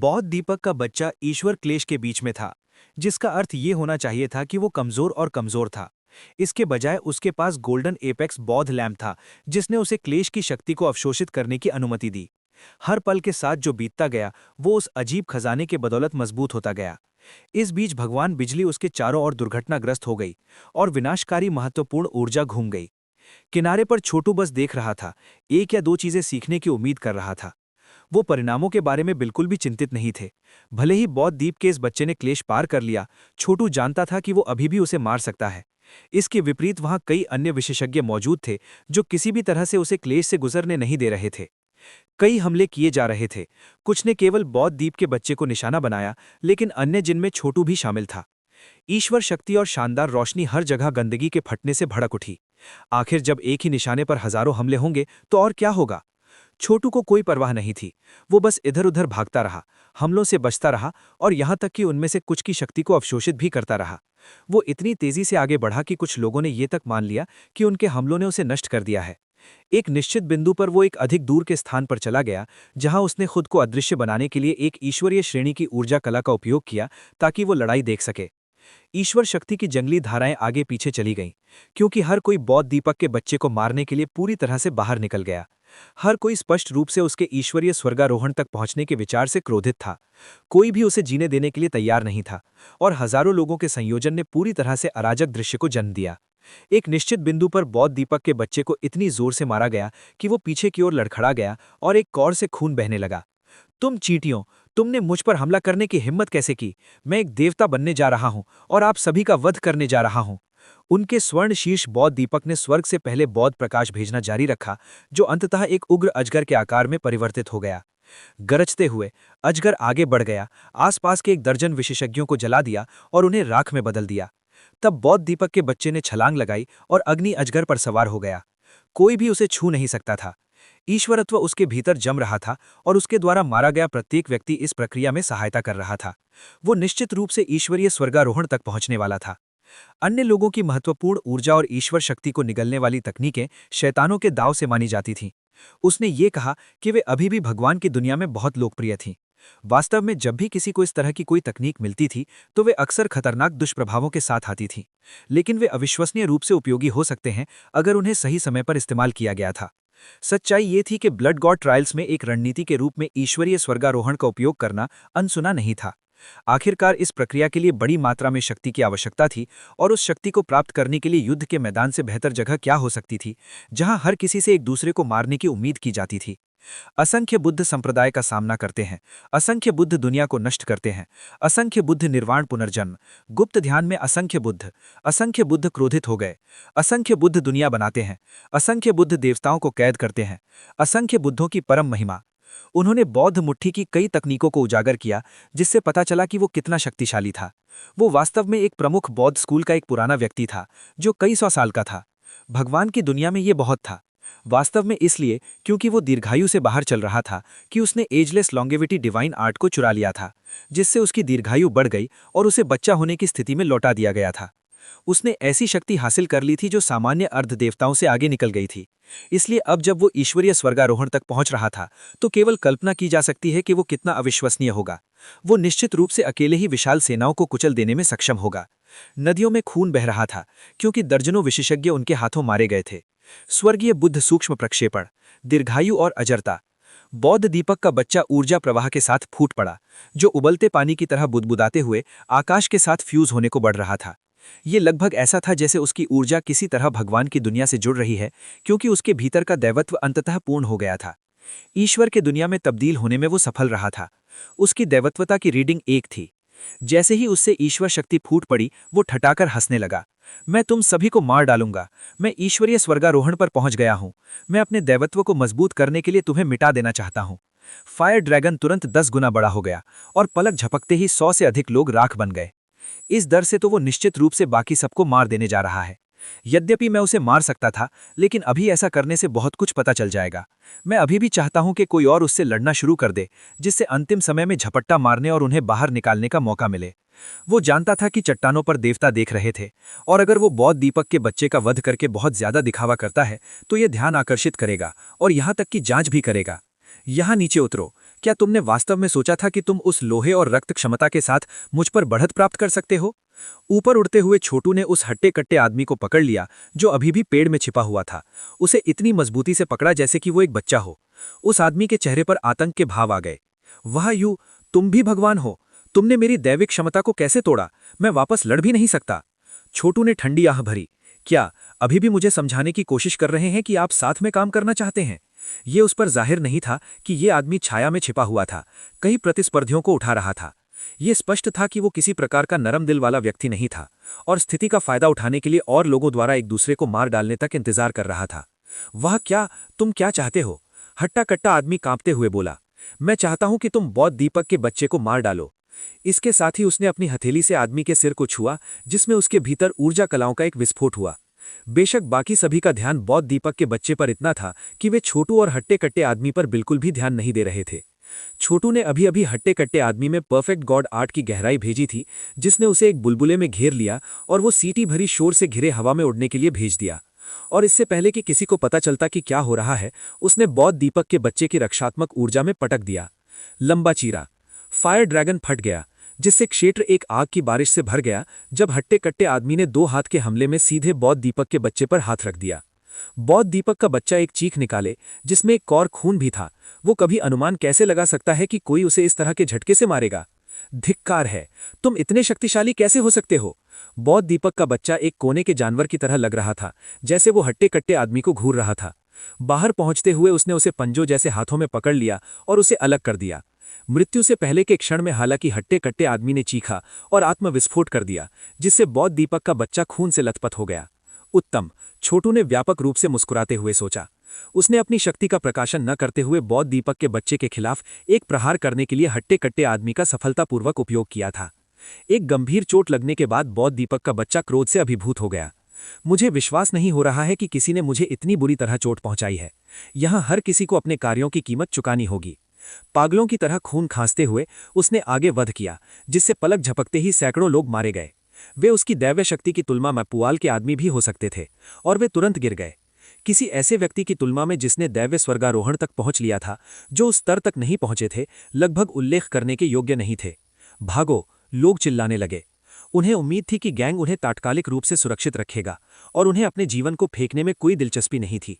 बौद्ध दीपक का बच्चा ईश्वर क्लेश के बीच में था, जिसका अर्थ ये होना चाहिए था कि वो कमजोर और कमजोर था। इसके बजाय उसके पास गोल्डन एपेक्स बौद्ध लैम्प था, जिसने उसे क्लेश की शक्ति को अवशोषित करने की अनुमति दी। हर पल के साथ जो बीतता गया वो उस अजीब खजाने के बदौलत मजबूत होता गया। इस बीच भगवान बिजली उसके चारों ओर दुर्घटनाग्रस्त हो गई और विनाशकारी महत्वपूर्ण ऊर्जा घूम गई। किनारे पर छोटू बस देख रहा था, एक या दो चीजें सीखने की उम्मीद कर रहा था। वो परिणामों के बारे में बिल्कुल भी चिंतित नहीं थे। भले ही बौद्ध द्वीप के इस बच्चे ने क्लेश पार कर लिया, छोटू जानता था कि वो अभी भी उसे मार सकता है। इसके विपरीत वहां कई अन्य विशेषज्ञ मौजूद थे, जो किसी भी तरह से उसे क्लेश से गुजरने नहीं दे रहे थे। कई हमले किए जा रहे थे। कुछ ने केवल बौद्ध द्वीप के बच्चे को निशाना बनाया, लेकिन अन्य जिनमें छोटू भी शामिल था। ईश्वर शक्ति और शानदार रोशनी हर जगह गंदगी के फटने से भड़क उठी। आखिर जब एक ही निशाने पर हजारों हमले होंगे तो और क्या होगा। छोटू को कोई परवाह नहीं थी। वो बस इधर उधर भागता रहा, हमलों से बचता रहा और यहां तक कि उनमें से कुछ की शक्ति को अवशोषित भी करता रहा। वो इतनी तेजी से आगे बढ़ा कि कुछ लोगों ने ये तक मान लिया कि उनके हमलों ने उसे नष्ट कर दिया है। एक निश्चित बिंदु पर वो एक अधिक दूर के स्थान पर चला गया, जहां उसने खुद को अदृश्य बनाने के लिए एक ईश्वरीय श्रेणी की ऊर्जा कला का उपयोग किया, ताकि वो लड़ाई देख सके। ईश्वर शक्ति की जंगली धाराएं आगे पीछे चली गईं, क्योंकि हर कोई बौद्ध दीपक के बच्चे को मारने के लिए पूरी तरह से बाहर निकल गया। हर कोई स्पष्ट रूप से उसके ईश्वरीय स्वर्गारोहण तक पहुंचने के विचार से क्रोधित था। कोई भी उसे जीने देने के लिए तैयार नहीं था, और हजारों लोगों के संयोजन ने पूरी तरह से अराजक दृश्य को जन्म दिया। एक निश्चित बिंदु पर बौद्ध दीपक के बच्चे को इतनी जोर से मारा गया कि वो पीछे की ओर लड़खड़ा गया और एक कौर से खून बहने लगा। तुम चींटियों, तुमने मुझ पर हमला करने की हिम्मत कैसे की? मैं एक देवता बनने जा रहा हूं और आप सभी का वध करने जा रहा हूं। उनके स्वर्ण शीर्ष बौद्ध दीपक ने स्वर्ग से पहले बौद्ध प्रकाश भेजना जारी रखा, जो अंततः एक उग्र अजगर के आकार में परिवर्तित हो गया। गरजते हुए अजगर आगे बढ़ गया, आसपास के एक दर्जन विशेषज्ञों को जला दिया और उन्हें राख में बदल दिया। तब बौद्ध दीपक के बच्चे ने छलांग लगाई और अग्नि अजगर पर सवार हो गया। कोई भी उसे छू नहीं सकता था। ईश्वरत्व उसके भीतर जम रहा था और उसके द्वारा मारा गया प्रत्येक व्यक्ति इस प्रक्रिया में सहायता कर रहा था। वो निश्चित रूप से ईश्वरीय स्वर्गारोहण तक पहुंचने वाला था। अन्य लोगों की महत्वपूर्ण ऊर्जा और ईश्वर शक्ति को निगलने वाली तकनीकें शैतानों के दांव से मानी जाती थीं। उसने ये कहा कि वे अभी भी भगवान की दुनिया में बहुत लोकप्रिय थीं। वास्तव में जब भी किसी को इस तरह की कोई तकनीक मिलती थी, तो वे अक्सर खतरनाक दुष्प्रभावों के साथ आती थीं। लेकिन वे अविश्वसनीय रूप से उपयोगी हो सकते हैं अगर उन्हें सही समय पर इस्तेमाल किया गया था। सच्चाई ये थी कि ब्लड गॉड ट्रायल्स में एक रणनीति के रूप में ईश्वरीय स्वर्गारोहण का उपयोग करना अनसुना नहीं था। आखिरकार इस प्रक्रिया के लिए बड़ी मात्रा में शक्ति की आवश्यकता थी, और उस शक्ति को प्राप्त करने के लिए युद्ध के मैदान से बेहतर जगह क्या हो सकती थी, जहां हर किसी से एक दूसरे को मारने की उम्मीद की जाती थी। असंख्य बुद्ध संप्रदाय का सामना करते हैं, असंख्य बुद्ध दुनिया को नष्ट करते हैं, असंख्य बुद्ध निर्वाण पुनर्जन्म, गुप्त ध्यान में असंख्य बुद्ध क्रोधित हो गए, असंख्य बुद्ध दुनिया बनाते हैं, असंख्य बुद्ध देवताओं को कैद करते हैं, असंख्य बुद्धों की परम महिमा। उन्होंने बौद्ध मुट्ठी की कई तकनीकों को उजागर किया, जिससे पता चला कि वो कितना शक्तिशाली था। वो वास्तव में एक प्रमुख बौद्ध स्कूल का एक पुराना व्यक्ति था, जो कई सौ साल का था। भगवान की दुनिया में ये बहुत था। वास्तव में इसलिए क्योंकि वो दीर्घायु से बाहर चल रहा था कि उसने एजलेस लॉन्गेविटी डिवाइन आर्ट को चुरा लिया था, जिससे उसकी दीर्घायु बढ़ गई और उसे बच्चा होने की स्थिति में लौटा दिया गया था। उसने ऐसी शक्ति हासिल कर ली थी जो सामान्य अर्ध देवताओं से आगे निकल गई थी। इसलिए अब जब वो ईश्वरीय स्वर्गारोहण तक पहुंच रहा था, तो केवल कल्पना की जा सकती है कि वो कितना अविश्वसनीय होगा। वो निश्चित रूप से अकेले ही विशाल सेनाओं को कुचल देने में सक्षम होगा। नदियों में खून बह रहा था, क्योंकि दर्जनों विशेषज्ञ उनके हाथों मारे गए थे। स्वर्गीय बुद्ध सूक्ष्म प्रक्षेपण, दीर्घायु और अजरता। बौद्ध दीपक का बच्चा ऊर्जा प्रवाह के साथ फूट पड़ा, जो उबलते पानी की तरह बुदबुदाते हुए आकाश के साथ फ्यूज होने को बढ़ रहा था। ये लगभग ऐसा था जैसे उसकी ऊर्जा किसी तरह भगवान की दुनिया से जुड़ रही है, क्योंकि उसके भीतर का दैवत्व अंततः पूर्ण हो गया था। ईश्वर के दुनिया में तब्दील होने में वो सफल रहा था। उसकी दैवत्वता की रीडिंग 1 थी। जैसे ही उससे ईश्वर शक्ति फूट पड़ी, वो ठटाकर हंसने लगा। मैं तुम सभी को मार डालूंगा। मैं ईश्वरीय स्वर्गारोहण पर पहुंच गया हूं। मैं अपने दैवत्व को मजबूत करने के लिए तुम्हें मिटा देना चाहता हूं। फायर ड्रैगन तुरंत 10 गुना बड़ा हो गया और पलक झपकते ही 100 से अधिक लोग राख बन गए। इस डर से तो वो निश्चित रूप से बाकी सबको मार देने जा रहा है। यद्यपि मैं उसे मार सकता था, लेकिन अभी ऐसा करने से बहुत कुछ पता चल जाएगा। मैं अभी भी चाहता हूं कि कोई और उससे लड़ना शुरू कर दे, जिससे अंतिम समय में झपट्टा मारने और उन्हें बाहर निकालने का मौका मिले। वो जानता था कि चट्टानों पर देवता देख रहे थे, और अगर वो बौद्ध दीपक के बच्चे का वध करके बहुत ज्यादा दिखावा करता है, तो ये ध्यान आकर्षित करेगा और यहां तक कि जांच भी करेगा। यहां नीचे उतरो, क्या तुमने वास्तव में सोचा था कि तुम उस लोहे और रक्त क्षमता के साथ मुझ पर बढ़त प्राप्त कर सकते हो? ऊपर उड़ते हुए छोटू ने उस हट्टे कट्टे आदमी को पकड़ लिया जो अभी भी पेड़ में छिपा हुआ था। उसे इतनी मजबूती से पकड़ा जैसे कि वो एक बच्चा हो। उस आदमी के चेहरे पर आतंक के भाव आ गए। वाह यू, तुम भी भगवान हो। तुमने मेरी दैविक क्षमता को कैसे तोड़ा? मैं वापस लड़ भी नहीं सकता। छोटू ने ठंडी आह भरी। क्या अभी भी मुझे समझाने की कोशिश कर रहे हैं कि आप साथ में काम करना चाहते हैं? ये उस पर जाहिर नहीं था कि ये आदमी छाया में छिपा हुआ था, कई प्रतिस्पर्धियों को उठा रहा था। ये स्पष्ट था कि वो किसी प्रकार का नरम दिल वाला व्यक्ति नहीं था और स्थिति का फायदा उठाने के लिए और लोगों द्वारा एक दूसरे को मार डालने तक इंतजार कर रहा था। वह क्या, तुम क्या चाहते हो? हट्टा कट्टा आदमी कांपते हुए बोला। मैं चाहता हूं कि तुम बौद्ध दीपक के बच्चे को मार डालो। इसके साथ ही उसने अपनी हथेली से आदमी के सिर को छुआ, जिसमें उसके भीतर ऊर्जा कलाओं का एक विस्फोट हुआ। बेशक बाकी सभी का ध्यान बौद्ध दीपक के बच्चे पर इतना था कि वे छोटू और हट्टे कट्टे आदमी पर बिल्कुल भी ध्यान नहीं दे रहे थे। छोटू ने अभी अभी हट्टे कट्टे आदमी में परफेक्ट गॉड आर्ट की गहराई भेजी थी, जिसने उसे एक बुलबुले में घेर लिया और वो सीटी भरी शोर से घिरे हवा में उड़ने के लिए भेज दिया। और इससे पहले कि किसी को पता चलता कि क्या हो रहा है, उसने बौद्ध दीपक के बच्चे की रक्षात्मक ऊर्जा में पटक दिया। लंबा चीरा फायर ड्रैगन फट गया, जिससे क्षेत्र एक आग की बारिश से भर गया जब हट्टे कट्टे आदमी ने 2 हाथ के हमले में सीधे बौद्ध दीपक के बच्चे पर हाथ रख दिया। बौद्ध दीपक का बच्चा एक चीख निकाले, जिसमें एक कौर खून भी था। वो कभी अनुमान कैसे लगा सकता है कि कोई उसे इस तरह के झटके से मारेगा? धिक्कार है, तुम इतने शक्तिशाली कैसे हो सकते हो? बौद्ध दीपक का बच्चा एक कोने के जानवर की तरह लग रहा था, जैसे वो हट्टे कट्टे आदमी को घूर रहा था। बाहर पहुंचते हुए उसने उसे पंजों जैसे हाथों में पकड़ लिया और उसे अलग कर दिया। मृत्यु से पहले के क्षण में हालांकि हट्टे कट्टे आदमी ने चीखा और आत्मविस्फोट कर दिया, जिससे बौद्ध दीपक का बच्चा खून से लथपथ हो गया। उत्तम, छोटू ने व्यापक रूप से मुस्कुराते हुए सोचा। उसने अपनी शक्ति का प्रकाशन न करते हुए बौद्ध दीपक के बच्चे के खिलाफ एक प्रहार करने के लिए हट्टे कट्टे आदमी का सफलतापूर्वक उपयोग किया था। एक गंभीर चोट लगने के बाद बौद्ध दीपक का बच्चा क्रोध से अभिभूत हो गया। मुझे विश्वास नहीं हो रहा है कि किसी ने मुझे इतनी बुरी तरह चोट पहुंचाई है। यहां हर किसी को अपने कार्यों की कीमत चुकानी होगी। पागलों की तरह खून खांसते हुए उसने आगे वध किया, जिससे पलक झपकते ही सैकड़ों लोग मारे गए। वे उसकी दैव्य शक्ति की तुलना में पुआल के आदमी भी हो सकते थे, और वे तुरंत गिर गए। किसी ऐसे व्यक्ति की तुलना में जिसने दैव्य स्वर्गारोहण तक पहुंच लिया था, जो उस स्तर तक नहीं पहुंचे थे, लगभग उल्लेख करने के योग्य नहीं थे। भागो, लोग चिल्लाने लगे। उन्हें उम्मीद थी कि गैंग उन्हें तात्कालिक रूप से सुरक्षित रखेगा और उन्हें अपने जीवन को फेंकने में कोई दिलचस्पी नहीं थी।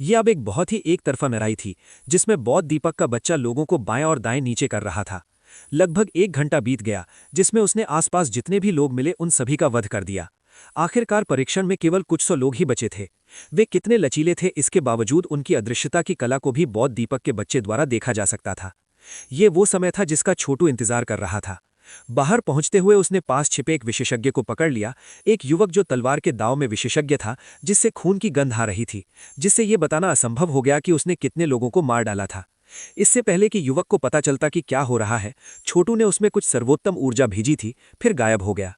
यह अब एक बहुत ही एक तरफा लड़ाई थी, जिसमें बौद्ध दीपक का बच्चा लोगों को बाएं और दाएं नीचे कर रहा था। लगभग 1 घंटा बीत गया, जिसमें उसने आसपास जितने भी लोग मिले उन सभी का वध कर दिया। आखिरकार परीक्षण में केवल कुछ 100 लोग ही बचे थे। वे कितने लचीले थे, इसके बावजूद उनकी अदृश्यता की कला को भी बौद्ध दीपक के बच्चे द्वारा देखा जा सकता था। ये वो समय था जिसका छोटू इंतजार कर रहा था। बाहर पहुंचते हुए उसने पास छिपे एक विशेषज्ञ को पकड़ लिया, एक युवक जो तलवार के दाव में विशेषज्ञ था, जिससे खून की गंध आ रही थी, जिससे यह बताना असंभव हो गया कि उसने कितने लोगों को मार डाला था। इससे पहले कि युवक को पता चलता कि क्या हो रहा है, छोटू ने उसमें कुछ सर्वोत्तम ऊर्जा भेजी थी, फिर गायब हो गया।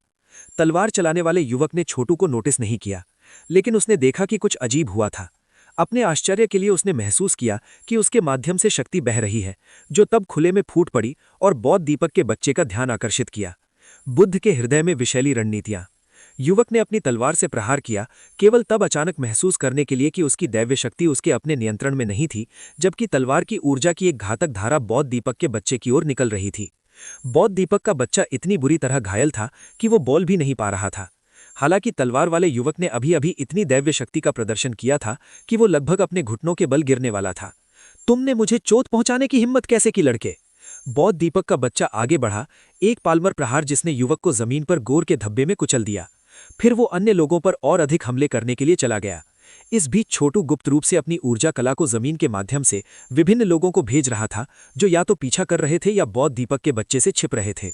तलवार चलाने वाले युवक ने छोटू को नोटिस नहीं किया, लेकिन उसने देखा कि कुछ अजीब हुआ था। अपने आश्चर्य के लिए उसने महसूस किया कि उसके माध्यम से शक्ति बह रही है, जो तब खुले में फूट पड़ी और बौद्ध दीपक के बच्चे का ध्यान आकर्षित किया। बुद्ध के हृदय में विषैली रणनीतियां। युवक ने अपनी तलवार से प्रहार किया, केवल तब अचानक महसूस करने के लिए कि उसकी दैव्य शक्ति उसके अपने नियंत्रण में नहीं थी, जबकि तलवार की ऊर्जा की एक घातक धारा बौद्ध दीपक के बच्चे की ओर निकल रही थी। बौद्ध दीपक का बच्चा इतनी बुरी तरह घायल था कि वो बोल भी नहीं पा रहा था। हालांकि तलवार वाले युवक ने अभी अभी इतनी दैव्य शक्ति का प्रदर्शन किया था कि वो लगभग अपने घुटनों के बल गिरने वाला था। तुमने मुझे चोट पहुंचाने की हिम्मत कैसे की लड़के? बौद्ध दीपक का बच्चा आगे बढ़ा, एक पालमर प्रहार जिसने युवक को जमीन पर गोर के धब्बे में कुचल दिया। फिर वो अन्य लोगों पर और अधिक हमले करने के लिए चला गया। इस बीच छोटू गुप्त रूप से अपनी ऊर्जा कला को जमीन के माध्यम से विभिन्न लोगों को भेज रहा था, जो या तो पीछा कर रहे थे या बौद्ध दीपक के बच्चे से छिप रहे थे।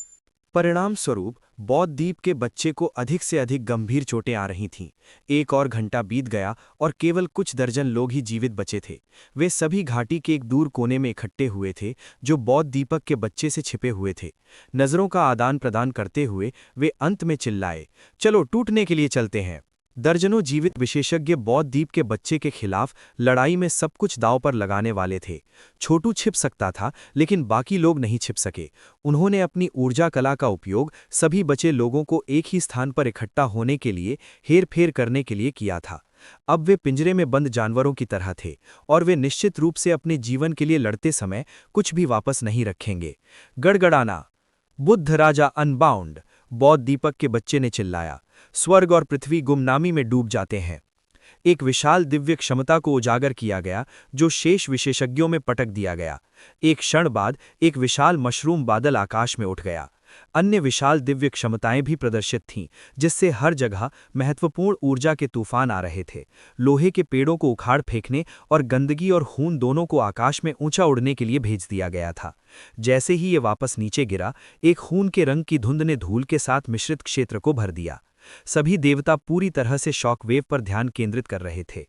परिणाम स्वरूप बौद्ध दीप के बच्चे को अधिक से अधिक गंभीर चोटें आ रही थीं। 1 और घंटा बीत गया और केवल कुछ दर्जन लोग ही जीवित बचे थे। वे सभी घाटी के एक दूर कोने में इकट्ठे हुए थे, जो बौद्ध दीपक के बच्चे से छिपे हुए थे। नजरों का आदान प्रदान करते हुए वे अंत में चिल्लाए, चलो टूटने के लिए चलते हैं। दर्जनों जीवित विशेषज्ञ बौद्ध दीप के बच्चे के खिलाफ लड़ाई में सब कुछ दांव पर लगाने वाले थे। छोटू छिप सकता था, लेकिन बाकी लोग नहीं छिप सके। उन्होंने अपनी ऊर्जा कला का उपयोग सभी बचे लोगों को एक ही स्थान पर इकट्ठा होने के लिए हेर फेर करने के लिए किया था। अब वे पिंजरे में बंद जानवरों की तरह थे और वे निश्चित रूप से अपने जीवन के लिए लड़ते समय कुछ भी वापस नहीं रखेंगे। गड़गड़ाना। बुद्ध राजा अनबाउंड, बौद्ध दीपक के बच्चे ने चिल्लाया। स्वर्ग और पृथ्वी गुमनामी में डूब जाते हैं। एक विशाल दिव्य क्षमता को उजागर किया गया जो शेष विशेषज्ञों में पटक दिया गया। एक क्षण बाद एक विशाल मशरूम बादल आकाश में उठ गया। अन्य विशाल दिव्य क्षमताएं भी प्रदर्शित थीं, जिससे हर जगह महत्वपूर्ण ऊर्जा के तूफान आ रहे थे। लोहे के पेड़ों को उखाड़ फेंकने और गंदगी और खून दोनों को आकाश में ऊंचा उड़ने के लिए भेज दिया गया था। जैसे ही ये वापस नीचे गिरा, एक खून के रंग की धुंध ने धूल के साथ मिश्रित क्षेत्र को भर दिया। सभी देवता पूरी तरह से शॉकवेव पर ध्यान केंद्रित कर रहे थे।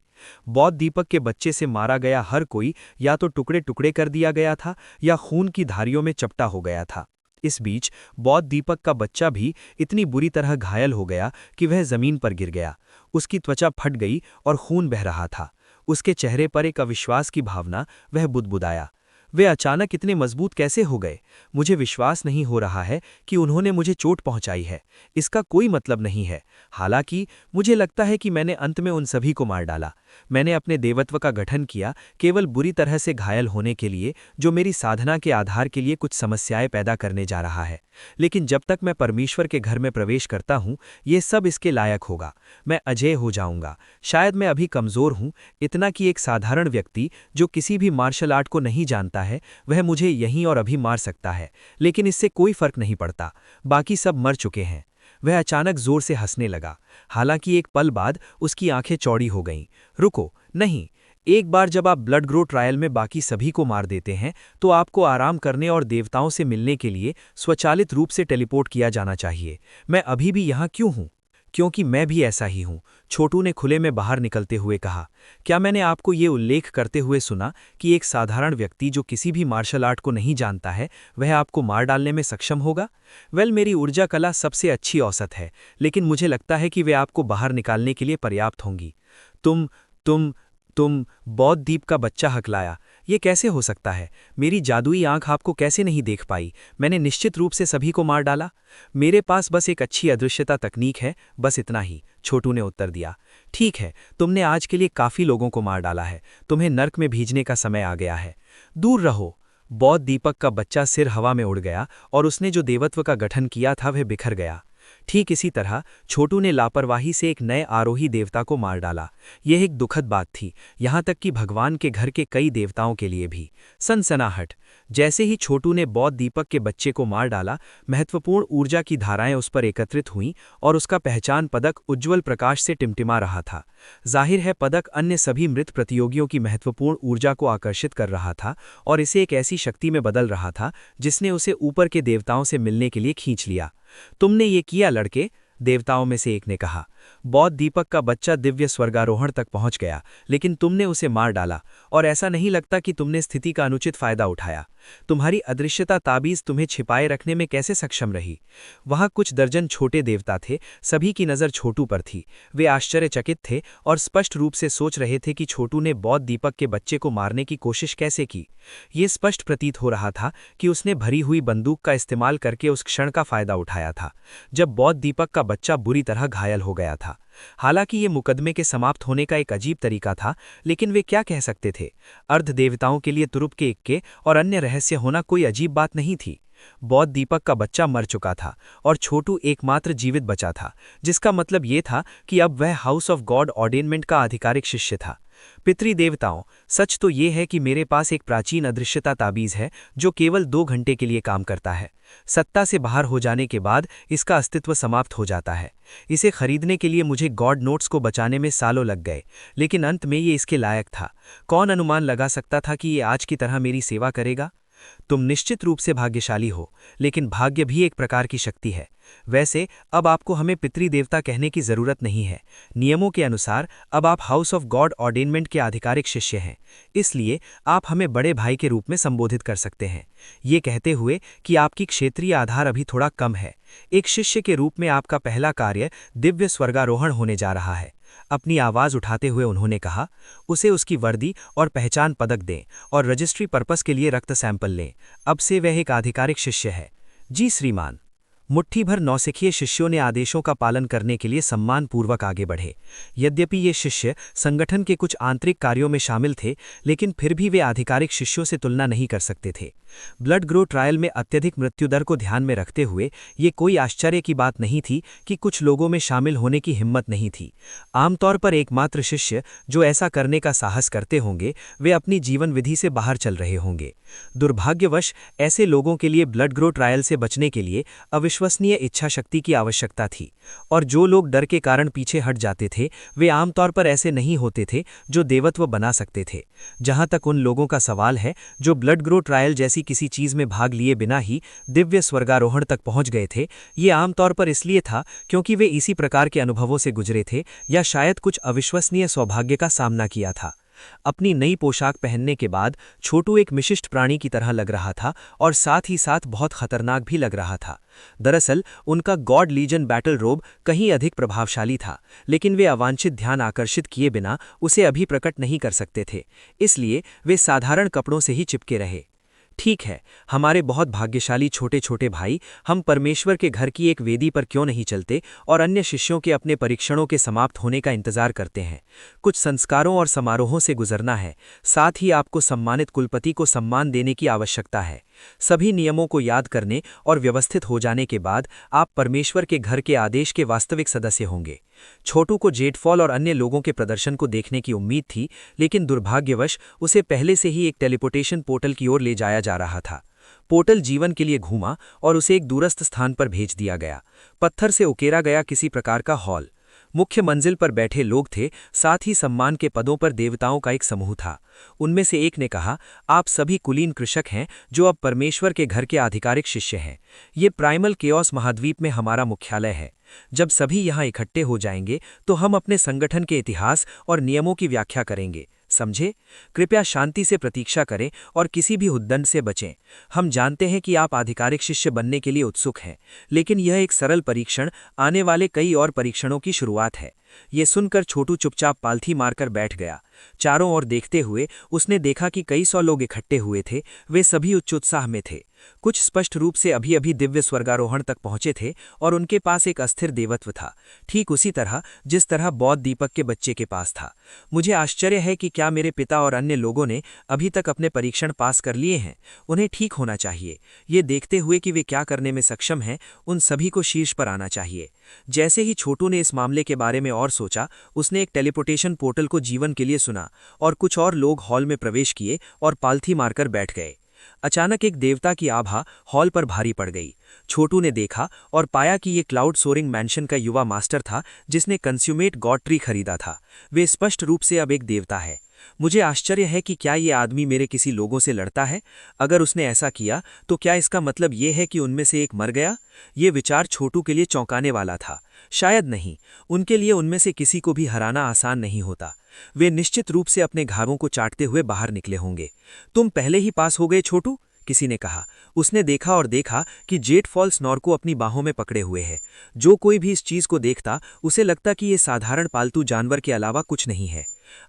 बौद्ध दीपक के बच्चे से मारा गया हर कोई या तो टुकड़े टुकड़े कर दिया गया था या खून की धारियों में चपटा हो गया था। इस बीच बौद्ध दीपक का बच्चा भी इतनी बुरी तरह घायल हो गया कि वह जमीन पर गिर गया। उसकी त्वचा फट गई और खून बह रहा था। उसके चेहरे पर एक अविश्वास की भावना, वह बुदबुदाया। वे अचानक इतने मजबूत कैसे हो गए? मुझे विश्वास नहीं हो रहा है कि उन्होंने मुझे चोट पहुंचाई है। इसका कोई मतलब नहीं है। हालांकि मुझे लगता है कि मैंने अंत में उन सभी को मार डाला। मैंने अपने देवत्व का गठन किया केवल बुरी तरह से घायल होने के लिए, जो मेरी साधना के आधार के लिए कुछ समस्याएं पैदा करने जा रहा है। लेकिन जब तक मैं परमेश्वर के घर में प्रवेश करता हूं, ये सब इसके लायक होगा। मैं अजेय हो जाऊंगा। शायद मैं अभी कमजोर हूं, इतना कि एक साधारण व्यक्ति जो किसी भी मार्शल आर्ट को नहीं जानता है, वह मुझे यहीं और अभी मार सकता है। लेकिन इससे कोई फर्क नहीं पड़ता। बाकी सब मर चुके हैं। वह अचानक जोर से हंसने लगा। हालांकि एक पल बाद उसकी आंखें चौड़ी हो गईं। रुको, नहीं। एक बार जब आप ब्लड ग्रो ट्रायल में बाकी सभी को मार देते हैं, तो आपको आराम करने और देवताओं से मिलने के लिए स्वचालित रूप से टेलीपोर्ट किया जाना चाहिए। मैं अभी भी यहाँ क्यों हूँ? क्योंकि मैं भी ऐसा ही हूँ, छोटू ने खुले में बाहर निकलते हुए कहा। क्या मैंने आपको ये उल्लेख करते हुए सुना कि एक साधारण व्यक्ति जो किसी भी मार्शल आर्ट को नहीं जानता है, वह आपको मार डालने में सक्षम होगा? मेरी ऊर्जा कला सबसे अच्छी औसत है, लेकिन मुझे लगता है कि वे आपको बाहर निकालने के लिए पर्याप्त होंगी। तुम बौद्ध दीप का बच्चा हकलाया। ये कैसे हो सकता है? मेरी जादुई आंख आपको कैसे नहीं देख पाई? मैंने निश्चित रूप से सभी को मार डाला। मेरे पास बस एक अच्छी अदृश्यता तकनीक है, बस इतना ही, छोटू ने उत्तर दिया। ठीक है, तुमने आज के लिए काफी लोगों को मार डाला है। तुम्हें नर्क में भेजने का समय आ गया है। दूर रहो। बौद्ध दीपक का बच्चा सिर हवा में उड़ गया और उसने जो देवत्व का गठन किया था वह बिखर गया। ठीक इसी तरह छोटू ने लापरवाही से एक नए आरोही देवता को मार डाला। यह एक दुखद बात थी, यहाँ तक कि भगवान के घर के कई देवताओं के लिए भी। सनसनाहट। जैसे ही छोटू ने बौद्ध दीपक के बच्चे को मार डाला, महत्वपूर्ण ऊर्जा की धाराएं उस पर एकत्रित हुईं और उसका पहचान पदक उज्ज्वल प्रकाश से टिमटिमा रहा था। जाहिर है पदक अन्य सभी मृत प्रतियोगियों की महत्वपूर्ण ऊर्जा को आकर्षित कर रहा था और इसे एक ऐसी शक्ति में बदल रहा था जिसने उसे ऊपर के देवताओं से मिलने के लिए खींच लिया। तुमने ये किया लड़के, देवताओं में से एक ने कहा। बौद्ध दीपक का बच्चा दिव्य स्वर्गारोहण तक पहुंच गया, लेकिन तुमने उसे मार डाला और ऐसा नहीं लगता कि तुमने स्थिति का अनुचित फायदा उठाया। तुम्हारी अदृश्यता ताबीज तुम्हें छिपाए रखने में कैसे सक्षम रही? वहां कुछ दर्जन छोटे देवता थे, सभी की नजर छोटू पर थी। वे आश्चर्यचकित थे और स्पष्ट रूप से सोच रहे थे कि छोटू ने बौद्ध दीपक के बच्चे को मारने की कोशिश कैसे की। ये स्पष्ट प्रतीत हो रहा था कि उसने भरी हुई बंदूक का इस्तेमाल करके उस क्षण का फायदा उठाया था जब बौद्ध दीपक का बच्चा बुरी तरह घायल हो गया था। हालांकि ये मुकदमे के समाप्त होने का एक अजीब तरीका था, लेकिन वे क्या कह सकते थे? अर्ध देवताओं के लिए तुरुप के इक्के और अन्य रहस्य होना कोई अजीब बात नहीं थी। बौद्ध दीपक का बच्चा मर चुका था और छोटू एकमात्र जीवित बचा था, जिसका मतलब ये था कि अब वह हाउस ऑफ गॉड ऑर्डेनमेंट का आधिकारिक शिष्य था। पितृदेवताओं, सच तो ये है कि मेरे पास एक प्राचीन अदृश्यता ताबीज है जो केवल 2 घंटे के लिए काम करता है। सत्ता से बाहर हो जाने के बाद इसका अस्तित्व समाप्त हो जाता है। इसे खरीदने के लिए मुझे गॉड नोट्स को बचाने में सालों लग गए, लेकिन अंत में ये इसके लायक था। कौन अनुमान लगा सकता था कि ये आज की तरह मेरी सेवा करेगा? तुम निश्चित रूप से भाग्यशाली हो, लेकिन भाग्य भी एक प्रकार की शक्ति है। वैसे अब आपको हमें पितृदेवता कहने की जरूरत नहीं है। नियमों के अनुसार अब आप हाउस ऑफ गॉड ऑर्डेनमेंट के आधिकारिक शिष्य हैं, इसलिए आप हमें बड़े भाई के रूप में संबोधित कर सकते हैं। ये कहते हुए कि आपकी क्षेत्रीय आधार अभी थोड़ा कम है। एक शिष्य के रूप में आपका पहला कार्य दिव्य स्वर्गारोहण होने जा रहा है। अपनी आवाज उठाते हुए उन्होंने कहा, उसे उसकी वर्दी और पहचान पदक दें और रजिस्ट्री पर्पस के लिए रक्त सैंपल लें। अब से वह एक आधिकारिक शिष्य है। जी श्रीमान। मुट्ठी भर नौसिखिए शिष्यों ने आदेशों का पालन करने के लिए सम्मानपूर्वक आगे बढ़े। यद्यपि ये शिष्य संगठन के कुछ आंतरिक कार्यों में शामिल थे, लेकिन फिर भी वे आधिकारिक शिष्यों से तुलना नहीं कर सकते थे। ब्लड ग्रो ट्रायल में अत्यधिक मृत्युदर को ध्यान में रखते हुए ये कोई आश्चर्य की बात नहीं थी कि कुछ लोगों में शामिल होने की हिम्मत नहीं थी। आमतौर पर एकमात्र शिष्य जो ऐसा करने का साहस करते होंगे वे अपनी जीवन विधि से बाहर चल रहे होंगे। दुर्भाग्यवश ऐसे लोगों के लिए ब्लड ग्रो ट्रायल से बचने के लिए अविश्वसनीय इच्छा शक्ति की आवश्यकता थी, और जो लोग डर के कारण पीछे हट जाते थे वे आमतौर पर ऐसे नहीं होते थे जो देवत्व बना सकते थे। जहां तक उन लोगों का सवाल है जो ब्लड ग्रो ट्रायल जैसी किसी चीज में भाग लिए बिना ही दिव्य स्वर्गारोहण तक पहुंच गए थे, ये आमतौर पर इसलिए था क्योंकि वे इसी प्रकार के अनुभवों से गुजरे थे या शायद कुछ अविश्वसनीय सौभाग्य का सामना किया था। अपनी नई पोशाक पहनने के बाद छोटू एक विशिष्ट प्राणी की तरह लग रहा था और साथ ही साथ बहुत खतरनाक भी लग रहा था। दरअसल उनका गॉड लीजन बैटल रोब कहीं अधिक प्रभावशाली था, लेकिन वे अवांछित ध्यान आकर्षित किए बिना उसे अभी प्रकट नहीं कर सकते थे, इसलिए वे साधारण कपड़ों से ही चिपके रहे। ठीक है, हमारे बहुत भाग्यशाली छोटे छोटे भाई, हम परमेश्वर के घर की एक वेदी पर क्यों नहीं चलते और अन्य शिष्यों के अपने परीक्षणों के समाप्त होने का इंतजार करते हैं। कुछ संस्कारों और समारोहों से गुजरना है, साथ ही आपको सम्मानित कुलपति को सम्मान देने की आवश्यकता है। सभी नियमों को याद करने और व्यवस्थित हो जाने के बाद आप परमेश्वर के घर के आदेश के वास्तविक सदस्य होंगे। छोटू को जेटफॉल और अन्य लोगों के प्रदर्शन को देखने की उम्मीद थी, लेकिन दुर्भाग्यवश उसे पहले से ही एक टेलीपोर्टेशन पोर्टल की ओर ले जाया जा रहा था। पोर्टल जीवन के लिए घूमा और उसे एक दूरस्थ स्थान पर भेज दिया गया। पत्थर से उकेरा गया किसी प्रकार का हॉल। मुख्य मंजिल पर बैठे लोग थे, साथ ही सम्मान के पदों पर देवताओं का एक समूह था। उनमें से एक ने कहा, आप सभी कुलीन कृषक हैं जो अब परमेश्वर के घर के आधिकारिक शिष्य हैं। ये प्राइमल केओस महाद्वीप में हमारा मुख्यालय है। जब सभी यहाँ इकट्ठे हो जाएंगे तो हम अपने संगठन के इतिहास और नियमों की व्याख्या करेंगे, समझे? कृपया शांति से प्रतीक्षा करें और किसी भी उद्दंड से बचें। हम जानते हैं कि आप आधिकारिक शिष्य बनने के लिए उत्सुक हैं, लेकिन यह एक सरल परीक्षण आने वाले कई और परीक्षणों की शुरुआत है। ये सुनकर छोटू चुपचाप पालथी मारकर बैठ गया। चारों ओर देखते हुए उसने देखा कि कई सौ लोग इकट्ठे हुए थे। वे सभी उच्च उत्साह में थे। कुछ स्पष्ट रूप से अभी अभी दिव्य स्वर्गारोहण तक पहुंचे थे और उनके पास एक अस्थिर देवत्व था, ठीक उसी तरह जिस तरह बौद्ध दीपक के बच्चे के पास था। मुझे आश्चर्य है कि क्या मेरे पिता और अन्य लोगों ने अभी तक अपने परीक्षण पास कर लिए हैं। उन्हें ठीक होना चाहिए। ये देखते हुए कि वे क्या करने में सक्षम हैं, उन सभी को शीर्ष पर आना चाहिए। जैसे ही छोटू ने इस मामले के बारे में और सोचा, उसने एक टेलीपोर्टेशन पोर्टल को जीवन के लिए सुना और कुछ और लोग हॉल में प्रवेश किए और पालथी मारकर बैठ गए। अचानक एक देवता की आभा हॉल पर भारी पड़ गई। छोटू ने देखा और पाया कि ये क्लाउड सोरिंग मैंशन का युवा मास्टर था जिसने कंज्यूमेट गॉड ट्री खरीदा था। वे स्पष्ट रूप से अब एक देवता है। मुझे आश्चर्य है कि क्या ये आदमी मेरे किसी लोगों से लड़ता है। अगर उसने ऐसा किया तो क्या इसका मतलब ये है कि उनमें से एक मर गया? ये विचार छोटू के लिए चौंकाने वाला था। शायद नहीं, उनके लिए उनमें से किसी को भी हराना आसान नहीं होता। वे निश्चित रूप से अपने घावों को चाटते हुए बाहर निकले होंगे। तुम पहले ही पास हो गए छोटू, किसी ने कहा। उसने देखा और देखा कि जेटफॉल स्नॉर को अपनी बाहों में पकड़े हुए है। जो कोई भी इस चीज को देखता उसे लगता कि ये साधारण पालतू जानवर के अलावा कुछ नहीं है।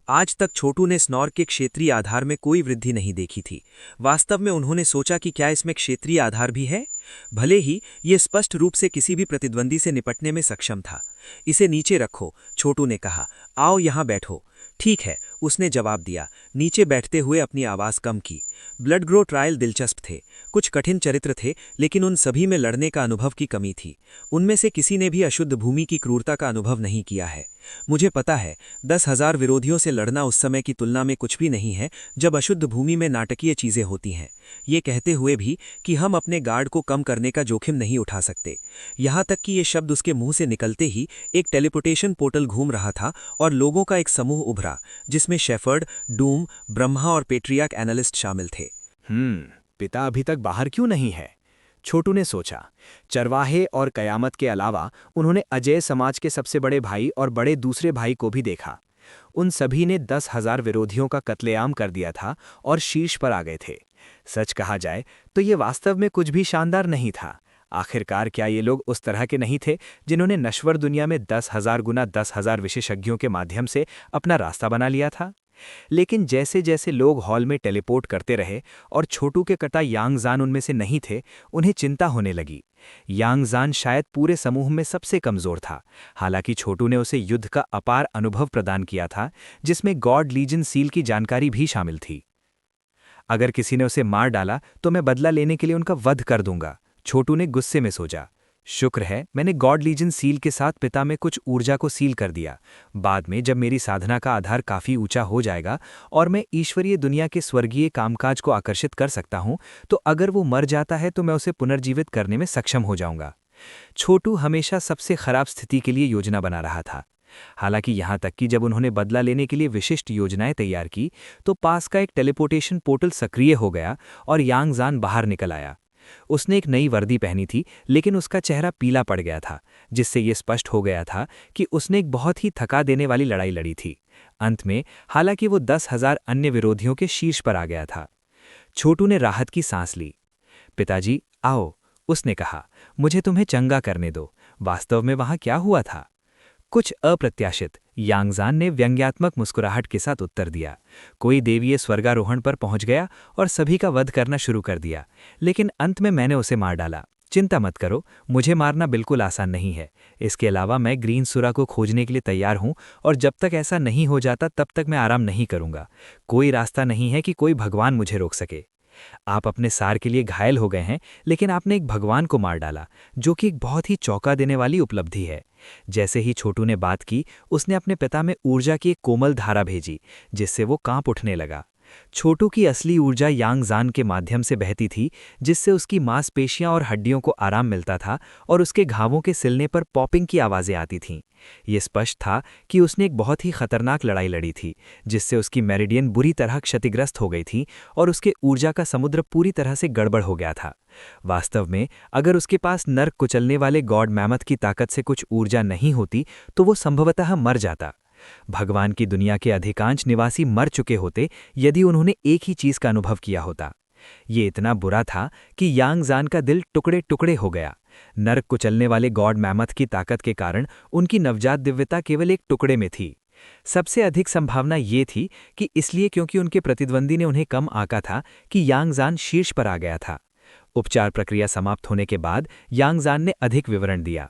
आज तक छोटू ने स्नॉर के क्षेत्रीय आधार में कोई वृद्धि नहीं देखी थी। वास्तव में उन्होंने सोचा कि क्या इसमें क्षेत्रीय आधार भी है। भले ही ये स्पष्ट रूप से किसी भी प्रतिद्वंदी से निपटने में सक्षम था। इसे नीचे रखो, छोटू ने कहा। आओ यहाँ बैठो। ठीक है, उसने जवाब दिया, नीचे बैठते हुए अपनी आवाज कम की। ब्लड ग्रो ट्रायल दिलचस्प थे। कुछ कठिन चरित्र थे, लेकिन उन सभी में लड़ने का अनुभव की कमी थी। उनमें से किसी ने भी अशुद्ध भूमि की क्रूरता का अनुभव नहीं किया है। मुझे पता है, 10,000 विरोधियों से लड़ना उस समय की तुलना में कुछ भी नहीं है जब अशुद्ध भूमि में नाटकीय चीजें होती हैं। ये कहते हुए भी कि हम अपने गार्ड को कम करने का जोखिम नहीं उठा सकते। यहाँ तक कि ये शब्द उसके मुंह से निकलते ही एक टेलीपोर्टेशन पोर्टल घूम रहा था और लोगों का एक समूह उभरा जिसमें शेफर्ड, डूम, ब्रह्मा और पेट्रियाक एनालिस्ट शामिल थे। पिता अभी तक बाहर क्यों नहीं है? छोटू ने सोचा। चरवाहे और कयामत के अलावा उन्होंने अजय समाज के सबसे बड़े भाई और बड़े दूसरे भाई को भी देखा। उन सभी ने 10,000 विरोधियों का कत्लेआम कर दिया था और शीर्ष पर आ गए थे। सच कहा जाए तो ये वास्तव में कुछ भी शानदार नहीं था। आखिरकार क्या ये लोग उस तरह के नहीं थे जिन्होंने नश्वर दुनिया में 10,000 गुना 10,000 विशेषज्ञों के माध्यम से अपना रास्ता बना लिया था? लेकिन जैसे जैसे लोग हॉल में टेलीपोर्ट करते रहे और छोटू के कटा यांगजान उनमें से नहीं थे, उन्हें चिंता होने लगी। यांगजान शायद पूरे समूह में सबसे कमजोर था, हालांकि छोटू ने उसे युद्ध का अपार अनुभव प्रदान किया था, जिसमें गॉड लीजन सील की जानकारी भी शामिल थी। अगर किसी ने उसे मार डाला तो मैं बदला लेने के लिए उनका वध कर दूंगा, छोटू ने गुस्से में सोचा। शुक्र है मैंने गॉड लीजन सील के साथ पिता में कुछ ऊर्जा को सील कर दिया। बाद में जब मेरी साधना का आधार काफी ऊंचा हो जाएगा और मैं ईश्वरीय दुनिया के स्वर्गीय कामकाज को आकर्षित कर सकता हूं, तो अगर वो मर जाता है तो मैं उसे पुनर्जीवित करने में सक्षम हो जाऊंगा। छोटू हमेशा सबसे खराब स्थिति के लिए योजना बना रहा था। हालांकि यहां तक कि जब उन्होंने बदला लेने के लिए विशिष्ट योजनाएं तैयार की, तो पास का एक टेलीपोर्टेशन पोर्टल सक्रिय हो गया और यांगजान बाहर निकल आया। उसने एक नई वर्दी पहनी थी, लेकिन उसका चेहरा पीला पड़ गया था, जिससे यह स्पष्ट हो गया था कि उसने एक बहुत ही थका देने वाली लड़ाई लड़ी थी। अंत में हालांकि वो 10,000 अन्य विरोधियों के शीर्ष पर आ गया था। छोटू ने राहत की सांस ली। पिताजी आओ, उसने कहा, मुझे तुम्हें चंगा करने दो। वास्तव में वहां क्या हुआ था? कुछ अप्रत्याशित, यांगजान ने व्यंग्यात्मक मुस्कुराहट के साथ उत्तर दिया। कोई देवीय स्वर्गारोहण पर पहुंच गया और सभी का वध करना शुरू कर दिया, लेकिन अंत में मैंने उसे मार डाला। चिंता मत करो, मुझे मारना बिल्कुल आसान नहीं है। इसके अलावा मैं ग्रीन सुरा को खोजने के लिए तैयार हूं, और जब तक ऐसा नहीं हो जाता तब तक मैं आराम नहीं करूंगा। कोई रास्ता नहीं है कि कोई भगवान मुझे रोक सके। आप अपने सार के लिए घायल हो गए हैं, लेकिन आपने एक भगवान को मार डाला, जो कि एक बहुत ही चौंका देने वाली उपलब्धि है। जैसे ही छोटू ने बात की, उसने अपने पिता में ऊर्जा की एक कोमल धारा भेजी, जिससे वो कांप उठने लगा। छोटू की असली ऊर्जा यांगजान के माध्यम से बहती थी, जिससे उसकी मांसपेशियां और हड्डियों को आराम मिलता था और उसके घावों के सिलने पर पॉपिंग की आवाजें आती थीं। ये स्पष्ट था कि उसने एक बहुत ही खतरनाक लड़ाई लड़ी थी, जिससे उसकी मेरिडियन बुरी तरह क्षतिग्रस्त हो गई थी और उसके ऊर्जा का समुद्र पूरी तरह से गड़बड़ हो गया था। वास्तव में अगर उसके पास नर्क कुचलने वाले गॉड मैमथ की ताकत से कुछ ऊर्जा नहीं होती, तो वो संभवतः मर जाता। भगवान की दुनिया के अधिकांश निवासी मर चुके होते यदि उन्होंने एक ही चीज का अनुभव किया होता। ये इतना बुरा था कि यांगजान का दिल टुकड़े टुकड़े हो गया। नर्क कुचलने वाले गॉड मैमथ की ताकत के कारण उनकी नवजात दिव्यता केवल एक टुकड़े में थी। सबसे अधिक संभावना ये थी कि इसलिए क्योंकि उनके प्रतिद्वंदी ने उन्हें कम आंका था कि यांगजान शीर्ष पर आ गया था। उपचार प्रक्रिया समाप्त होने के बाद यांगजान ने अधिक विवरण दिया।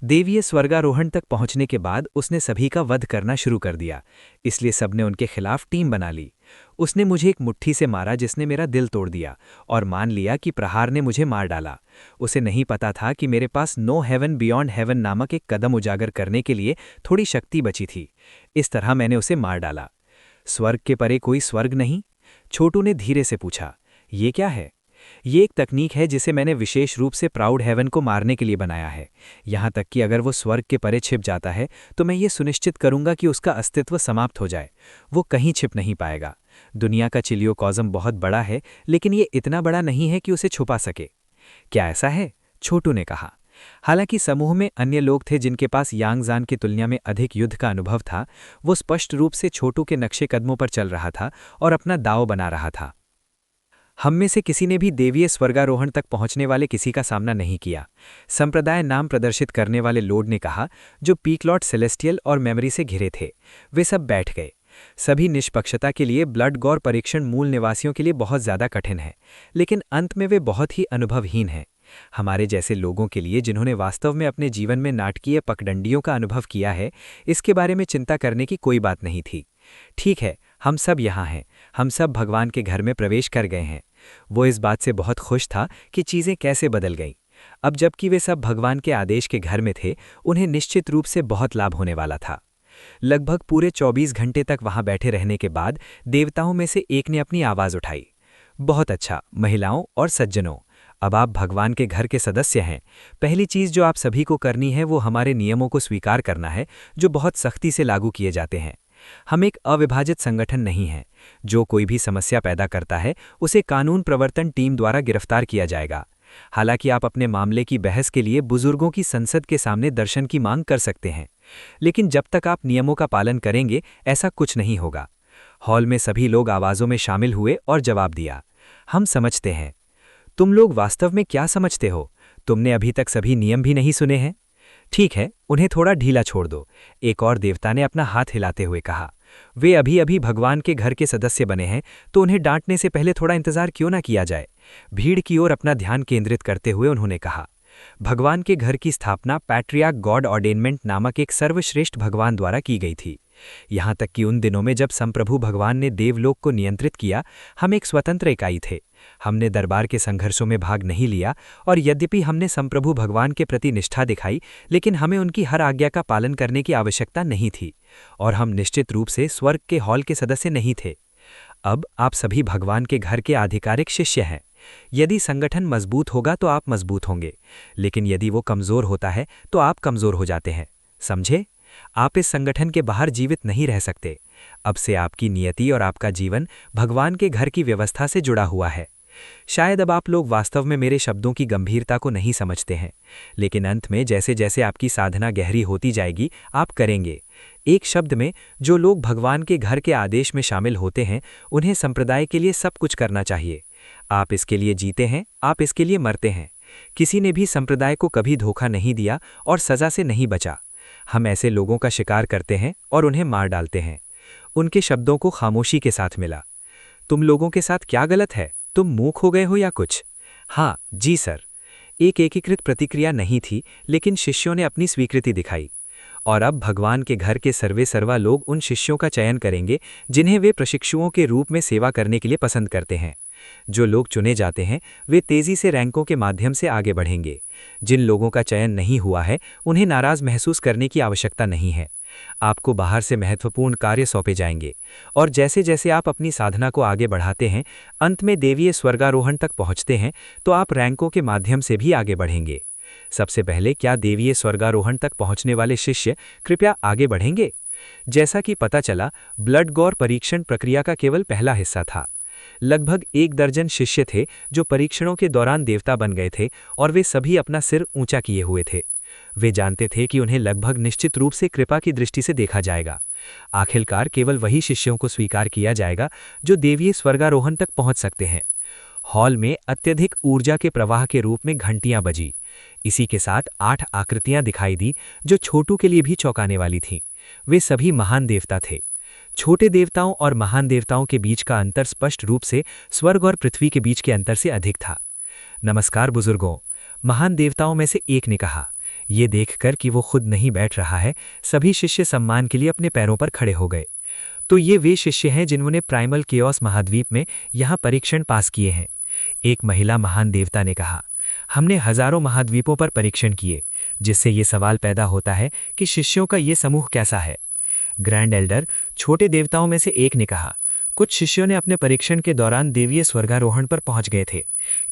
देवीय स्वर्गारोहण तक पहुंचने के बाद उसने सभी का वध करना शुरू कर दिया, इसलिए सबने उनके खिलाफ टीम बना ली। उसने मुझे एक मुट्ठी से मारा जिसने मेरा दिल तोड़ दिया, और मान लिया कि प्रहार ने मुझे मार डाला। उसे नहीं पता था कि मेरे पास नो हेवन बियॉन्ड हेवन नामक एक कदम उजागर करने के लिए थोड़ी शक्ति बची थी। इस तरह मैंने उसे मार डाला। स्वर्ग के परे कोई स्वर्ग नहीं? छोटू ने धीरे से पूछा। ये क्या है? ये एक तकनीक है जिसे मैंने विशेष रूप से प्राउड हेवन को मारने के लिए बनाया है। यहाँ तक कि अगर वो स्वर्ग के परे छिप जाता है तो मैं ये सुनिश्चित करूंगा कि उसका अस्तित्व समाप्त हो जाए। वो कहीं छिप नहीं पाएगा। दुनिया का चिलियोकॉज़म बहुत बड़ा है, लेकिन ये इतना बड़ा नहीं है कि उसे छुपा सके। क्या ऐसा है? छोटू ने कहा। हालांकि समूह में अन्य लोग थे जिनके पास यांगजान की तुलना में अधिक युद्ध का अनुभव था। वो स्पष्ट रूप से छोटू के नक्शे कदमों पर चल रहा था और अपना दांव बना रहा था। हम में से किसी ने भी देवीय स्वर्गारोहण तक पहुंचने वाले किसी का सामना नहीं किया, संप्रदाय नाम प्रदर्शित करने वाले लोड ने कहा, जो पीकलॉट सेलेस्टियल और मेमोरी से घिरे थे। वे सब बैठ गए। सभी निष्पक्षता के लिए ब्लड गौर परीक्षण मूल निवासियों के लिए बहुत ज्यादा कठिन है, लेकिन अंत में वे बहुत ही अनुभवहीन हैं। हमारे जैसे लोगों के लिए जिन्होंने वास्तव में अपने जीवन में नाटकीय पगडंडियों का अनुभव किया है, इसके बारे में चिंता करने की कोई बात नहीं थी। ठीक है, हम सब यहाँ हैं, हम सब भगवान के घर में प्रवेश कर गए हैं। वो इस बात से बहुत खुश था कि चीज़ें कैसे बदल गईं। अब जबकि वे सब भगवान के आदेश के घर में थे, उन्हें निश्चित रूप से बहुत लाभ होने वाला था। लगभग पूरे 24 घंटे तक वहां बैठे रहने के बाद देवताओं में से एक ने अपनी आवाज़ उठाई। बहुत अच्छा, महिलाओं और सज्जनों, अब आप भगवान के घर के सदस्य हैं। पहली चीज़ जो आप सभी को करनी है वो हमारे नियमों को स्वीकार करना है, जो बहुत सख्ती से लागू किए जाते हैं। हम एक अविभाजित संगठन नहीं हैं। जो कोई भी समस्या पैदा करता है उसे कानून प्रवर्तन टीम द्वारा गिरफ्तार किया जाएगा। हालांकि आप अपने मामले की बहस के लिए बुजुर्गों की संसद के सामने दर्शन की मांग कर सकते हैं, लेकिन जब तक आप नियमों का पालन करेंगे ऐसा कुछ नहीं होगा। हॉल में सभी लोग आवाज़ों में शामिल हुए और जवाब दिया, हम समझते हैं। तुम लोग वास्तव में क्या समझते हो? तुमने अभी तक सभी नियम भी नहीं सुने हैं? ठीक है, उन्हें थोड़ा ढीला छोड़ दो, एक और देवता ने अपना हाथ हिलाते हुए कहा। वे अभी अभी भगवान के घर के सदस्य बने हैं, तो उन्हें डांटने से पहले थोड़ा इंतजार क्यों ना किया जाए। भीड़ की ओर अपना ध्यान केंद्रित करते हुए उन्होंने कहा, भगवान के घर की स्थापना पैट्रियार्क गॉड ऑर्डेनमेंट नामक एक सर्वश्रेष्ठ भगवान द्वारा की गई थी। यहाँ तक कि उन दिनों में जब संप्रभु भगवान ने देवलोक को नियंत्रित किया, हम एक स्वतंत्र इकाई थे। हमने दरबार के संघर्षों में भाग नहीं लिया, और यद्यपि हमने संप्रभु भगवान के प्रति निष्ठा दिखाई, लेकिन हमें उनकी हर आज्ञा का पालन करने की आवश्यकता नहीं थी, और हम निश्चित रूप से स्वर्ग के हॉल के सदस्य नहीं थे। अब आप सभी भगवान के घर के आधिकारिक शिष्य हैं। यदि संगठन मजबूत होगा तो आप मजबूत होंगे, लेकिन यदि वो कमजोर होता है तो आप कमजोर हो जाते हैं। समझे? आप इस संगठन के बाहर जीवित नहीं रह सकते। अब से आपकी नियति और आपका जीवन भगवान के घर की व्यवस्था से जुड़ा हुआ है। शायद अब आप लोग वास्तव में मेरे शब्दों की गंभीरता को नहीं समझते हैं, लेकिन अंत में जैसे जैसे आपकी साधना गहरी होती जाएगी, आप करेंगे। एक शब्द में, जो लोग भगवान के घर के आदेश में शामिल होते हैं, उन्हें संप्रदाय के लिए सब कुछ करना चाहिए। आप इसके लिए जीते हैं, आप इसके लिए मरते हैं। किसी ने भी संप्रदाय को कभी धोखा नहीं दिया और सजा से नहीं बचा। हम ऐसे लोगों का शिकार करते हैं और उन्हें मार डालते हैं। उनके शब्दों को खामोशी के साथ मिला। तुम लोगों के साथ क्या गलत है? तुम मूक हो गए हो या कुछ? हाँ जी सर। एक एकीकृत प्रतिक्रिया नहीं थी, लेकिन शिष्यों ने अपनी स्वीकृति दिखाई। और अब भगवान के घर के सर्वे सर्वा लोग उन शिष्यों का चयन करेंगे जिन्हें वे प्रशिक्षुओं के रूप में सेवा करने के लिए पसंद करते हैं। जो लोग चुने जाते हैं वे तेजी से रैंकों के माध्यम से आगे बढ़ेंगे। जिन लोगों का चयन नहीं हुआ है, उन्हें नाराज महसूस करने की आवश्यकता नहीं है। आपको बाहर से महत्वपूर्ण कार्य सौंपे जाएंगे, और जैसे जैसे आप अपनी साधना को आगे बढ़ाते हैं, अंत में देवीय स्वर्गारोहण तक पहुंचते हैं, तो आप रैंकों के माध्यम से भी आगे बढ़ेंगे। सबसे पहले, क्या देवीय स्वर्गारोहण तक पहुंचने वाले शिष्य कृपया आगे बढ़ेंगे? जैसा कि पता चला, ब्लड गौर परीक्षण प्रक्रिया का केवल पहला हिस्सा था। लगभग 1 दर्जन शिष्य थे जो परीक्षणों के दौरान देवता बन गए थे, और वे सभी अपना सिर ऊंचा किए हुए थे। वे जानते थे कि उन्हें लगभग निश्चित रूप से कृपा की दृष्टि से देखा जाएगा। आखिरकार केवल वही शिष्यों को स्वीकार किया जाएगा जो देवीय स्वर्गारोहण तक पहुंच सकते हैं। हॉल में अत्यधिक ऊर्जा के प्रवाह के रूप में घंटियां बजी। इसी के साथ 8 आकृतियां दिखाई दी जो छोटू के लिए भी चौंकाने वाली थीं। वे सभी महान देवता थे। छोटे देवताओं और महान देवताओं के बीच का अंतर स्पष्ट रूप से स्वर्ग और पृथ्वी के बीच के अंतर से अधिक था। नमस्कार बुजुर्गों, महान देवताओं में से एक ने कहा। ये देखकर कि वो खुद नहीं बैठ रहा है, सभी शिष्य सम्मान के लिए अपने पैरों पर खड़े हो गए। तो ये वे शिष्य हैं जिन्होंने प्राइमल केओस महाद्वीप में यहाँ परीक्षण पास किए हैं। एक महिला महान देवता ने कहा, हमने हजारों महाद्वीपों पर परीक्षण किए, जिससे ये सवाल पैदा होता है कि शिष्यों का ये समूह कैसा है। ग्रैंड एल्डर, छोटे देवताओं में से एक ने कहा, कुछ शिष्यों ने अपने परीक्षण के दौरान देवीय स्वर्गारोहण पर पहुंच गए थे।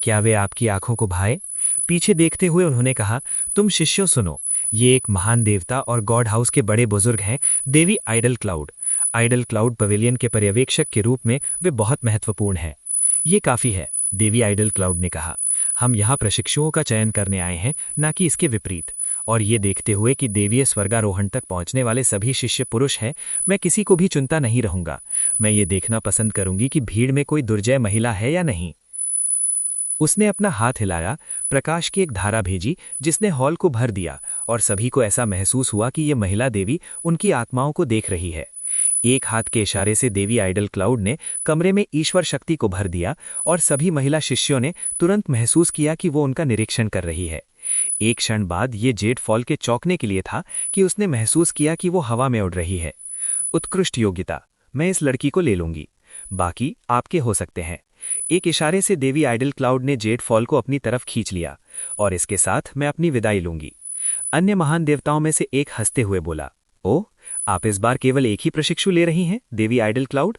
क्या वे आपकी आंखों को भाए? पीछे देखते हुए उन्होंने कहा, तुम शिष्यों सुनो, ये एक महान देवता और गॉड हाउस के बड़े बुजुर्ग हैं, देवी idol cloud. Idol cloud pavilion के पर्यवेक्षक के रूप में वे बहुत महत्वपूर्ण हैं। ये काफी है, देवी आइडल क्लाउड ने कहा। हम यहाँ प्रशिक्षुओं का चयन करने आए हैं, ना कि इसके विपरीत। और ये देखते हुए कि देवीय स्वर्गारोहण तक पहुंचने वाले सभी शिष्य पुरुष हैं, मैं किसी को भी चुनता नहीं रहूंगा। मैं ये देखना पसंद करूंगी कि भीड़ में कोई दुर्जय महिला है या नहीं। उसने अपना हाथ हिलाया, प्रकाश की एक धारा भेजी जिसने हॉल को भर दिया, और सभी को ऐसा महसूस हुआ कि ये महिला देवी उनकी आत्माओं को देख रही है। एक हाथ के इशारे से देवी आइडल क्लाउड ने कमरे में ईश्वर शक्ति को भर दिया, और सभी महिला शिष्यों ने तुरंत महसूस किया कि वो उनका निरीक्षण कर रही है। एक क्षण बाद ये जेड फॉल के चौंकने के लिए था कि उसने महसूस किया कि वो हवा में उड़ रही है। उत्कृष्ट योग्यता, मैं इस लड़की को ले लूंगी, बाकी आपके हो सकते हैं। एक इशारे से देवी आइडल क्लाउड ने जेड फॉल को अपनी तरफ खींच लिया, और इसके साथ मैं अपनी विदाई लूंगी। अन्य महान देवताओं में से एक हंसते हुए बोला, ओह, आप इस बार केवल एक ही प्रशिक्षु ले रही हैं, देवी आइडल क्लाउड?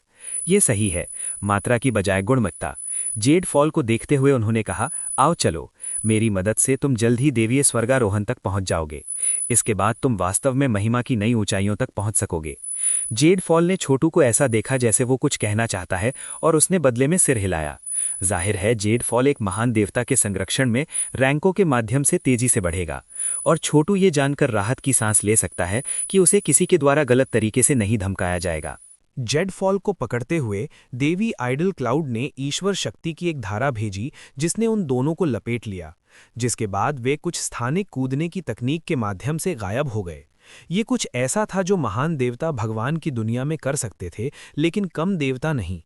ये सही है, मात्रा की बजाय गुणवत्ता। जेड फॉल को देखते हुए उन्होंने कहा, आओ चलो, मेरी मदद से तुम जल्द ही देवीय स्वर्गारोहण तक पहुंच जाओगे। इसके बाद तुम वास्तव में महिमा की नई ऊंचाइयों तक पहुंच सकोगे। जेड फॉल ने छोटू को ऐसा देखा जैसे वो कुछ कहना चाहता है, और उसने बदले में सिर हिलाया। जाहिर है जेड फॉल एक महान देवता के संरक्षण में रैंकों के माध्यम से तेजी से बढ़ेगा, और छोटू ये जानकर राहत की सांस ले सकता है कि उसे किसी के द्वारा गलत तरीके से नहीं धमकाया जाएगा। जेड फॉल को पकड़ते हुए देवी आइडल क्लाउड ने ईश्वर शक्ति की एक धारा भेजी जिसने उन दोनों को लपेट लिया, जिसके बाद वे कुछ स्थानिक कूदने की तकनीक के माध्यम से गायब हो गए। ये कुछ ऐसा था जो महान देवता भगवान की दुनिया में कर सकते थे, लेकिन कम देवता नहीं।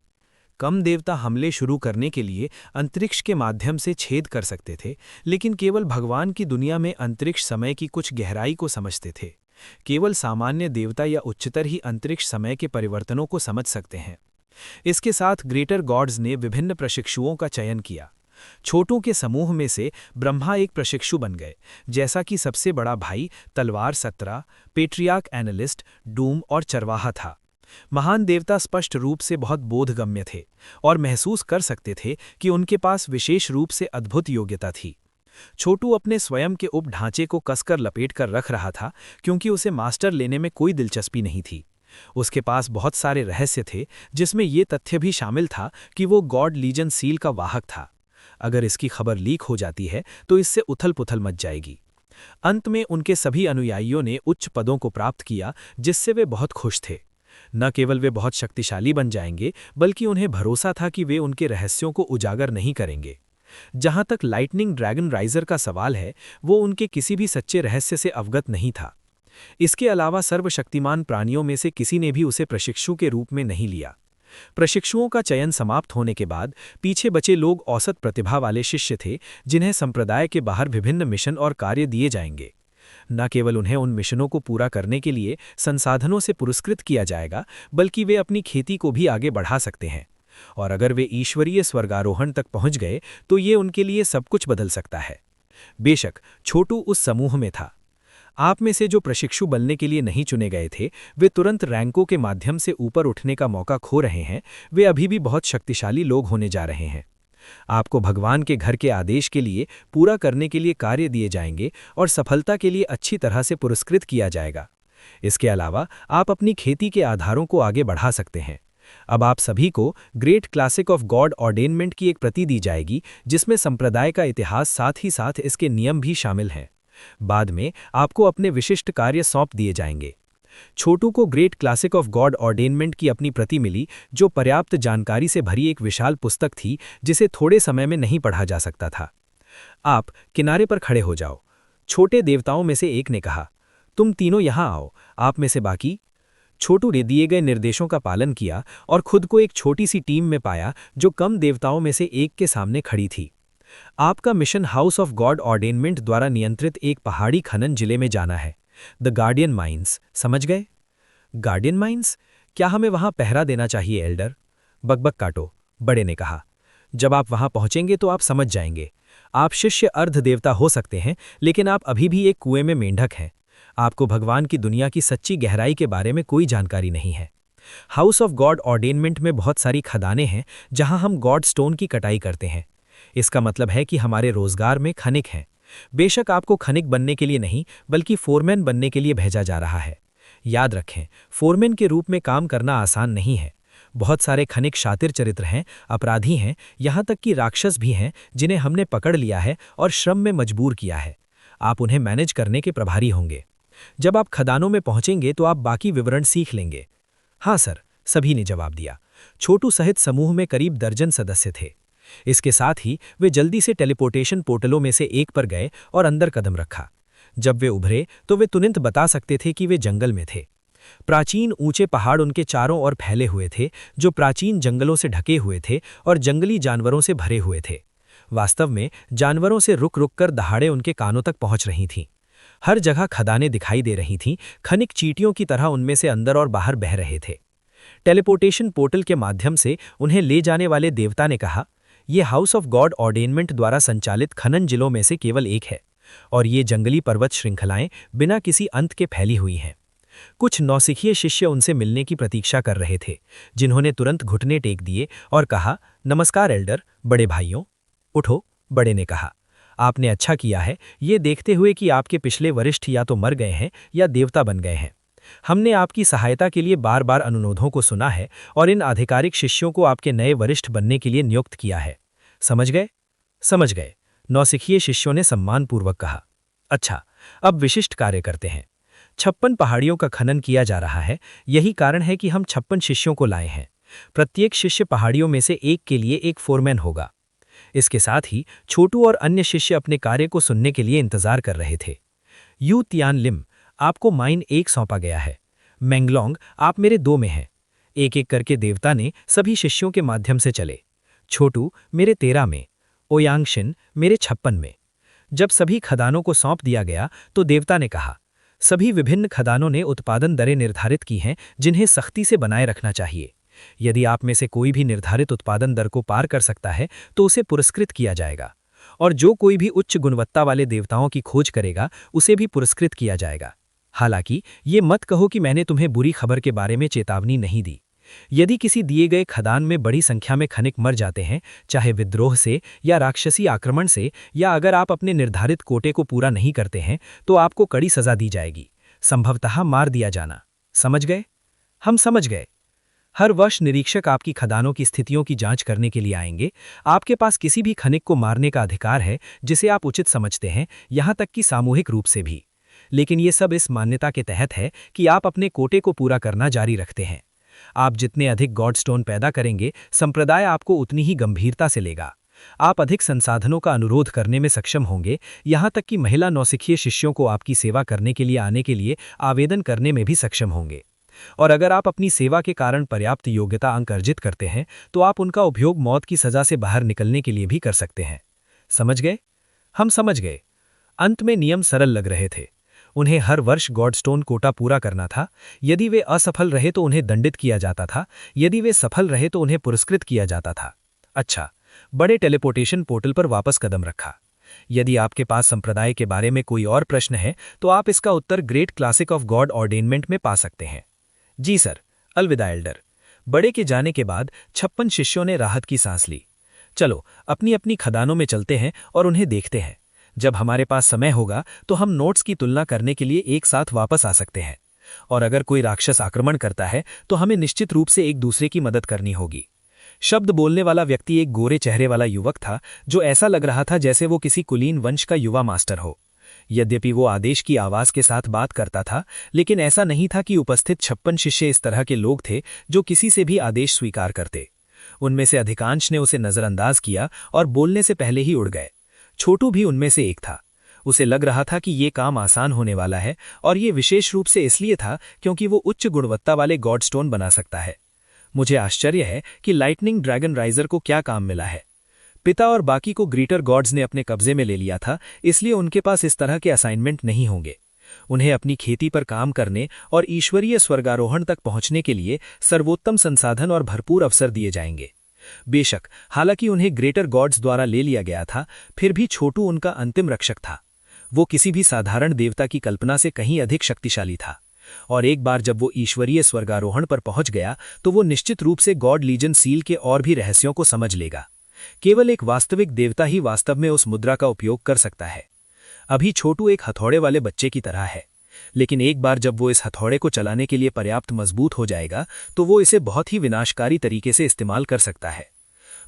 कम देवता हमले शुरू करने के लिए अंतरिक्ष के माध्यम से छेद कर सकते थे, लेकिन केवल भगवान की दुनिया में अंतरिक्ष समय की कुछ गहराई को समझते थे। केवल सामान्य देवता या उच्चतर ही अंतरिक्ष समय के परिवर्तनों को समझ सकते हैं। इसके साथ ग्रेटर गॉड्स ने विभिन्न प्रशिक्षुओं का चयन किया। छोटों के समूह में से ब्रह्मा एक प्रशिक्षु बन गए, जैसा कि सबसे बड़ा भाई तलवार 17, पेट्रियार्क एनालिस्ट, डूम और चरवाहा था। महान देवता स्पष्ट रूप से बहुत बोधगम्य थे और महसूस कर सकते थे कि उनके पास विशेष रूप से अद्भुत योग्यता थी। छोटू अपने स्वयं के उप ढांचे को कसकर लपेट कर रख रहा था, क्योंकि उसे मास्टर लेने में कोई दिलचस्पी नहीं थी। उसके पास बहुत सारे रहस्य थे, जिसमें यह तथ्य भी शामिल था कि वो गॉड लीजन सील का वाहक था। अगर इसकी खबर लीक हो जाती है तो इससे उथल पुथल मच जाएगी। अंत में उनके सभी अनुयायियों ने उच्च पदों को प्राप्त किया, जिससे वे बहुत खुश थे। न केवल वे बहुत शक्तिशाली बन जाएंगे, बल्कि उन्हें भरोसा था कि वे उनके रहस्यों को उजागर नहीं करेंगे। जहां तक लाइटनिंग ड्रैगन राइजर का सवाल है, वो उनके किसी भी सच्चे रहस्य से अवगत नहीं था। इसके अलावा सर्वशक्तिमान प्राणियों में से किसी ने भी उसे प्रशिक्षु के रूप में नहीं लिया। प्रशिक्षुओं का चयन समाप्त होने के बाद पीछे बचे लोग औसत प्रतिभा वाले शिष्य थे, जिन्हें संप्रदाय के बाहर विभिन्न मिशन और कार्य दिए जाएंगे। न केवल उन्हें उन मिशनों को पूरा करने के लिए संसाधनों से पुरस्कृत किया जाएगा, बल्कि वे अपनी खेती को भी आगे बढ़ा सकते हैं। और अगर वे ईश्वरीय स्वर्गारोहण तक पहुंच गए तो ये उनके लिए सब कुछ बदल सकता है। बेशक छोटू उस समूह में था। आप में से जो प्रशिक्षु बनने के लिए नहीं चुने गए थे, वे तुरंत रैंकों के माध्यम से ऊपर उठने का मौका खो रहे हैं। वे अभी भी बहुत शक्तिशाली लोग होने जा रहे हैं। आपको भगवान के घर के आदेश के लिए पूरा करने के लिए कार्य दिए जाएंगे और सफलता के लिए अच्छी तरह से पुरस्कृत किया जाएगा। इसके अलावा आप अपनी खेती के आधारों को आगे बढ़ा सकते हैं। अब आप सभी को ग्रेट क्लासिक ऑफ गॉड ऑर्डेनमेंट की एक प्रति दी जाएगी, जिसमें संप्रदाय का इतिहास साथ ही साथ इसके नियम भी शामिल हैं। बाद में आपको अपने विशिष्ट कार्य सौंप दिए जाएंगे। छोटू को ग्रेट क्लासिक ऑफ गॉड ऑर्डेनमेंट की अपनी प्रति मिली, जो पर्याप्त जानकारी से भरी एक विशाल पुस्तक थी, जिसे थोड़े समय में नहीं पढ़ा जा सकता था। आप किनारे पर खड़े हो जाओ, छोटे देवताओं में से एक ने कहा। तुम तीनों यहां आओ, आप में से बाकी। छोटू ने दिए गए निर्देशों का पालन किया और खुद को एक छोटी सी टीम में पाया, जो कम देवताओं में से एक के सामने खड़ी थी। आपका मिशन हाउस ऑफ गॉड ऑर्डेनमेंट द्वारा नियंत्रित एक पहाड़ी खनन जिले में जाना है, द गार्डियन माइंस। समझ गए? Guardian mines? क्या हमें वहां पहरा देना चाहिए एल्डर? बकबक काटो, बड़े ने कहा। जब आप वहां पहुंचेंगे तो आप समझ जाएंगे। आप शिष्य अर्ध देवता हो सकते हैं, लेकिन आप अभी भी एक कुएं में मेंढक हैं। आपको भगवान की दुनिया की सच्ची गहराई के बारे में कोई जानकारी नहीं है। हाउस ऑफ गॉड ऑर्डेनमेंट में बहुत सारी खदानें हैं, जहां हम गॉड स्टोन की कटाई करते हैं। इसका मतलब है कि हमारे रोजगार में खनिक हैं। बेशक आपको खनिक बनने के लिए नहीं, बल्कि फोरमैन बनने के लिए भेजा जा रहा है। याद रखें, फोरमैन के रूप में काम करना आसान नहीं है। बहुत सारे खनिक शातिर चरित्र हैं, अपराधी हैं, यहाँ तक कि राक्षस भी हैं, जिन्हें हमने पकड़ लिया है और श्रम में मजबूर किया है। आप उन्हें मैनेज करने के प्रभारी होंगे। जब आप खदानों में पहुंचेंगे तो आप बाकी विवरण सीख लेंगे। हाँ सर, सभी ने जवाब दिया। छोटू सहित समूह में करीब दर्जन सदस्य थे। इसके साथ ही वे जल्दी से टेलीपोर्टेशन पोर्टलों में से एक पर गए और अंदर कदम रखा। जब वे उभरे तो वे तुरंत बता सकते थे कि वे जंगल में थे। प्राचीन ऊंचे पहाड़ उनके चारों ओर फैले हुए थे, जो प्राचीन जंगलों से ढके हुए थे और जंगली जानवरों से भरे हुए थे। वास्तव में जानवरों से रुक रुक कर दहाड़े उनके कानों तक पहुंच रही थीं। हर जगह खदानें दिखाई दे रही थीं, खनिक चींटियों की तरह उनमें से अंदर और बाहर बह रहे थे। टेलीपोर्टेशन पोर्टल के माध्यम से उन्हें ले जाने वाले देवता ने कहा, ये हाउस ऑफ गॉड ऑर्डेनमेंट द्वारा संचालित खनन जिलों में से केवल एक है, और ये जंगली पर्वत श्रृंखलाएं बिना किसी अंत के फैली हुई हैं। कुछ नौसिखिए शिष्य उनसे मिलने की प्रतीक्षा कर रहे थे, जिन्होंने तुरंत घुटने टेक दिए और कहा, नमस्कार एल्डर, बड़े भाइयों। उठो, बड़े ने कहा। आपने अच्छा किया है, ये देखते हुए कि आपके पिछले वरिष्ठ या तो मर गए हैं या देवता बन गए हैं। हमने आपकी सहायता के लिए बार बार अनुरोधों को सुना है और इन आधिकारिक शिष्यों को आपके नए वरिष्ठ बनने के लिए नियुक्त किया है। समझ गए? समझ गए, नौसिखिए शिष्यों ने सम्मानपूर्वक कहा। अच्छा, अब विशिष्ट कार्य करते हैं। 56 पहाड़ियों का खनन किया जा रहा है। यही कारण है कि हम 56 शिष्यों को लाए हैं। प्रत्येक शिष्य पहाड़ियों में से एक के लिए एक फोरमैन होगा। इसके साथ ही छोटू और अन्य शिष्य अपने कार्य को सुनने के लिए इंतजार कर रहे थे। यू तियान लिम, आपको माइन 1 सौंपा गया है। मेंगलोंग, आप मेरे 2 में हैं। एक एक करके देवता ने सभी शिष्यों के माध्यम से चले। छोटू मेरे 13 में, ओयांगशिन मेरे 56 में। जब सभी खदानों को सौंप दिया गया तो देवता ने कहा, सभी विभिन्न खदानों ने उत्पादन दरें निर्धारित की हैं जिन्हें सख्ती से बनाए रखना चाहिए। यदि आप में से कोई भी निर्धारित उत्पादन दर को पार कर सकता है तो उसे पुरस्कृत किया जाएगा, और जो कोई भी उच्च गुणवत्ता वाले देवताओं की खोज करेगा उसे भी पुरस्कृत किया जाएगा। हालांकि ये मत कहो कि मैंने तुम्हें बुरी खबर के बारे में चेतावनी नहीं दी। यदि किसी दिए गए खदान में बड़ी संख्या में खनिक मर जाते हैं, चाहे विद्रोह से या राक्षसी आक्रमण से, या अगर आप अपने निर्धारित कोटे को पूरा नहीं करते हैं, तो आपको कड़ी सजा दी जाएगी, संभवतः मार दिया जाना। समझ गए? हम समझ गए। हर वर्ष निरीक्षक आपकी खदानों की स्थितियों की जांच करने के लिए आएंगे। आपके पास किसी भी खनिक को मारने का अधिकार है जिसे आप उचित समझते हैं, यहां तक कि सामूहिक रूप से भी। लेकिन ये सब इस मान्यता के तहत है कि आप अपने कोटे को पूरा करना जारी रखते हैं। आप जितने अधिक गॉडस्टोन पैदा करेंगे, संप्रदाय आपको उतनी ही गंभीरता से लेगा। आप अधिक संसाधनों का अनुरोध करने में सक्षम होंगे, यहां तक कि महिला नौसिखिए शिष्यों को आपकी सेवा करने के लिए आने के लिए आवेदन करने में भी सक्षम होंगे। और अगर आप अपनी सेवा के कारण पर्याप्त योग्यता अंक अर्जित करते हैं तो आप उनका उपयोग मौत की सजा से बाहर निकलने के लिए भी कर सकते हैं। समझ गए? हम समझ गए। अंत में नियम सरल लग रहे थे। उन्हें हर वर्ष गॉडस्टोन कोटा पूरा करना था। यदि वे असफल रहे तो उन्हें दंडित किया जाता था, यदि वे सफल रहे तो उन्हें पुरस्कृत किया जाता था। अच्छा, बड़े टेलीपोर्टेशन पोर्टल पर वापस कदम रखा। यदि आपके पास संप्रदाय के बारे में कोई और प्रश्न है तो आप इसका उत्तर great classic of god ordainment में पा सकते हैं। जी सर। अलविदा एल्डर। बड़े के जाने के बाद 56 शिष्यों ने राहत की सांस ली। चलो अपनी अपनी खदानों में चलते हैं और उन्हें देखते हैं। जब हमारे पास समय होगा तो हम नोट्स की तुलना करने के लिए एक साथ वापस आ सकते हैं। और अगर कोई राक्षस आक्रमण करता है तो हमें निश्चित रूप से एक दूसरे की मदद करनी होगी। शब्द बोलने वाला व्यक्ति एक गोरे चेहरे वाला युवक था जो ऐसा लग रहा था जैसे वो किसी कुलीन वंश का युवा मास्टर हो। यद्यपि वो आदेश की आवाज के साथ बात करता था, लेकिन ऐसा नहीं था कि उपस्थित 56 शिष्य इस तरह के लोग थे जो किसी से भी आदेश स्वीकार करते। उनमें से अधिकांश ने उसे नजरअंदाज किया और बोलने से पहले ही उड़ गए। छोटू भी उनमें से एक था। उसे लग रहा था कि ये काम आसान होने वाला है, और ये विशेष रूप से इसलिए था क्योंकि वो उच्च गुणवत्ता वाले गॉडस्टोन बना सकता है। मुझे आश्चर्य है कि लाइटनिंग ड्रैगन राइजर को क्या काम मिला है। पिता और बाकी को ग्रीटर गॉड्स ने अपने कब्जे में ले लिया था, इसलिए उनके पास इस तरह के असाइनमेंट नहीं होंगे। उन्हें अपनी खेती पर काम करने और ईश्वरीय स्वर्गारोहण तक पहुंचने के लिए सर्वोत्तम संसाधन और भरपूर अवसर दिए जाएंगे। बेशक, हालांकि उन्हें ग्रेटर गॉड्स द्वारा ले लिया गया था, फिर भी छोटू उनका अंतिम रक्षक था। वो किसी भी साधारण देवता की कल्पना से कहीं अधिक शक्तिशाली था, और एक बार जब वो ईश्वरीय स्वर्गारोहण पर पहुंच गया तो वो निश्चित रूप से गॉड लीजन सील के और भी रहस्यों को समझ लेगा। केवल एक वास्तविक देवता ही वास्तव में उस मुद्रा का उपयोग कर सकता है। अभी छोटू एक हथौड़े वाले बच्चे की तरह है, लेकिन एक बार जब वो इस हथौड़े को चलाने के लिए पर्याप्त मजबूत हो जाएगा तो वो इसे बहुत ही विनाशकारी तरीके से इस्तेमाल कर सकता है।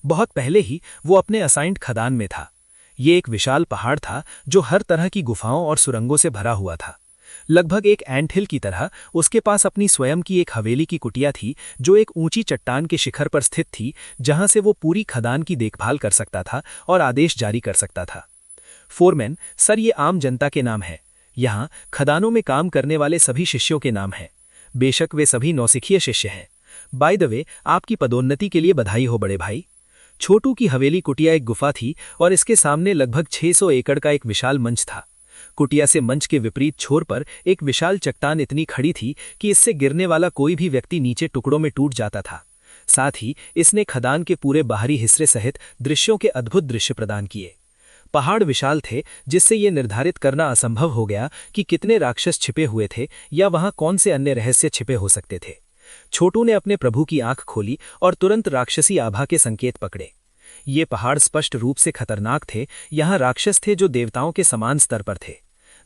बहुत पहले ही वो अपने असाइंड खदान में था। ये एक विशाल पहाड़ था जो हर तरह की गुफाओं और सुरंगों से भरा हुआ था। लगभग एक एंटहिल की तरह उसके पास अपनी स्वयं की एक हवेली की कुटिया थी जो एक ऊंची चट्टान के शिखर पर स्थित थी, जहां से वो पूरी खदान की देखभाल कर सकता था और आदेश जारी कर सकता था। फोरमैन, सर, ये आम जनता के नाम है। यहाँ खदानों में काम करने वाले सभी शिष्यों के नाम हैं। बेशक वे सभी नौसिखिए शिष्य हैं। बाय द वे, आपकी पदोन्नति के लिए बधाई हो बड़े भाई। छोटू की हवेली कुटिया एक गुफा थी और इसके सामने लगभग 600 एकड़ का एक विशाल मंच था। कुटिया से मंच के विपरीत छोर पर एक विशाल चट्टान इतनी खड़ी थी कि इससे गिरने वाला कोई भी व्यक्ति नीचे टुकड़ों में टूट जाता था। साथ ही इसने खदान के पूरे बाहरी हिस्से सहित दृश्यों के अद्भुत दृश्य प्रदान किए। पहाड़ विशाल थे, जिससे यह निर्धारित करना असंभव हो गया कि कितने राक्षस छिपे हुए थे या वहां कौन से अन्य रहस्य छिपे हो सकते थे। छोटू ने अपने प्रभु की आंख खोली और तुरंत राक्षसी आभा के संकेत पकड़े। ये पहाड़ स्पष्ट रूप से खतरनाक थे। यहाँ राक्षस थे जो देवताओं के समान स्तर पर थे।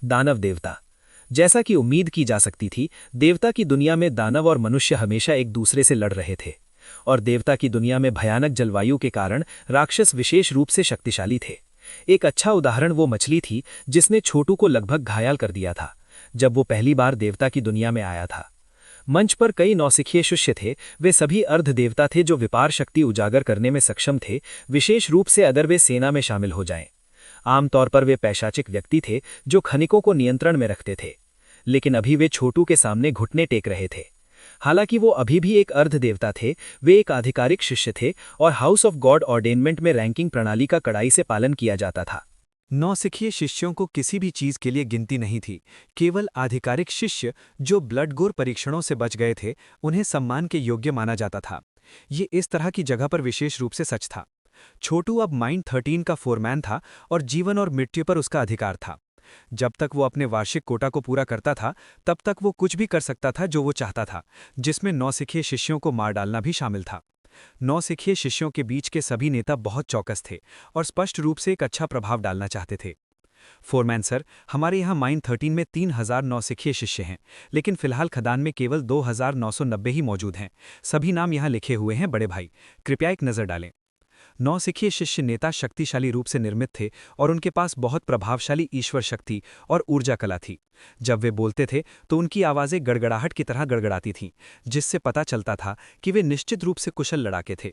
दानव देवता। जैसा कि उम्मीद की जा सकती थी, देवता की दुनिया में दानव और मनुष्य हमेशा एक दूसरे से लड़ रहे थे, और देवता की दुनिया में भयानक जलवायु के कारण राक्षस विशेष रूप से शक्तिशाली थे। एक अच्छा उदाहरण वो मछली थी जिसने छोटू को लगभग घायल कर दिया था जब वो पहली बार देवता की दुनिया में आया था। मंच पर कई नौसिखिए शिष्य थे। वे सभी अर्ध देवता थे जो विपार शक्ति उजागर करने में सक्षम थे, विशेष रूप से अगर वे सेना में शामिल हो जाएं। आमतौर पर वे पैशाचिक व्यक्ति थे जो खनिकों को नियंत्रण में रखते थे। लेकिन अभी वे छोटू के सामने घुटने टेक रहे थे। हालांकि वो अभी भी एक अर्ध देवता थे, वे एक आधिकारिक शिष्य थे और हाउस ऑफ गॉड ऑर्डेनमेंट में रैंकिंग प्रणाली का कड़ाई से पालन किया जाता था। नौसिखिए शिष्यों को किसी भी चीज के लिए गिनती नहीं थी। केवल आधिकारिक शिष्य जो ब्लडगोर परीक्षणों से बच गए थे, उन्हें सम्मान के योग्य माना जाता था। ये इस तरह की जगह पर विशेष रूप से सच था। छोटू अब माइंड 13 का फोरमैन था और जीवन और मृत्यु पर उसका अधिकार था। जब तक वो अपने वार्षिक कोटा को पूरा करता था, तब तक वो कुछ भी कर सकता था जो वो चाहता था, जिसमें नौसिखिए शिष्यों को मार डालना भी शामिल था। नौसिखिए शिष्यों के बीच के सभी नेता बहुत चौकस थे और स्पष्ट रूप से एक अच्छा प्रभाव डालना चाहते थे। फोरमैन सर, हमारे यहाँ माइन 13 में 3000 नौसिखिए शिष्य हैं, लेकिन फिलहाल खदान में केवल 2990 ही मौजूद हैं। सभी नाम यहाँ लिखे हुए हैं बड़े भाई, कृपया एक नज़र डालें। नौसिखिए शिष्य नेता शक्तिशाली रूप से निर्मित थे और उनके पास बहुत प्रभावशाली ईश्वर शक्ति और ऊर्जा कला थी। जब वे बोलते थे तो उनकी आवाज़ें गड़गड़ाहट की तरह गड़गड़ाती थीं, जिससे पता चलता था कि वे निश्चित रूप से कुशल लड़ाके थे।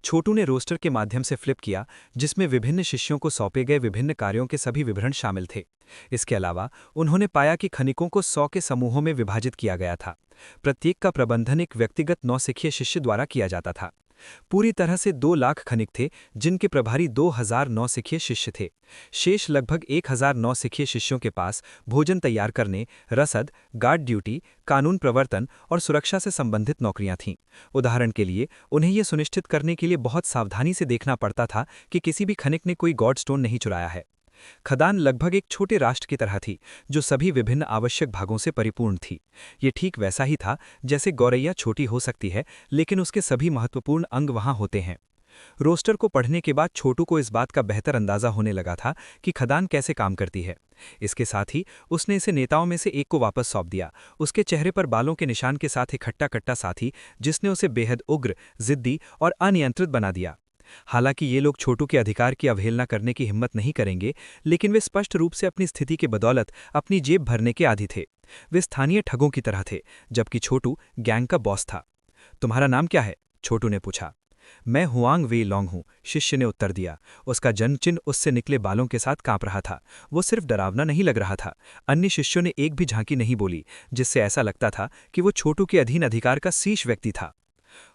छोटू ने रोस्टर के माध्यम से फ्लिप किया, जिसमें विभिन्न शिष्यों को सौंपे गए विभिन्न कार्यों के सभी विवरण शामिल थे। इसके अलावा उन्होंने पाया कि खनिकों को 100 के समूहों में विभाजित किया गया था। प्रत्येक का प्रबंधन एक व्यक्तिगत नौसिखिए शिष्य द्वारा किया जाता था। पूरी तरह से 2 लाख खनिक थे, जिनके प्रभारी 2000 नौसिखिए शिष्य थे। शेष लगभग 1000 नौसिखिए शिष्यों के पास भोजन तैयार करने, रसद, गार्ड ड्यूटी, कानून प्रवर्तन और सुरक्षा से संबंधित नौकरियां थीं। उदाहरण के लिए, उन्हें यह सुनिश्चित करने के लिए बहुत सावधानी से देखना पड़ता था कि किसी भी खनिक ने कोई गॉड स्टोन नहीं चुराया है। खदान लगभग एक छोटे राष्ट्र की तरह थी, जो सभी विभिन्न आवश्यक भागों से परिपूर्ण थी। ये ठीक वैसा ही था जैसे गौरैया छोटी हो सकती है, लेकिन उसके सभी महत्वपूर्ण अंग वहां होते हैं। रोस्टर को पढ़ने के बाद छोटू को इस बात का बेहतर अंदाजा होने लगा था कि खदान कैसे काम करती है। इसके साथ ही उसने इसे नेताओं में से एक को वापस सौंप दिया, उसके चेहरे पर बालों के निशान के साथ एक खट्टा कट्टा साथी, जिसने उसे बेहद उग्र, जिद्दी और अनियंत्रित बना दिया। हालांकि ये लोग छोटू के अधिकार की अवहेलना करने की हिम्मत नहीं करेंगे, लेकिन वे स्पष्ट रूप से अपनी स्थिति के बदौलत अपनी जेब भरने के आदी थे। वे स्थानीय ठगों की तरह थे, जबकि छोटू गैंग का बॉस था। तुम्हारा नाम क्या है? छोटू ने पूछा। मैं हुआंग वे लॉन्ग हूँ, शिष्य ने उत्तर दिया। उसका जन्म चिन्ह उससे निकले बालों के साथ कांप रहा था। वो सिर्फ डरावना नहीं लग रहा था। अन्य शिष्यों ने एक भी झांकी नहीं बोली, जिससे ऐसा लगता था कि वो छोटू के अधीन अधिकार का शीर्ष व्यक्ति था।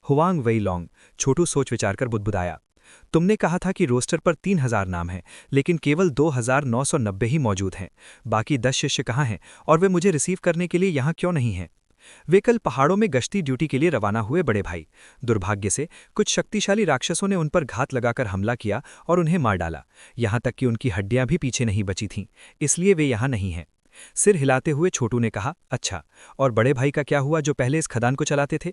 हुआंग वेई लॉन्ग, छोटू सोच विचार कर बुदबुदाया। तुमने कहा था कि रोस्टर पर 3000 नाम हैं, लेकिन केवल 2990 ही मौजूद हैं। बाकी 10 शिष्य कहाँ हैं और वे मुझे रिसीव करने के लिए यहाँ क्यों नहीं हैं? वे कल पहाड़ों में गश्ती ड्यूटी के लिए रवाना हुए बड़े भाई। दुर्भाग्य से कुछ शक्तिशाली राक्षसों ने उन पर घात लगाकर हमला किया और उन्हें मार डाला। यहाँ तक कि उनकी हड्डियां भी पीछे नहीं बची थीं, इसलिए वे यहाँ नहीं हैं। सिर हिलाते हुए छोटू ने कहा, अच्छा, और बड़े भाई का क्या हुआ जो पहले इस खदान को चलाते थे?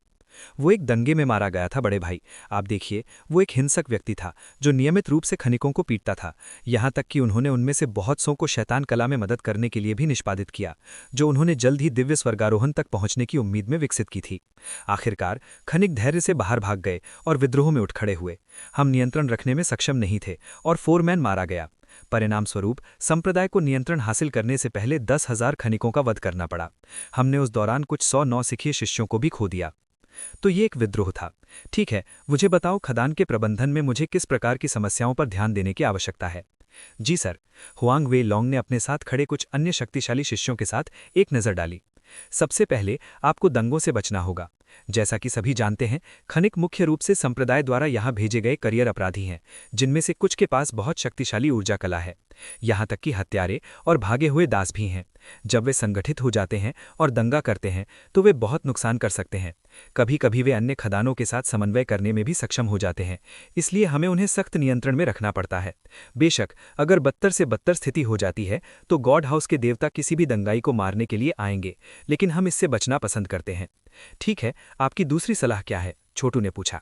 वो एक दंगे में मारा गया था बड़े भाई। आप देखिए, वो एक हिंसक व्यक्ति था जो नियमित रूप से खनिकों को पीटता था। यहाँ तक कि उन्होंने उनमें से बहुत सौ को शैतान कला में मदद करने के लिए भी निष्पादित किया, जो उन्होंने जल्द ही दिव्य स्वर्गारोहण तक पहुंचने की उम्मीद में विकसित की थी। आखिरकार खनिक धैर्य से बाहर भाग गए और विद्रोह में उठ खड़े हुए। हम नियंत्रण रखने में सक्षम नहीं थे और फोरमैन मारा गया। परिणाम स्वरूप संप्रदाय को नियंत्रण हासिल करने से पहले 10,000 खनिकों का वध करना पड़ा। हमने उस दौरान कुछ 100 नौसिखिए शिष्यों को भी खो दिया। तो ये एक विद्रोह था। ठीक है, मुझे बताओ, खदान के प्रबंधन में मुझे किस प्रकार की समस्याओं पर ध्यान देने की आवश्यकता है? जी सर। हुआंग वे लॉन्ग ने अपने साथ खड़े कुछ अन्य शक्तिशाली शिष्यों के साथ एक नज़र डाली। सबसे पहले आपको दंगों से बचना होगा। जैसा कि सभी जानते हैं, खनिक मुख्य रूप से संप्रदाय द्वारा यहाँ भेजे गए करियर अपराधी हैं, जिनमें से कुछ के पास बहुत शक्तिशाली ऊर्जा कला है। यहाँ तक कि हत्यारे और भागे हुए दास भी हैं। जब वे संगठित हो जाते हैं और दंगा करते हैं तो वे बहुत नुकसान कर सकते हैं। कभी कभी वे अन्य खदानों के साथ समन्वय करने में भी सक्षम हो जाते हैं, इसलिए हमें उन्हें सख्त नियंत्रण में रखना पड़ता है। बेशक अगर बदतर से बदतर स्थिति हो जाती है तो गॉड हाउस के देवता किसी भी दंगाई को मारने के लिए आएंगे, लेकिन हम इससे बचना पसंद करते हैं। ठीक है, आपकी दूसरी सलाह क्या है? छोटू ने पूछा।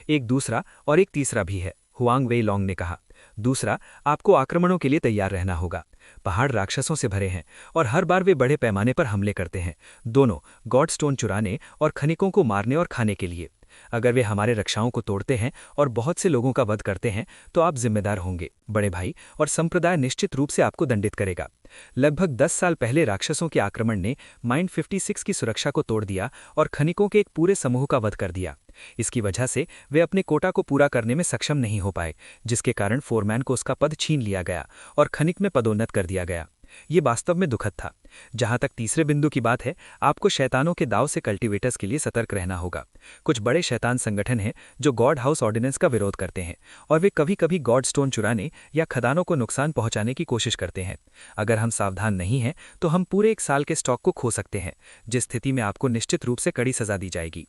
एक दूसरा और एक तीसरा भी है, हुआंग वे लॉन्ग ने कहा। दूसरा, आपको आक्रमणों के लिए तैयार रहना होगा। पहाड़ राक्षसों से भरे हैं और हर बार वे बड़े पैमाने पर हमले करते हैं, दोनों गॉड स्टोन चुराने और खनिकों को मारने और खाने के लिए। अगर वे हमारे रक्षाओं को तोड़ते हैं और बहुत से लोगों का वध करते हैं तो आप जिम्मेदार होंगे बड़े भाई, और संप्रदाय निश्चित रूप से आपको दंडित करेगा। लगभग 10 साल पहले राक्षसों के आक्रमण ने माइंड 56 की सुरक्षा को तोड़ दिया और खनिकों के एक पूरे समूह का वध कर दिया। इसकी वजह से वे अपने कोटा को पूरा करने में सक्षम नहीं हो पाए, जिसके कारण फोरमैन को उसका पद छीन लिया गया और खनिक में पदोन्नत कर दिया गया। ये वास्तव में दुखद था। जहां तक तीसरे बिंदु की बात है, आपको शैतानों के दाव से कल्टीवेटर्स के लिए सतर्क रहना होगा। कुछ बड़े शैतान संगठन हैं जो गॉड हाउस ऑर्डिनेंस का विरोध करते हैं और वे कभी कभी गॉड स्टोन चुराने या खदानों को नुकसान पहुंचाने की कोशिश करते हैं। अगर हम सावधान नहीं हैं तो हम पूरे 1 साल के स्टॉक को खो सकते हैं, जिस स्थिति में आपको निश्चित रूप से कड़ी सजा दी जाएगी।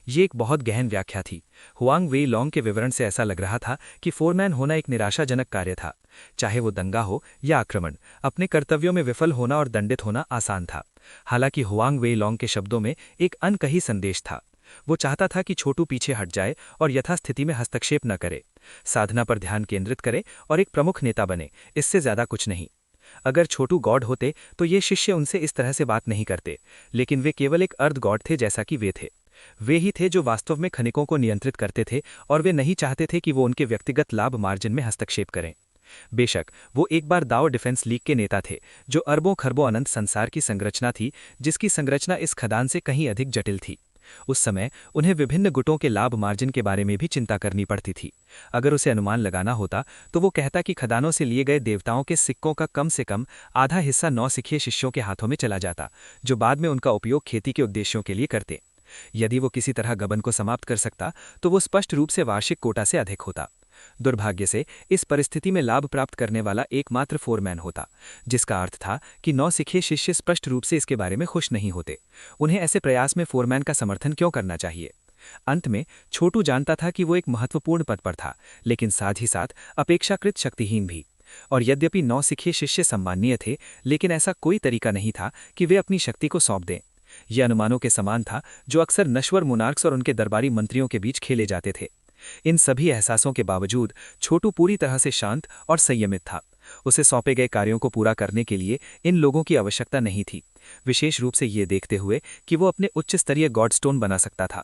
ये एक बहुत गहन व्याख्या थी। हुआंग वेई लॉन्ग के विवरण से ऐसा लग रहा था कि फोरमैन होना एक निराशाजनक कार्य था। चाहे वो दंगा हो या आक्रमण, अपने कर्तव्यों में विफल होना और दंडित होना आसान था। हालांकि हुआंग वेई लॉन्ग के शब्दों में एक अनकही संदेश था। वो चाहता था कि छोटू पीछे हट जाए और यथास्थिति में हस्तक्षेप न करे, साधना पर ध्यान केंद्रित करे और एक प्रमुख नेता बने, इससे ज्यादा कुछ नहीं। अगर छोटू गॉड होते तो ये शिष्य उनसे इस तरह से बात नहीं करते, लेकिन वे केवल एक अर्ध गॉड थे जैसा कि वे थे। वे ही थे जो वास्तव में खनिकों को नियंत्रित करते थे और वे नहीं चाहते थे कि वो उनके व्यक्तिगत लाभ मार्जिन में हस्तक्षेप करें। बेशक वो एक बार दाओ डिफेंस लीग के नेता थे, जो अरबों खरबों अनंत संसार की संरचना थी, जिसकी संरचना इस खदान से कहीं अधिक जटिल थी। उस समय उन्हें विभिन्न गुटों के लाभ मार्जिन के बारे में भी चिंता करनी पड़ती थी। अगर उसे अनुमान लगाना होता तो वो कहता कि खदानों से लिए गए देवताओं के सिक्कों का कम से कम आधा हिस्सा नौसिखिए शिष्यों के हाथों में चला जाता, जो बाद में उनका उपयोग खेती के उद्देश्यों के लिए करते। यदि वो किसी तरह गबन को समाप्त कर सकता तो वो स्पष्ट रूप से वार्षिक कोटा से अधिक होता। दुर्भाग्य से इस परिस्थिति में लाभ प्राप्त करने वाला एकमात्र फोरमैन होता, जिसका अर्थ था कि नौसिखिए शिष्य स्पष्ट रूप से इसके बारे में खुश नहीं होते। उन्हें ऐसे प्रयास में फोरमैन का समर्थन क्यों करना चाहिए? अंत में छोटू जानता था कि वो एक महत्वपूर्ण पद पर था, लेकिन साथ ही साथ अपेक्षाकृत शक्तिहीन भी। और यद्यपि नौसिखिए शिष्य सम्माननीय थे, लेकिन ऐसा कोई तरीका नहीं था कि वे अपनी शक्ति को सौंप दें। यह अनुमानों के समान था जो अक्सर नश्वर मोनार्क्स और उनके दरबारी मंत्रियों के बीच खेले जाते थे। इन सभी एहसासों के बावजूद छोटू पूरी तरह से शांत और संयमित था। उसे सौंपे गए कार्यों को पूरा करने के लिए इन लोगों की आवश्यकता नहीं थी, विशेष रूप से ये देखते हुए कि वो अपने उच्च स्तरीय गॉडस्टोन बना सकता था।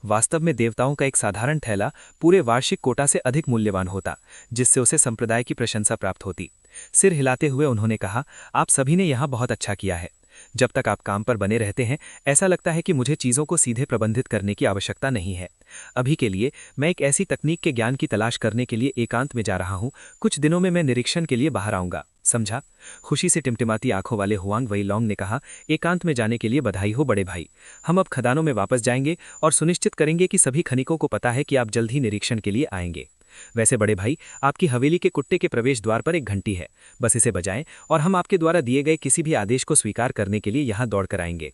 वास्तव में देवताओं का एक साधारण थैला पूरे वार्षिक कोटा से अधिक मूल्यवान होता, जिससे उसे संप्रदाय की प्रशंसा प्राप्त होती। सिर हिलाते हुए उन्होंने कहा, आप सभी ने यहाँ बहुत अच्छा किया है। जब तक आप काम पर बने रहते हैं, ऐसा लगता है कि मुझे चीज़ों को सीधे प्रबंधित करने की आवश्यकता नहीं है। अभी के लिए मैं एक ऐसी तकनीक के ज्ञान की तलाश करने के लिए एकांत में जा रहा हूँ। कुछ दिनों में मैं निरीक्षण के लिए बाहर आऊँगा, समझा? खुशी से टिमटिमाती आंखों वाले हुआंग वेई लॉन्ग ने कहा, एकांत में जाने के लिए बधाई हो बड़े भाई। हम अब खदानों में वापस जाएंगे और सुनिश्चित करेंगे कि सभी खनिकों को पता है कि आप जल्द ही निरीक्षण के लिए आएंगे। वैसे बड़े भाई, आपकी हवेली के कुत्ते के प्रवेश द्वार पर एक घंटी है, बस इसे बजाएं और हम आपके द्वारा दिए गए किसी भी आदेश को स्वीकार करने के लिए यहाँ दौड़ कर आएंगे।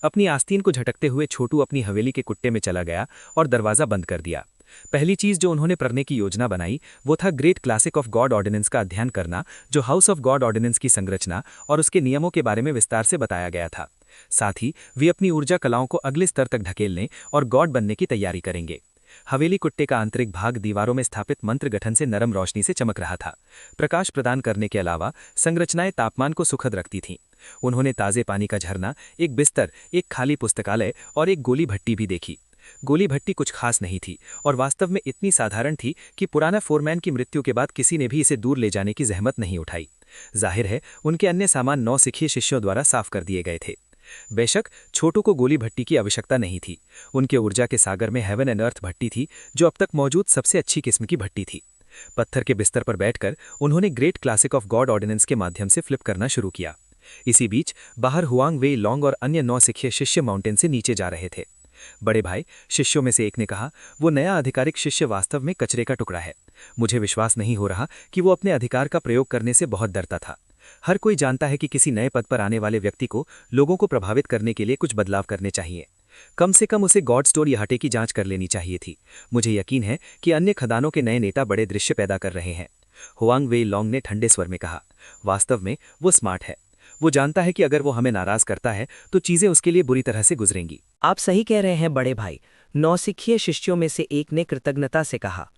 अपनी आस्तीन को झटकते हुए छोटू अपनी हवेली के कुत्ते में चला गया और दरवाजा बंद कर दिया। पहली चीज जो उन्होंने करने की योजना बनाई वो था great classic of God ordinance का अध्ययन करना, जो हाउस ऑफ गॉड ऑर्डिनेंस की संरचना और उसके नियमों के बारे में विस्तार से बताया गया था। साथ ही वे अपनी ऊर्जा कलाओं को अगले स्तर तक धकेलने और गॉड बनने की तैयारी करेंगे। हवेली कुट्टे का आंतरिक भाग दीवारों में स्थापित मंत्र गठन से नरम रोशनी से चमक रहा था। प्रकाश प्रदान करने के अलावा संरचनाएं तापमान को सुखद रखती थीं। उन्होंने ताजे पानी का झरना, एक बिस्तर, एक खाली पुस्तकालय और एक गोली भट्टी भी देखी। गोली भट्टी कुछ खास नहीं थी और वास्तव में इतनी साधारण थी कि पुराना फोरमैन की मृत्यु के बाद किसी ने भी इसे दूर ले जाने की जहमत नहीं उठाई। जाहिर है उनके अन्य सामान नौसिखिए शिष्यों द्वारा साफ कर दिए गए थे। बेशक छोटू को गोली भट्टी की आवश्यकता नहीं थी। उनके ऊर्जा के सागर में हेवन एंड अर्थ भट्टी थी, जो अब तक मौजूद सबसे अच्छी किस्म की भट्टी थी। पत्थर के बिस्तर पर बैठकर उन्होंने great classic of God ordinance के माध्यम से फ्लिप करना शुरू किया। इसी बीच बाहर हुआंग वेई लॉन्ग और अन्य नौसिखिए शिष्य माउंटेन से नीचे जा रहे थे। बड़े भाई, शिष्यों में से एक ने कहा, वो नया आधिकारिक शिष्य वास्तव में कचरे का टुकड़ा है। मुझे विश्वास नहीं हो रहा कि वो अपने अधिकार का प्रयोग करने से बहुत डरता था। हर कोई जानता है कि किसी नए पद पर आने वाले व्यक्ति को लोगों को प्रभावित करने के लिए कुछ बदलाव करने चाहिए। कम से कम उसे गॉड स्टोर इहाटे की जांच कर लेनी चाहिए थी। मुझे यकीन है कि अन्य खदानों के नए नेता बड़े दृश्य पैदा कर रहे हैं। हुआंग वेई लॉन्ग ने ठंडे स्वर में कहा, वास्तव में वो स्मार्ट है। वो जानता है कि अगर वो हमें नाराज करता है तो चीजें उसके लिए बुरी तरह से गुजरेंगी। आप सही कह रहे हैं बड़े भाई, नौसिखिए शिष्यों में से एक ने कृतज्ञता से कहा।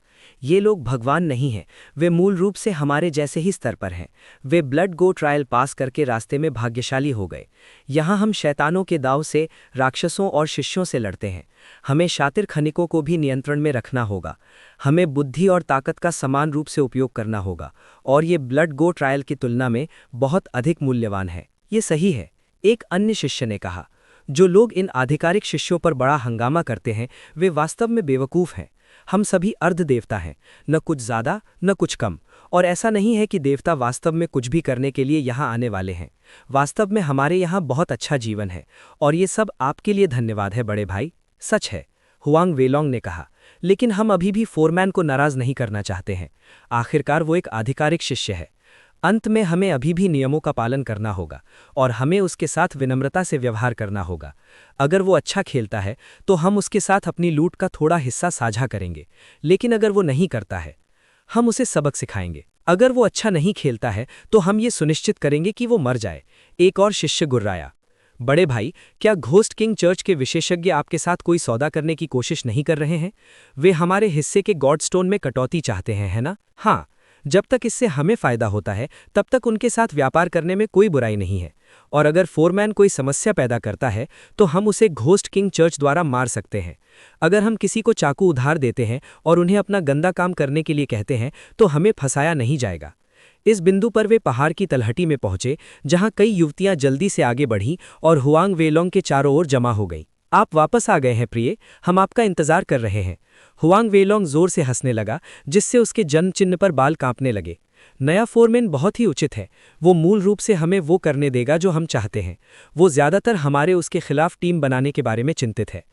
ये लोग भगवान नहीं हैं, वे मूल रूप से हमारे जैसे ही स्तर पर हैं। वे ब्लड गो ट्रायल पास करके रास्ते में भाग्यशाली हो गए। यहाँ हम शैतानों के दाव से, राक्षसों और शिष्यों से लड़ते हैं। हमें शातिर खनिकों को भी नियंत्रण में रखना होगा। हमें बुद्धि और ताकत का समान रूप से उपयोग करना होगा, और ये ब्लड गो ट्रायल की तुलना में बहुत अधिक मूल्यवान है। ये सही है, एक अन्य शिष्य ने कहा। जो लोग इन आधिकारिक शिष्यों पर बड़ा हंगामा करते हैं वे वास्तव में बेवकूफ़ हैं। हम सभी अर्ध देवता हैं, न कुछ ज़्यादा न कुछ कम, और ऐसा नहीं है कि देवता वास्तव में कुछ भी करने के लिए यहाँ आने वाले हैं। वास्तव में हमारे यहाँ बहुत अच्छा जीवन है और ये सब आपके लिए धन्यवाद है बड़े भाई। सच है, हुआंग वेलोंग ने कहा, लेकिन हम अभी भी फोरमैन को नाराज नहीं करना चाहते हैं। आखिरकार वो एक आधिकारिक शिष्य है। अंत में हमें अभी भी नियमों का पालन करना होगा और हमें उसके साथ विनम्रता से व्यवहार करना होगा। अगर वो अच्छा खेलता है तो हम उसके साथ अपनी लूट का थोड़ा हिस्सा साझा करेंगे, लेकिन अगर वो नहीं करता है हम उसे सबक सिखाएंगे। अगर वो अच्छा नहीं खेलता है तो हम ये सुनिश्चित करेंगे कि वो मर जाए। एक और शिष्य गुर्राया। बड़े भाई, क्या घोस्ट किंग चर्च के विशेषज्ञ आपके साथ कोई सौदा करने की कोशिश नहीं कर रहे हैं? वे हमारे हिस्से के गॉडस्टोन में कटौती चाहते हैं, है ना? हाँ, जब तक इससे हमें फायदा होता है तब तक उनके साथ व्यापार करने में कोई बुराई नहीं है। और अगर फोरमैन कोई समस्या पैदा करता है तो हम उसे घोस्ट किंग चर्च द्वारा मार सकते हैं। अगर हम किसी को चाकू उधार देते हैं और उन्हें अपना गंदा काम करने के लिए कहते हैं तो हमें फंसाया नहीं जाएगा। इस बिंदु पर वे पहाड़ की तलहटी में पहुंचे जहां कई युवतियां जल्दी से आगे बढ़ीं और हुआंग वेलोंग के चारों ओर जमा हो गईं। आप वापस आ गए हैं प्रिय, हम आपका इंतजार कर रहे हैं। हुआंग वेलोंग जोर से हंसने लगा, जिससे उसके जन्म चिन्ह पर बाल कांपने लगे। नया फोरमैन बहुत ही उचित है। वो मूल रूप से हमें वो करने देगा जो हम चाहते हैं। वो ज्यादातर हमारे उसके खिलाफ टीम बनाने के बारे में चिंतित है।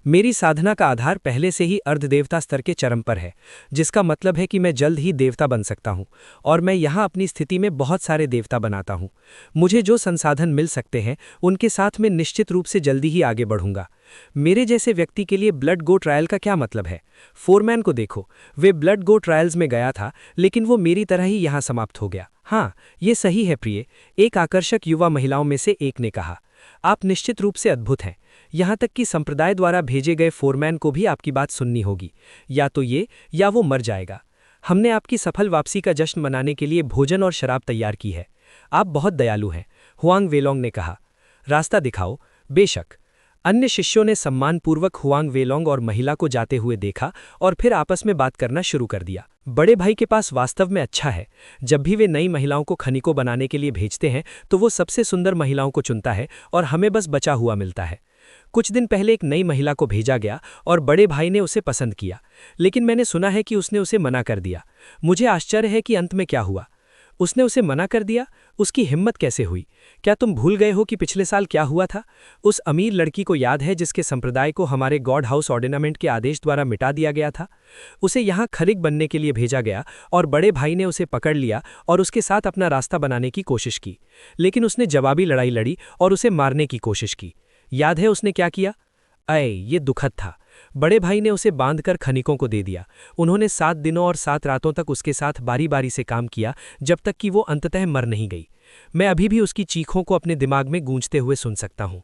मेरी साधना का आधार पहले से ही अर्धदेवता स्तर के चरम पर है, जिसका मतलब है कि मैं जल्द ही देवता बन सकता हूं और मैं यहां अपनी स्थिति में बहुत सारे देवता बनाता हूं। मुझे जो संसाधन मिल सकते हैं उनके साथ मैं निश्चित रूप से जल्दी ही आगे बढ़ूंगा। मेरे जैसे व्यक्ति के लिए ब्लड गो ट्रायल का क्या मतलब है? फोरमैन को देखो, वे ब्लड गो ट्रायल्स में गया था, लेकिन वो मेरी तरह ही यहां समाप्त हो गया। हाँ, ये सही है प्रिय, एक आकर्षक युवा महिलाओं में से एक ने कहा। आप निश्चित रूप से अद्भुत हैं। यहाँ तक कि संप्रदाय द्वारा भेजे गए फोरमैन को भी आपकी बात सुननी होगी। या तो ये या वो मर जाएगा। हमने आपकी सफल वापसी का जश्न मनाने के लिए भोजन और शराब तैयार की है। आप बहुत दयालु हैं, हुआंग वेलोंग ने कहा। रास्ता दिखाओ। बेशक। अन्य शिष्यों ने सम्मानपूर्वक हुआंग वेलोंग और महिला को जाते हुए देखा और फिर आपस में बात करना शुरू कर दिया। बड़े भाई के पास वास्तव में अच्छा है। जब भी वे नई महिलाओं को खनिकों बनाने के लिए भेजते हैं तो वो सबसे सुंदर महिलाओं को चुनता है और हमें बस बचा हुआ मिलता है। कुछ दिन पहले एक नई महिला को भेजा गया और बड़े भाई ने उसे पसंद किया, लेकिन मैंने सुना है कि उसने उसे मना कर दिया। मुझे आश्चर्य है कि अंत में क्या हुआ। उसने उसे मना कर दिया? उसकी हिम्मत कैसे हुई? क्या तुम भूल गए हो कि पिछले साल क्या हुआ था? उस अमीर लड़की को याद है जिसके संप्रदाय को हमारे गॉड हाउस ऑर्डिनामेंट के आदेश द्वारा मिटा दिया गया था? उसे यहाँ खनिक बनने के लिए भेजा गया और बड़े भाई ने उसे पकड़ लिया और उसके साथ अपना रास्ता बनाने की कोशिश की, लेकिन उसने जवाबी लड़ाई लड़ी और उसे मारने की कोशिश की। याद है उसने क्या किया? ये दुखद था। बड़े भाई ने उसे बांधकर खनिकों को दे दिया। उन्होंने 7 दिनों और 7 रातों तक उसके साथ बारी बारी से काम किया, जब तक कि वो अंततः मर नहीं गई। मैं अभी भी उसकी चीखों को अपने दिमाग में गूंजते हुए सुन सकता हूँ।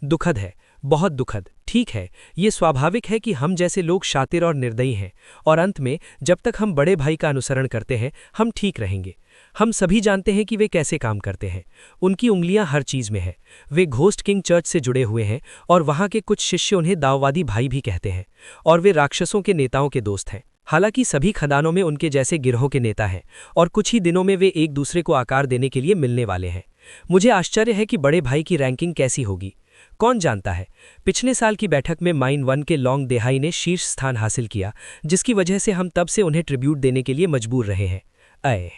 दुखद है, बहुत दुखद। ठीक है, ये स्वाभाविक है कि हम जैसे लोग शातिर और निर्दयी हैं, और अंत में जब तक हम बड़े भाई का अनुसरण करते हैं हम ठीक रहेंगे। हम सभी जानते हैं कि वे कैसे काम करते हैं। उनकी उंगलियां हर चीज में हैं। वे घोस्ट किंग चर्च से जुड़े हुए हैं और वहां के कुछ शिष्य उन्हें दाववादी भाई भी कहते हैं, और वे राक्षसों के नेताओं के दोस्त हैं। हालांकि सभी खदानों में उनके जैसे गिरोह के नेता हैं और कुछ ही दिनों में वे एक दूसरे को आकार देने के लिए मिलने वाले हैं। मुझे आश्चर्य है कि बड़े भाई की रैंकिंग कैसी होगी। कौन जानता है, पिछले साल की बैठक में माइन 1 के लॉन्ग देहाई ने शीर्ष स्थान हासिल किया, जिसकी वजह से हम तब से उन्हें ट्रिब्यूट देने के लिए मजबूर रहे हैं।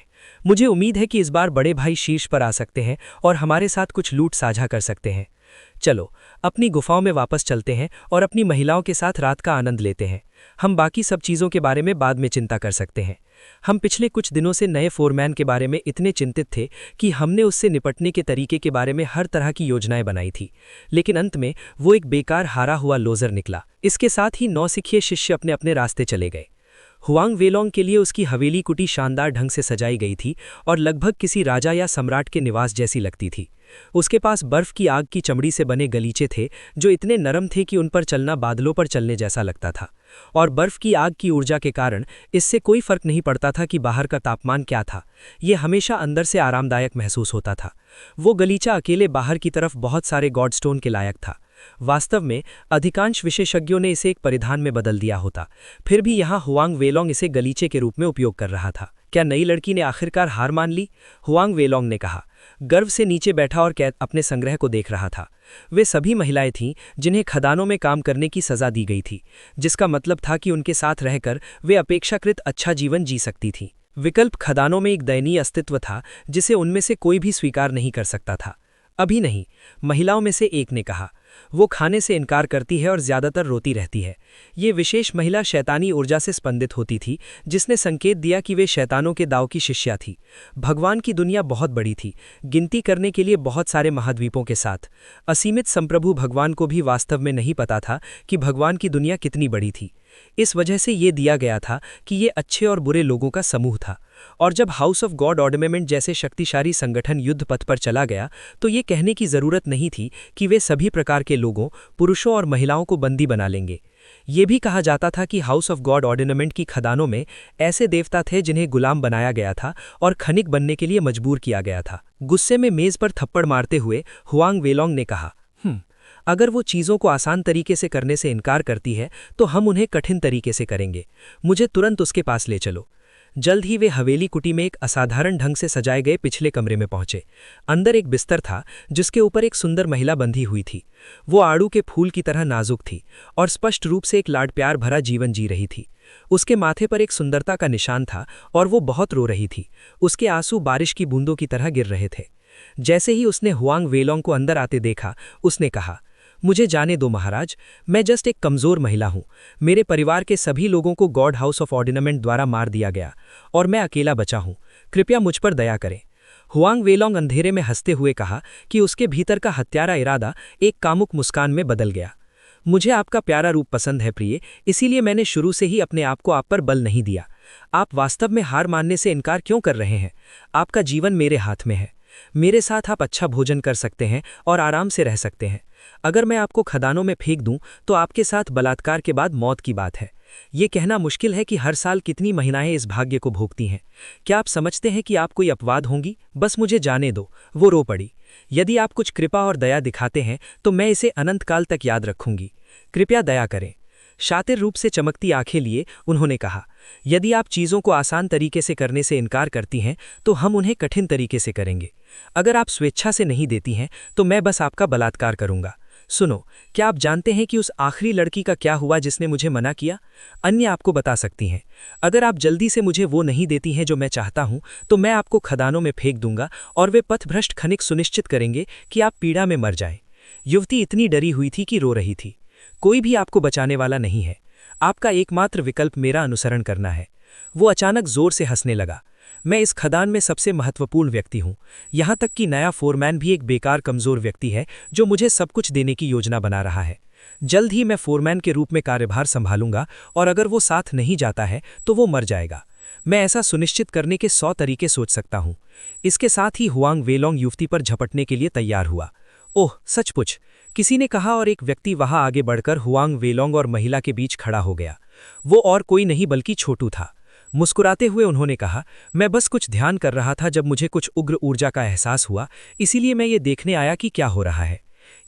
मुझे उम्मीद है कि इस बार बड़े भाई शीर्ष पर आ सकते हैं और हमारे साथ कुछ लूट साझा कर सकते हैं। चलो अपनी गुफाओं में वापस चलते हैं और अपनी महिलाओं के साथ रात का आनंद लेते हैं। हम बाकी सब चीज़ों के बारे में बाद में चिंता कर सकते हैं। हम पिछले कुछ दिनों से नए फोरमैन के बारे में इतने चिंतित थे कि हमने उससे निपटने के तरीके के बारे में हर तरह की योजनाएं बनाई थी, लेकिन अंत में वो एक बेकार हारा हुआ लोजर निकला। इसके साथ ही नौसिखिए शिष्य अपने अपने रास्ते चले गए। हुआंग वेलोंग के लिए उसकी हवेली कुटी शानदार ढंग से सजाई गई थी और लगभग किसी राजा या सम्राट के निवास जैसी लगती थी। उसके पास बर्फ की आग की चमड़ी से बने गलीचे थे जो इतने नरम थे कि उन पर चलना बादलों पर चलने जैसा लगता था, और बर्फ की आग की ऊर्जा के कारण इससे कोई फर्क नहीं पड़ता था कि बाहर का तापमान क्या था। ये हमेशा अंदर से आरामदायक महसूस होता था। वो गलीचा अकेले बाहर की तरफ बहुत सारे गॉडस्टोन के लायक था। वास्तव में अधिकांश विशेषज्ञों ने इसे एक परिधान में बदल दिया होता, फिर भी यहाँ हुआंग वेलोंग इसे गलीचे के रूप में उपयोग कर रहा था। क्या नई लड़की ने आखिरकार हार मान ली? हुआंग वेलोंग ने कहा, गर्व से नीचे बैठा और कैद अपने संग्रह को देख रहा था। वे सभी महिलाएं थीं जिन्हें खदानों में काम करने की सजा दी गई थी, जिसका मतलब था कि उनके साथ रहकर वे अपेक्षाकृत अच्छा जीवन जी सकती थीं। विकल्प खदानों में एक दयनीय अस्तित्व था जिसे उनमें से कोई भी स्वीकार नहीं कर सकता था। अभी नहीं, महिलाओं में से एक ने कहा। वो खाने से इनकार करती है और ज्यादातर रोती रहती है। ये विशेष महिला शैतानी ऊर्जा से स्पंदित होती थी, जिसने संकेत दिया कि वे शैतानों के दाव की शिष्या थी। भगवान की दुनिया बहुत बड़ी थी, गिनती करने के लिए बहुत सारे महाद्वीपों के साथ। असीमित संप्रभु भगवान को भी वास्तव में नहीं पता था कि भगवान की दुनिया कितनी बड़ी थी। इस वजह से ये दिया गया था कि ये अच्छे और बुरे लोगों का समूह था। और जब हाउस ऑफ गॉड ऑर्नामेंट जैसे शक्तिशाली संगठन युद्ध पथ पर चला गया, तो ये कहने की जरूरत नहीं थी कि वे सभी प्रकार के लोगों, पुरुषों और महिलाओं को बंदी बना लेंगे। ये भी कहा जाता था कि हाउस ऑफ गॉड ऑर्नामेंट की खदानों में ऐसे देवता थे जिन्हें गुलाम बनाया गया था और खनिक बनने के लिए मजबूर किया गया था। गुस्से में मेज पर थप्पड़ मारते हुए हुआंग वेलोंग ने कहा, अगर वो चीज़ों को आसान तरीके से करने से इनकार करती है तो हम उन्हें कठिन तरीके से करेंगे। मुझे तुरंत उसके पास ले चलो। जल्द ही वे हवेली कुटी में एक असाधारण ढंग से सजाए गए पिछले कमरे में पहुंचे। अंदर एक बिस्तर था जिसके ऊपर एक सुंदर महिला बंधी हुई थी। वो आड़ू के फूल की तरह नाजुक थी और स्पष्ट रूप से एक लाड प्यार भरा जीवन जी रही थी। उसके माथे पर एक सुंदरता का निशान था और वो बहुत रो रही थी। उसके आंसू बारिश की बूंदों की तरह गिर रहे थे। जैसे ही उसने हुआंग वेलोंग को अंदर आते देखा, उसने कहा, मुझे जाने दो महाराज, मैं जस्ट एक कमज़ोर महिला हूँ। मेरे परिवार के सभी लोगों को गॉड हाउस ऑफ ऑर्नामेंट द्वारा मार दिया गया और मैं अकेला बचा हूँ। कृपया मुझ पर दया करें। हुआंग वेलोंग अंधेरे में हंसते हुए कहा कि उसके भीतर का हत्यारा इरादा एक कामुक मुस्कान में बदल गया। मुझे आपका प्यारा रूप पसंद है प्रिय, इसीलिए मैंने शुरू से ही अपने आप को आप पर बल नहीं दिया। आप वास्तव में हार मानने से इनकार क्यों कर रहे हैं? आपका जीवन मेरे हाथ में है। मेरे साथ आप अच्छा भोजन कर सकते हैं और आराम से रह सकते हैं। अगर मैं आपको खदानों में फेंक दूं तो आपके साथ बलात्कार के बाद मौत की बात है। ये कहना मुश्किल है कि हर साल कितनी महिलाएं इस भाग्य को भोगती हैं। क्या आप समझते हैं कि आप कोई अपवाद होंगी? बस मुझे जाने दो। वो रो पड़ी। यदि आप कुछ कृपा और दया दिखाते हैं तो मैं इसे अनंत काल तक याद रखूंगी। कृपया दया करें। शातिर रूप से चमकती आंखें लिए उन्होंने कहा, यदि आप चीज़ों को आसान तरीके से करने से इनकार करती हैं तो हम उन्हें कठिन तरीके से करेंगे। अगर आप स्वेच्छा से नहीं देती हैं तो मैं बस आपका बलात्कार करूंगा। सुनो, क्या आप जानते हैं कि उस आखिरी लड़की का क्या हुआ जिसने मुझे मना किया? अन्य आपको बता सकती हैं। अगर आप जल्दी से मुझे वो नहीं देती हैं जो मैं चाहता हूं, तो मैं आपको खदानों में फेंक दूंगा और वे पथभ्रष्ट खनिक सुनिश्चित करेंगे कि आप पीड़ा में मर जाएं। युवती इतनी डरी हुई थी कि रो रही थी। कोई भी आपको बचाने वाला नहीं है। आपका एकमात्र विकल्प मेरा अनुसरण करना है। वो अचानक जोर से हंसने लगा। मैं इस खदान में सबसे महत्वपूर्ण व्यक्ति हूं। यहां तक कि नया फोरमैन भी एक बेकार कमजोर व्यक्ति है जो मुझे सब कुछ देने की योजना बना रहा है। जल्द ही मैं फोरमैन के रूप में कार्यभार संभालूंगा और अगर वो साथ नहीं जाता है तो वो मर जाएगा। मैं ऐसा सुनिश्चित करने के 100 तरीके सोच सकता हूं। इसके साथ ही हुआंग वेलोंग युवती पर झपटने के लिए तैयार हुआ। ओह सचमुच, किसी ने कहा और एक व्यक्ति वहां आगे बढ़कर हुआंग वेलोंग और महिला के बीच खड़ा हो गया। वो और कोई नहीं बल्कि छोटू था। मुस्कुराते हुए उन्होंने कहा, मैं बस कुछ ध्यान कर रहा था जब मुझे कुछ उग्र ऊर्जा का एहसास हुआ, इसीलिए मैं ये देखने आया कि क्या हो रहा है।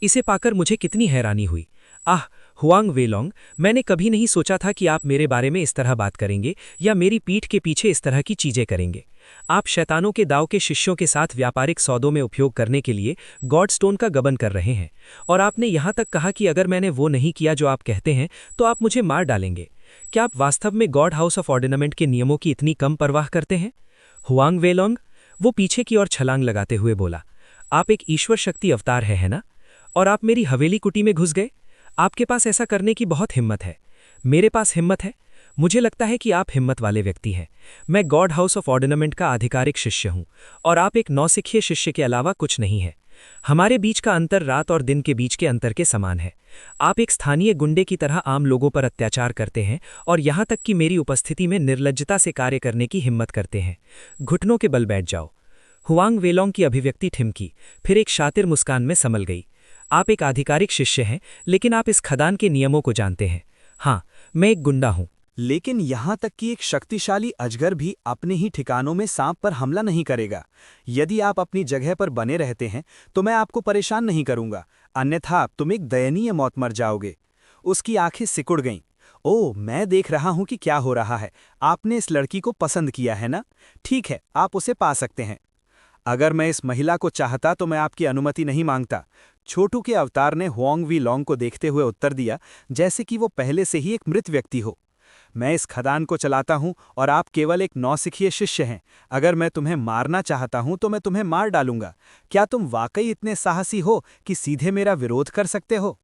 इसे पाकर मुझे कितनी हैरानी हुई। आह हुआंग वेलोंग, मैंने कभी नहीं सोचा था कि आप मेरे बारे में इस तरह बात करेंगे या मेरी पीठ के पीछे इस तरह की चीजें करेंगे। आप शैतानों के दाव के शिष्यों के साथ व्यापारिक सौदों में उपयोग करने के लिए गॉडस्टोन का गबन कर रहे हैं और आपने यहां तक कहा कि अगर मैंने वो नहीं किया जो आप कहते हैं तो आप मुझे मार डालेंगे। क्या आप वास्तव में गॉड हाउस ऑफ ऑर्नामेंट के नियमों की इतनी कम परवाह करते हैं? हुआंग वेलोंग, वो पीछे की ओर छलांग लगाते हुए बोला, आप एक ईश्वर शक्ति अवतार है ना? और आप मेरी हवेली कुटी में घुस गए? आपके पास ऐसा करने की बहुत हिम्मत है। मेरे पास हिम्मत है? मुझे लगता है कि आप हिम्मत वाले व्यक्ति हैं। मैं गॉड हाउस ऑफ ऑर्नामेंट का आधिकारिक शिष्य हूं और आप एक नौसिखिए शिष्य के अलावा कुछ नहीं है। हमारे बीच का अंतर रात और दिन के बीच के अंतर के समान है। आप एक स्थानीय गुंडे की तरह आम लोगों पर अत्याचार करते हैं और यहां तक कि मेरी उपस्थिति में निर्लज्जता से कार्य करने की हिम्मत करते हैं। घुटनों के बल बैठ जाओ। हुआंग वेलोंग की अभिव्यक्ति ठिमकी, फिर एक शातिर मुस्कान में संभल गई। आप एक आधिकारिक शिष्य हैं, लेकिन आप इस खदान के नियमों को जानते हैं। हाँ, मैं एक गुंडा हूं। लेकिन यहाँ तक कि एक शक्तिशाली अजगर भी अपने ही ठिकानों में सांप पर हमला नहीं करेगा। यदि आप अपनी जगह पर बने रहते हैं तो मैं आपको परेशान नहीं करूंगा, अन्यथा तुम एक दयनीय मौत मर जाओगे। उसकी आंखें सिकुड़ गईं। ओह, मैं देख रहा हूं कि क्या हो रहा है। आपने इस लड़की को पसंद किया है ना? ठीक है, आप उसे पा सकते हैं। अगर मैं इस महिला को चाहता तो मैं आपकी अनुमति नहीं मांगता। छोटू के अवतार ने हुआंग वेलोंग को देखते हुए उत्तर दिया, जैसे कि वो पहले से ही एक मृत व्यक्ति हो। मैं इस खदान को चलाता हूँ और आप केवल एक नौसिखिए शिष्य हैं। अगर मैं तुम्हें मारना चाहता हूँ तो मैं तुम्हें मार डालूंगा। क्या तुम वाकई इतने साहसी हो कि सीधे मेरा विरोध कर सकते हो?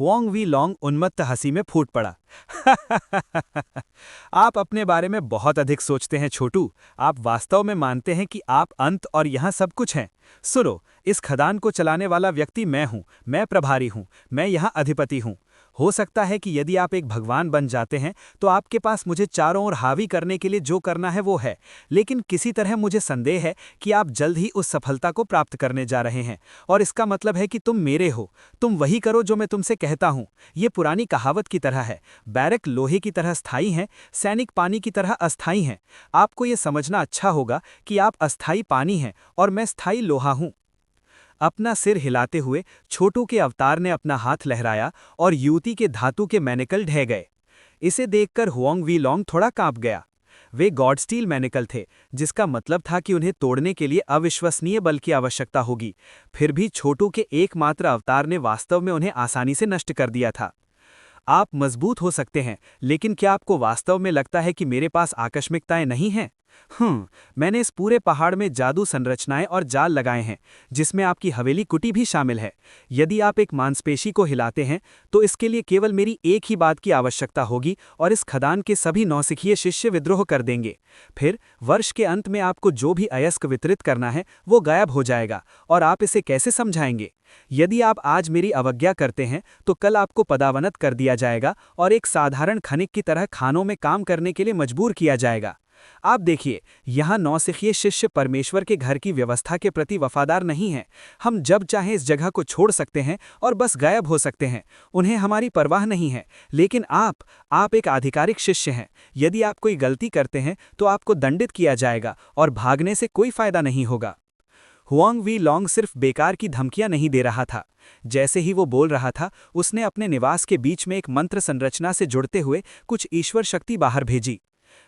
हुआंग वी लॉन्ग उन्मत्त हंसी में फूट पड़ा। आप अपने बारे में बहुत अधिक सोचते हैं छोटू। आप वास्तव में मानते हैं कि आप अंत और यहाँ सब कुछ हैं। सुनो, इस खदान को चलाने वाला व्यक्ति मैं हूँ। मैं प्रभारी हूँ। मैं यहाँ अधिपति हूँ। हो सकता है कि यदि आप एक भगवान बन जाते हैं तो आपके पास मुझे चारों ओर हावी करने के लिए जो करना है वो है, लेकिन किसी तरह मुझे संदेह है कि आप जल्द ही उस सफलता को प्राप्त करने जा रहे हैं, और इसका मतलब है कि तुम मेरे हो। तुम वही करो जो मैं तुमसे कहता हूँ। ये पुरानी कहावत की तरह है, बैरक लोहे की तरह स्थायी हैं, सैनिक पानी की तरह अस्थायी हैं। आपको ये समझना अच्छा होगा कि आप अस्थायी पानी हैं और मैं स्थायी लोहा हूँ। अपना सिर हिलाते हुए छोटू के अवतार ने अपना हाथ लहराया और युवती के धातु के मैनिकल ढह गए। इसे देखकर हुआंग वी लॉन्ग थोड़ा कांप गया। वे गॉड स्टील मैनिकल थे, जिसका मतलब था कि उन्हें तोड़ने के लिए अविश्वसनीय बल की आवश्यकता होगी। फिर भी छोटू के एकमात्र अवतार ने वास्तव में उन्हें आसानी से नष्ट कर दिया था। आप मजबूत हो सकते हैं, लेकिन क्या आपको वास्तव में लगता है कि मेरे पास आकस्मिकताएं नहीं हैं? मैंने इस पूरे पहाड़ में जादू संरचनाएं और जाल लगाए हैं, जिसमें आपकी हवेली कुटी भी शामिल है। यदि आप एक मांसपेशी को हिलाते हैं तो इसके लिए केवल मेरी एक ही बात की आवश्यकता होगी और इस खदान के सभी नौसिखिए शिष्य विद्रोह कर देंगे। फिर वर्ष के अंत में आपको जो भी अयस्क वितरित करना है वो गायब हो जाएगा, और आप इसे कैसे समझाएंगे? यदि आप आज मेरी अवज्ञा करते हैं तो कल आपको पदावनत कर दिया जाएगा और एक साधारण खनिक की तरह खानों में काम करने के लिए मजबूर किया जाएगा। आप देखिए, यहाँ नौसिखिए शिष्य परमेश्वर के घर की व्यवस्था के प्रति वफादार नहीं हैं। हम जब चाहें इस जगह को छोड़ सकते हैं और बस गायब हो सकते हैं। उन्हें हमारी परवाह नहीं है। लेकिन आप एक आधिकारिक शिष्य हैं। यदि आप कोई गलती करते हैं तो आपको दंडित किया जाएगा और भागने से कोई फायदा नहीं होगा। हुआंग वी लॉन्ग सिर्फ बेकार की धमकियां नहीं दे रहा था। जैसे ही वो बोल रहा था, उसने अपने निवास के बीच में एक मंत्र संरचना से जुड़ते हुए कुछ ईश्वर शक्ति बाहर भेजी।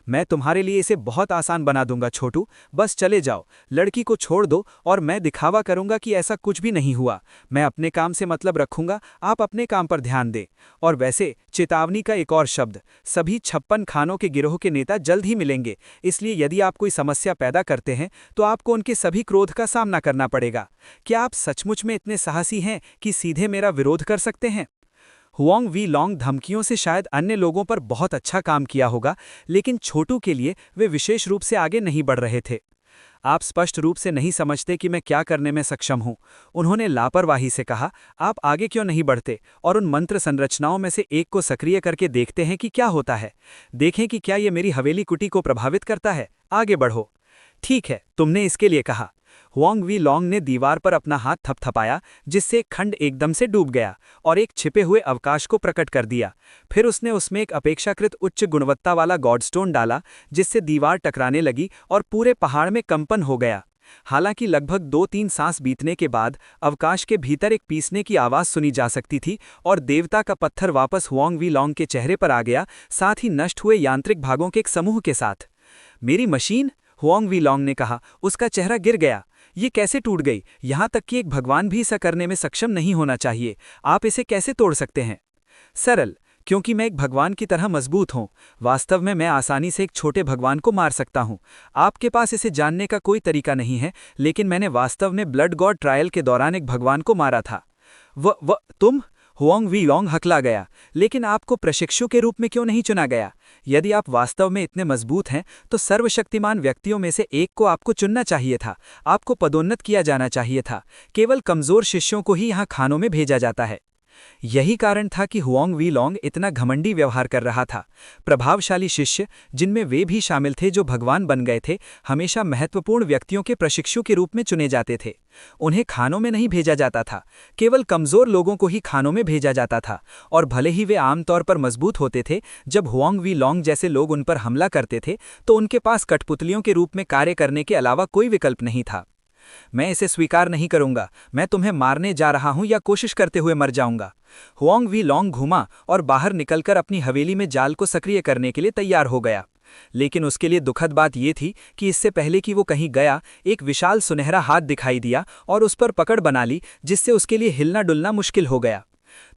मैं तुम्हारे लिए इसे बहुत आसान बना दूंगा छोटू, बस चले जाओ, लड़की को छोड़ दो और मैं दिखावा करूंगा कि ऐसा कुछ भी नहीं हुआ। मैं अपने काम से मतलब रखूंगा, आप अपने काम पर ध्यान दें। और वैसे चेतावनी का एक और शब्द, सभी 56 खानों के गिरोह के नेता जल्द ही मिलेंगे, इसलिए यदि आप कोई समस्या पैदा करते हैं तो आपको उनके सभी क्रोध का सामना करना पड़ेगा। क्या आप सचमुच में इतने साहसी हैं कि सीधे मेरा विरोध कर सकते हैं? हुआंग वी लॉन्ग धमकियों से शायद अन्य लोगों पर बहुत अच्छा काम किया होगा, लेकिन छोटू के लिए वे विशेष रूप से आगे नहीं बढ़ रहे थे। आप स्पष्ट रूप से नहीं समझते कि मैं क्या करने में सक्षम हूं, उन्होंने लापरवाही से कहा। आप आगे क्यों नहीं बढ़ते और उन मंत्र संरचनाओं में से एक को सक्रिय करके देखते हैं कि क्या होता है। देखें कि क्या ये मेरी हवेली कुटी को प्रभावित करता है। आगे बढ़ो। ठीक है, तुमने इसके लिए कहा। हुआंग वी लॉन्ग ने दीवार पर अपना हाथ थपथपाया, जिससे एक खंड एकदम से डूब गया और एक छिपे हुए अवकाश को प्रकट कर दिया। फिर उसने उसमें एक अपेक्षाकृत उच्च गुणवत्ता वाला गॉडस्टोन डाला, जिससे दीवार टकराने लगी और पूरे पहाड़ में कंपन हो गया। हालांकि लगभग 2-3 सांस बीतने के बाद अवकाश के भीतर एक पीसने की आवाज़ सुनी जा सकती थी और देवता का पत्थर वापस हुआंग वी लॉन्ग के चेहरे पर आ गया, साथ ही नष्ट हुए यांत्रिक भागों के एक समूह के साथ। मेरी मशीन, हुआंग वी लॉन्ग ने कहा। उसका चेहरा गिर गया। ये कैसे टूट गई? यहाँ तक कि एक भगवान भी ऐसा करने में सक्षम नहीं होना चाहिए। आप इसे कैसे तोड़ सकते हैं? सरल, क्योंकि मैं एक भगवान की तरह मजबूत हूँ। वास्तव में मैं आसानी से एक छोटे भगवान को मार सकता हूँ। आपके पास इसे जानने का कोई तरीका नहीं है, लेकिन मैंने वास्तव में ब्लड गॉड ट्रायल के दौरान एक भगवान को मारा था। तुम? हुआंग वी लॉन्ग हकला गया। लेकिन आपको प्रशिक्षु के रूप में क्यों नहीं चुना गया? यदि आप वास्तव में इतने मजबूत हैं तो सर्वशक्तिमान व्यक्तियों में से एक को आपको चुनना चाहिए था। आपको पदोन्नत किया जाना चाहिए था। केवल कमजोर शिष्यों को ही यहाँ खानों में भेजा जाता है। यही कारण था कि हुआंग वी लॉन्ग इतना घमंडी व्यवहार कर रहा था। प्रभावशाली शिष्य, जिनमें वे भी शामिल थे जो भगवान बन गए थे, हमेशा महत्वपूर्ण व्यक्तियों के प्रशिक्षु के रूप में चुने जाते थे। उन्हें खानों में नहीं भेजा जाता था, केवल कमजोर लोगों को ही खानों में भेजा जाता था। और भले ही वे आमतौर पर मजबूत होते थे, जब हुआंग वी लॉन्ग जैसे लोग उन पर हमला करते थे तो उनके पास कठपुतलियों के रूप में कार्य करने के अलावा कोई विकल्प नहीं था। मैं इसे स्वीकार नहीं करूंगा। मैं तुम्हें मारने जा रहा हूं या कोशिश करते हुए मर जाऊंगा। हुआंग वी लॉन्ग घूमा और बाहर निकलकर अपनी हवेली में जाल को सक्रिय करने के लिए तैयार हो गया। लेकिन उसके लिए दुखद बात यह थी कि इससे पहले कि वो कहीं गया, एक विशाल सुनहरा हाथ दिखाई दिया और उस पर पकड़ बना ली, जिससे उसके लिए हिलना डुलना मुश्किल हो गया।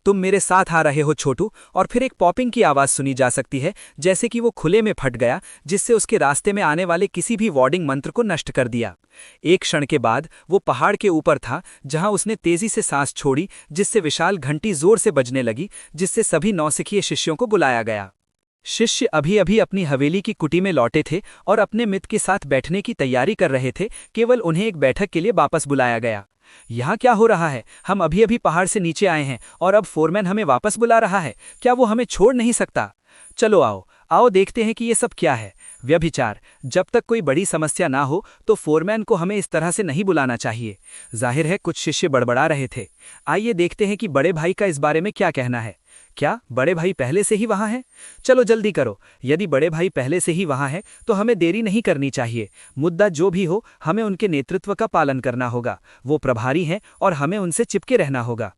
तुम मेरे साथ आ रहे हो छोटू, और फिर एक पॉपिंग की आवाज़ सुनी जा सकती है, जैसे कि वो खुले में फट गया, जिससे उसके रास्ते में आने वाले किसी भी वार्डिंग मंत्र को नष्ट कर दिया। एक क्षण के बाद वो पहाड़ के ऊपर था, जहां उसने तेजी से सांस छोड़ी, जिससे विशाल घंटी जोर से बजने लगी, जिससे सभी नौसिखिए शिष्यों को बुलाया गया। शिष्य अभी अभी अपनी हवेली की कुटी में लौटे थे और अपने मित्र के साथ बैठने की तैयारी कर रहे थे, केवल उन्हें एक बैठक के लिए वापस बुलाया गया। यहाँ क्या हो रहा है? हम अभी अभी पहाड़ से नीचे आए हैं और अब फोरमैन हमें वापस बुला रहा है। क्या वो हमें छोड़ नहीं सकता? चलो आओ आओ देखते हैं कि ये सब क्या है। व्यभिचार। जब तक कोई बड़ी समस्या ना हो तो फोरमैन को हमें इस तरह से नहीं बुलाना चाहिए। जाहिर है कुछ शिष्य बड़बड़ा रहे थे। आइए देखते हैं कि बड़े भाई का इस बारे में क्या कहना है। क्या बड़े भाई पहले से ही वहां हैं? चलो जल्दी करो। यदि बड़े भाई पहले से ही वहां हैं तो हमें देरी नहीं करनी चाहिए। मुद्दा जो भी हो, हमें उनके नेतृत्व का पालन करना होगा। वो प्रभारी हैं और हमें उनसे चिपके रहना होगा।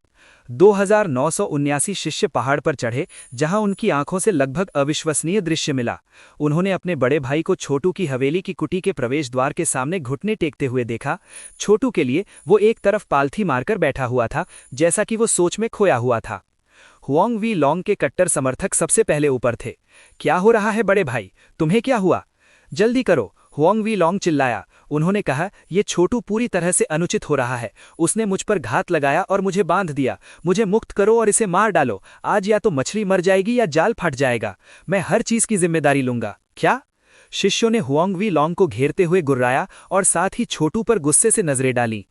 2979 शिष्य पहाड़ पर चढ़े, जहां उनकी आंखों से लगभग अविश्वसनीय दृश्य मिला। उन्होंने अपने बड़े भाई को छोटू की हवेली की कुटी के प्रवेश द्वार के सामने घुटने टेकते हुए देखा। छोटू के लिए वो एक तरफ पालथी मारकर बैठा हुआ था, जैसा कि वो सोच में खोया हुआ था। हुआंग वी लॉन्ग के कट्टर समर्थक सबसे पहले ऊपर थे। क्या हो रहा है बड़े भाई? तुम्हें क्या हुआ? जल्दी करो, हुआंग वी लॉन्ग चिल्लाया। उन्होंने कहा, ये छोटू पूरी तरह से अनुचित हो रहा है। उसने मुझ पर घात लगाया और मुझे बांध दिया। मुझे मुक्त करो और इसे मार डालो। आज या तो मछली मर जाएगी या जाल फट जाएगा। मैं हर चीज की जिम्मेदारी लूंगा। क्या? शिष्यों ने हुआंग वी लॉन्ग को घेरते हुए गुर्राया और साथ ही छोटू पर गुस्से से नजरें डाली।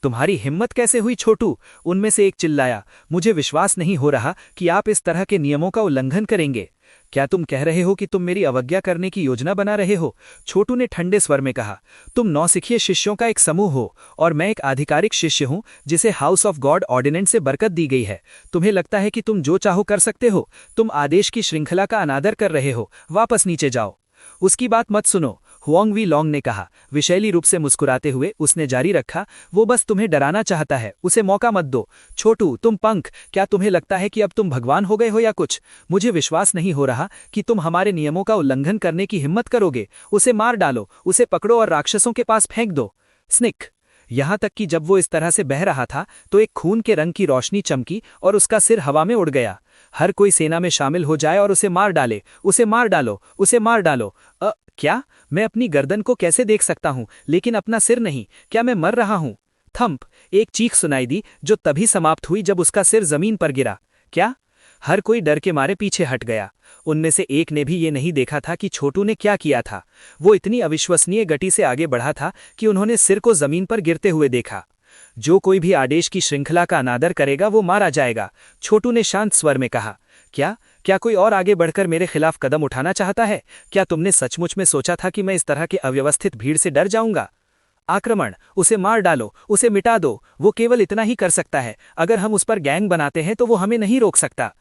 तुम्हारी हिम्मत कैसे हुई छोटू? उनमें से एक चिल्लाया। मुझे विश्वास नहीं हो रहा कि आप इस तरह के नियमों का उल्लंघन करेंगे। क्या तुम कह रहे हो कि तुम मेरी अवज्ञा करने की योजना बना रहे हो? छोटू ने ठंडे स्वर में कहा। तुम नौसिखिए शिष्यों का एक समूह हो और मैं एक आधिकारिक शिष्य हूं, जिसे हाउस ऑफ गॉड ऑर्डिनेंस से बरकत दी गई है। तुम्हें लगता है कि तुम जो चाहो कर सकते हो? तुम आदेश की श्रृंखला का अनादर कर रहे हो। वापस नीचे जाओ। उसकी बात मत सुनो, हुआंग वी लॉन्ग ने कहा। विशैली रूप से मुस्कुराते हुए उसने जारी रखा, वो बस तुम्हें डराना चाहता है, उसे मौका मत दो। छोटू, तुम पंख, क्या तुम्हें लगता है कि अब तुम भगवान हो गए हो या कुछ? मुझे विश्वास नहीं हो रहा कि तुम हमारे नियमों का उल्लंघन करने की हिम्मत करोगे। उसे मार डालो, उसे पकड़ो और राक्षसों के पास फेंक दो। स्निक। यहां तक कि जब वो इस तरह से बह रहा था तो एक खून के रंग की रोशनी चमकी और उसका सिर हवा में उड़ गया। हर कोई सेना में शामिल हो जाए और उसे मार डाले। उसे मार डालो, उसे मार डालो। क्या? मैं अपनी गर्दन को कैसे देख सकता हूं लेकिन अपना सिर नहीं? क्या मैं मर रहा हूं? थंप। एक चीख सुनाई दी जो तभी समाप्त हुई जब उसका सिर जमीन पर गिरा। क्या? हर कोई डर के मारे पीछे हट गया। उनमें से एक ने भी ये नहीं देखा था कि छोटू ने क्या किया था। वो इतनी अविश्वसनीय गति से आगे बढ़ा था कि उन्होंने सिर को जमीन पर गिरते हुए देखा। जो कोई भी आदेश की श्रृंखला का अनादर करेगा वो मारा जाएगा, छोटू ने शांत स्वर में कहा। क्या कोई और आगे बढ़कर मेरे खिलाफ कदम उठाना चाहता है? क्या तुमने सचमुच में सोचा था कि मैं इस तरह के अव्यवस्थित भीड़ से डर जाऊंगा? आक्रमण, उसे मार डालो, उसे मिटा दो। वो केवल इतना ही कर सकता है। अगर हम उस पर गैंग बनाते हैं तो वो हमें नहीं रोक सकता।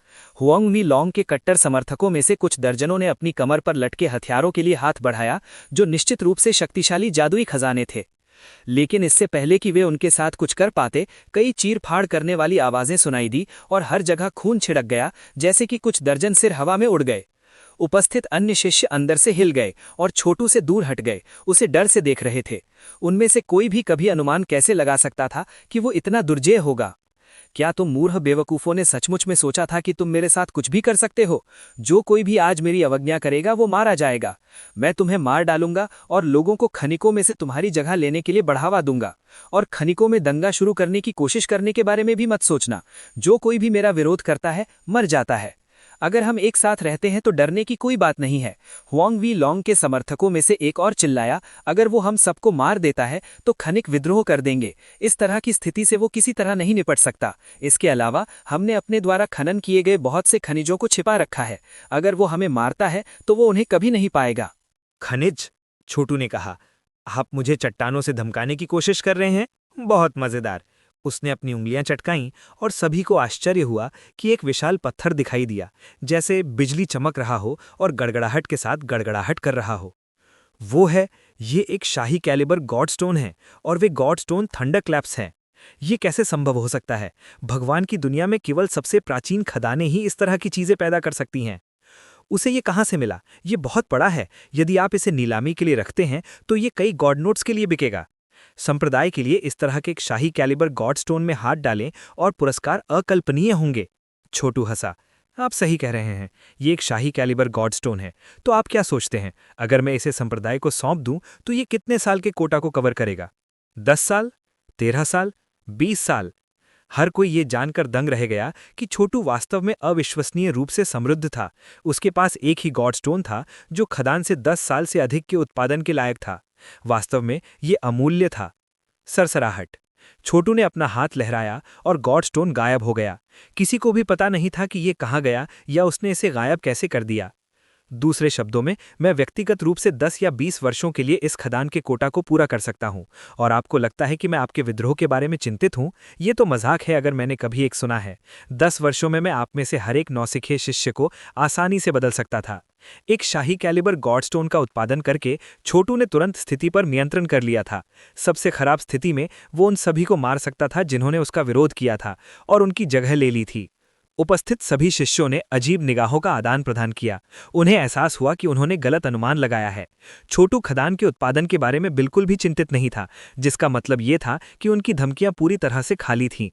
हुआंग वी लॉन्ग के कट्टर समर्थकों में से कुछ दर्जनों ने अपनी कमर पर लटके हथियारों के लिए हाथ बढ़ाया, जो निश्चित रूप से शक्तिशाली जादुई खजाने थे। लेकिन इससे पहले कि वे उनके साथ कुछ कर पाते, कई चीर फाड़ करने वाली आवाजें सुनाई दी और हर जगह खून छिड़क गया, जैसे कि कुछ दर्जन सिर हवा में उड़ गए। उपस्थित अन्य शिष्य अंदर से हिल गए और छोटू से दूर हट गए, उसे डर से देख रहे थे। उनमें से कोई भी कभी अनुमान कैसे लगा सकता था कि वो इतना दुर्जेय होगा? क्या तुम मूर्ख बेवकूफों ने सचमुच में सोचा था कि तुम मेरे साथ कुछ भी कर सकते हो? जो कोई भी आज मेरी अवज्ञा करेगा वो मारा जाएगा। मैं तुम्हें मार डालूंगा और लोगों को खनिकों में से तुम्हारी जगह लेने के लिए बढ़ावा दूंगा। और खनिकों में दंगा शुरू करने की कोशिश करने के बारे में भी मत सोचना। जो कोई भी मेरा विरोध करता है मर जाता है। अगर हम एक साथ रहते हैं तो डरने की कोई बात नहीं है। हुआंग वी लॉन्ग के समर्थकों में से एक और चिल्लाया, अगर वो हम सबको मार देता है तो खनिक विद्रोह कर देंगे। इस तरह की स्थिति से वो किसी तरह नहीं निपट सकता। इसके अलावा हमने अपने द्वारा खनन किए गए बहुत से खनिजों को छिपा रखा है। अगर वो हमें मारता है तो वो उन्हें कभी नहीं पाएगा। खनिज? छोटू ने कहा। आप मुझे चट्टानों से धमकाने की कोशिश कर रहे हैं? बहुत मजेदार। उसने अपनी उंगलियां चटकाईं और सभी को आश्चर्य हुआ कि एक विशाल पत्थर दिखाई दिया, जैसे बिजली चमक रहा हो और गड़गड़ाहट के साथ गड़गड़ाहट कर रहा हो। वो है, ये एक शाही कैलिबर गॉड स्टोन है और वे गॉड स्टोन थंडर क्लैप्स हैं। ये कैसे संभव हो सकता है? भगवान की दुनिया में केवल सबसे प्राचीन खदानें ही इस तरह की चीजें पैदा कर सकती हैं। उसे ये कहाँ से मिला? ये बहुत बड़ा है। यदि आप इसे नीलामी के लिए रखते हैं तो ये कई गॉड नोट्स के लिए बिकेगा। संप्रदाय के लिए इस तरह के एक शाही कैलिबर गॉड स्टोन में हाथ डालें और पुरस्कार अकल्पनीय होंगे। छोटू हंसा। आप सही कह रहे हैं, ये एक शाही कैलिबर गॉड स्टोन है। तो आप क्या सोचते हैं, अगर मैं इसे संप्रदाय को सौंप दूं तो ये कितने साल के कोटा को कवर करेगा? 10 साल, 13 साल, 20 साल? हर कोई ये जानकर दंग रह गया कि छोटू वास्तव में अविश्वसनीय रूप से समृद्ध था। उसके पास एक ही गॉड स्टोन था जो खदान से 10 साल से अधिक के उत्पादन के लायक था। वास्तव में ये अमूल्य था। सरसराहट। छोटू ने अपना हाथ लहराया और गॉड स्टोन गायब हो गया। किसी को भी पता नहीं था कि ये कहाँ गया या उसने इसे गायब कैसे कर दिया। दूसरे शब्दों में, मैं व्यक्तिगत रूप से 10 या 20 वर्षों के लिए इस खदान के कोटा को पूरा कर सकता हूं। और आपको लगता है कि मैं आपके विद्रोह के बारे में चिंतित हूं? ये तो मजाक है अगर मैंने कभी एक सुना है। 10 वर्षों में मैं आप में से हर एक नौसिखिए शिष्य को आसानी से बदल सकता था। एक शाही कैलिबर गॉडस्टोन का उत्पादन करके छोटू ने तुरंत स्थिति पर नियंत्रण कर लिया था। सबसे खराब स्थिति में वो उन सभी को मार सकता था जिन्होंने उसका विरोध किया था और उनकी जगह ले ली थी। उपस्थित सभी शिष्यों ने अजीब निगाहों का आदान प्रदान किया। उन्हें एहसास हुआ कि उन्होंने गलत अनुमान लगाया है। छोटू खदान के उत्पादन के बारे में बिल्कुल भी चिंतित नहीं था, जिसका मतलब ये था कि उनकी धमकियां पूरी तरह से खाली थीं।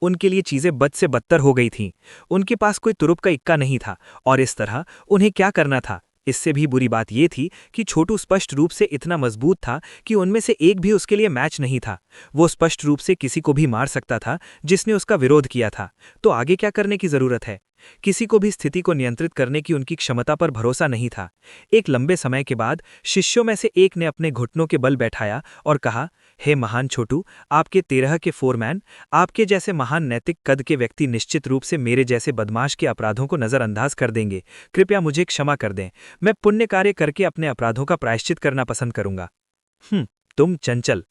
उनके लिए चीजें बद से बदतर हो गई थीं। उनके पास कोई तुरुप का इक्का नहीं था और इस तरह उन्हें क्या करना था। इससे भी बुरी बात यह थी कि छोटू स्पष्ट रूप से इतना मजबूत था कि उनमें से एक भी उसके लिए मैच नहीं था। वो स्पष्ट रूप से किसी को भी मार सकता था जिसने उसका विरोध किया था। तो आगे क्या करने की जरूरत है? किसी को भी स्थिति को नियंत्रित करने की उनकी क्षमता पर भरोसा नहीं था। एक लंबे समय के बाद शिष्यों में से एक ने अपने घुटनों के बल बैठाया और कहा, हे महान छोटू, आपके 13 के फोरमैन, आपके जैसे महान नैतिक कद के व्यक्ति निश्चित रूप से मेरे जैसे बदमाश के अपराधों को नजरअंदाज कर देंगे। कृपया मुझे क्षमा कर दें। मैं पुण्य कार्य करके अपने अपराधों का प्रायश्चित करना पसंद करूंगा। तुम चंचल।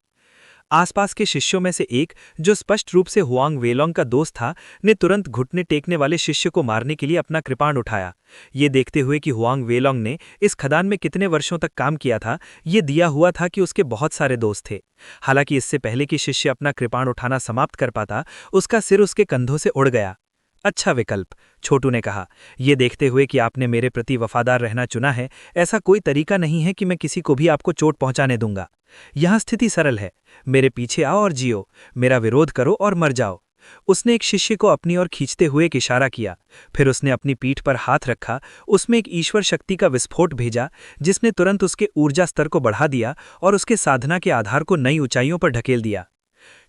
आसपास के शिष्यों में से एक, जो स्पष्ट रूप से हुआंग वेलोंग का दोस्त था, ने तुरंत घुटने टेकने वाले शिष्य को मारने के लिए अपना कृपाण उठाया। ये देखते हुए कि हुआंग वेलोंग ने इस खदान में कितने वर्षों तक काम किया था, ये दिया हुआ था कि उसके बहुत सारे दोस्त थे। हालांकि इससे पहले कि शिष्य अपना कृपाण उठाना समाप्त कर पाता, उसका सिर उसके कंधों से उड़ गया। अच्छा विकल्प, छोटू ने कहा। यह देखते हुए कि आपने मेरे प्रति वफादार रहना चुना है, ऐसा कोई तरीका नहीं है कि मैं किसी को भी आपको चोट पहुंचाने दूंगा। यहां स्थिति सरल है। मेरे पीछे आओ और जियो, मेरा विरोध करो और मर जाओ। उसने एक शिष्य को अपनी ओर खींचते हुए एक इशारा किया। फिर उसने अपनी पीठ पर हाथ रखा, उसमें एक ईश्वर शक्ति का विस्फोट भेजा, जिसने तुरंत उसके ऊर्जा स्तर को बढ़ा दिया और उसके साधना के आधार को नई ऊंचाइयों पर ढकेल दिया।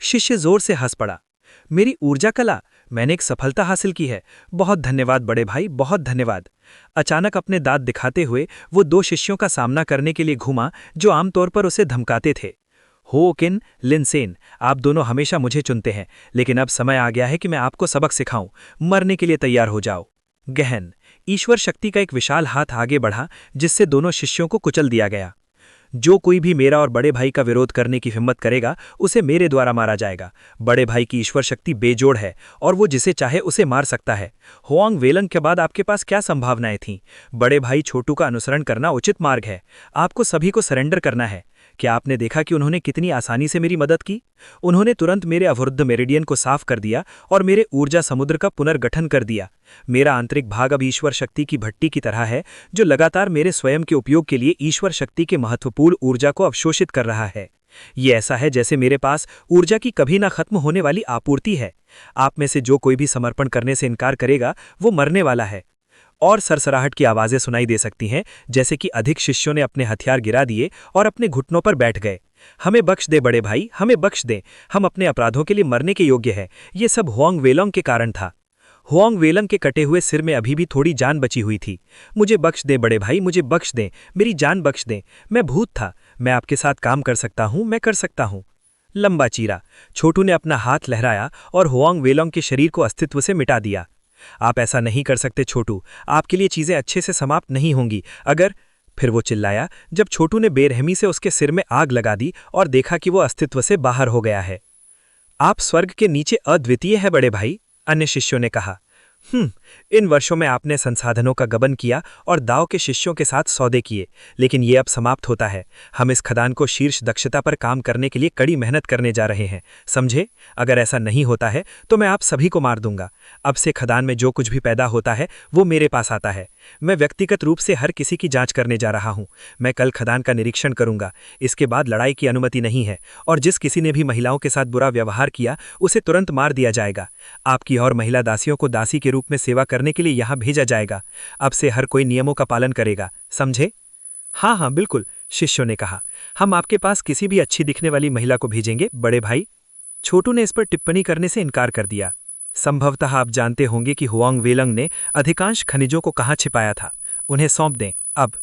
शिष्य जोर से हंस पड़ा। मेरी ऊर्जा कला, मैंने एक सफलता हासिल की है। बहुत धन्यवाद बड़े भाई, बहुत धन्यवाद। अचानक अपने दांत दिखाते हुए वो 2 शिष्यों का सामना करने के लिए घूमा जो आमतौर पर उसे धमकाते थे। हो किन, लिनसेन, आप दोनों हमेशा मुझे चुनते हैं, लेकिन अब समय आ गया है कि मैं आपको सबक सिखाऊं। मरने के लिए तैयार हो जाओ। गहन। ईश्वर शक्ति का एक विशाल हाथ आगे बढ़ा, जिससे दोनों शिष्यों को कुचल दिया गया। जो कोई भी मेरा और बड़े भाई का विरोध करने की हिम्मत करेगा, उसे मेरे द्वारा मारा जाएगा। बड़े भाई की ईश्वर शक्ति बेजोड़ है और वो जिसे चाहे उसे मार सकता है। हुआंग वेलोंग के बाद आपके पास क्या संभावनाएं थीं? बड़े भाई छोटू का अनुसरण करना उचित मार्ग है। आपको सभी को सरेंडर करना है। क्या आपने देखा कि उन्होंने कितनी आसानी से मेरी मदद की? उन्होंने तुरंत मेरे अवरुद्ध मेरिडियन को साफ कर दिया और मेरे ऊर्जा समुद्र का पुनर्गठन कर दिया। मेरा आंतरिक भाग अब ईश्वर शक्ति की भट्टी की तरह है, जो लगातार मेरे स्वयं के उपयोग के लिए ईश्वर शक्ति के महत्वपूर्ण ऊर्जा को अवशोषित कर रहा है। ये ऐसा है जैसे मेरे पास ऊर्जा की कभी ना खत्म होने वाली आपूर्ति है। आप में से जो कोई भी समर्पण करने से इनकार करेगा, वो मरने वाला है। और सरसराहट की आवाजें सुनाई दे सकती हैं, जैसे कि अधिक शिष्यों ने अपने हथियार गिरा दिए और अपने घुटनों पर बैठ गए। हमें बख्श दे बड़े भाई, हमें बख्श दें। हम अपने अपराधों के लिए मरने के योग्य हैं। ये सब हुआंग वेलोंग के कारण था। हुआंग वेलोंग के कटे हुए सिर में अभी भी थोड़ी जान बची हुई थी। मुझे बख्श दें बड़े भाई, मुझे बख्श दें, मेरी जान बख्श दें। मैं भूत था। मैं आपके साथ काम कर सकता हूं, मैं कर सकता हूं। लंबा चीरा। छोटू ने अपना हाथ लहराया और हुआंग वेलोंग के शरीर को अस्तित्व से मिटा दिया। आप ऐसा नहीं कर सकते छोटू, आपके लिए चीजें अच्छे से समाप्त नहीं होंगी अगर। फिर वो चिल्लाया जब छोटू ने बेरहमी से उसके सिर में आग लगा दी और देखा कि वो अस्तित्व से बाहर हो गया है। आप स्वर्ग के नीचे अद्वितीय है बड़े भाई, अन्य शिष्यों ने कहा। इन वर्षों में आपने संसाधनों का गबन किया और दाव के शिष्यों के साथ सौदे किए, लेकिन ये अब समाप्त होता है। हम इस खदान को शीर्ष दक्षता पर काम करने के लिए कड़ी मेहनत करने जा रहे हैं, समझे? अगर ऐसा नहीं होता है तो मैं आप सभी को मार दूंगा। अब से खदान में जो कुछ भी पैदा होता है वो मेरे पास आता है। मैं व्यक्तिगत रूप से हर किसी की जांच करने जा रहा हूं। मैं कल खदान का निरीक्षण करूंगा। इसके बाद लड़ाई की अनुमति नहीं है और जिस किसी ने भी महिलाओं के साथ बुरा व्यवहार किया उसे तुरंत मार दिया जाएगा। आपकी और महिला दासियों को दासी के रूप में सेवा करने के लिए यहां भेजा जाएगा। अब से हर कोई नियमों का पालन करेगा, समझे? हाँ हाँ बिल्कुल, शिष्यों ने कहा। हम आपके पास किसी भी अच्छी दिखने वाली महिला को भेजेंगे, बड़े भाई। छोटू ने इस पर टिप्पणी करने से इनकार कर दिया। संभवतः आप जानते होंगे कि हुआंग वेलंग ने अधिकांश खनिजों को कहाँ छिपाया था। उन्हें सौंप दें। अब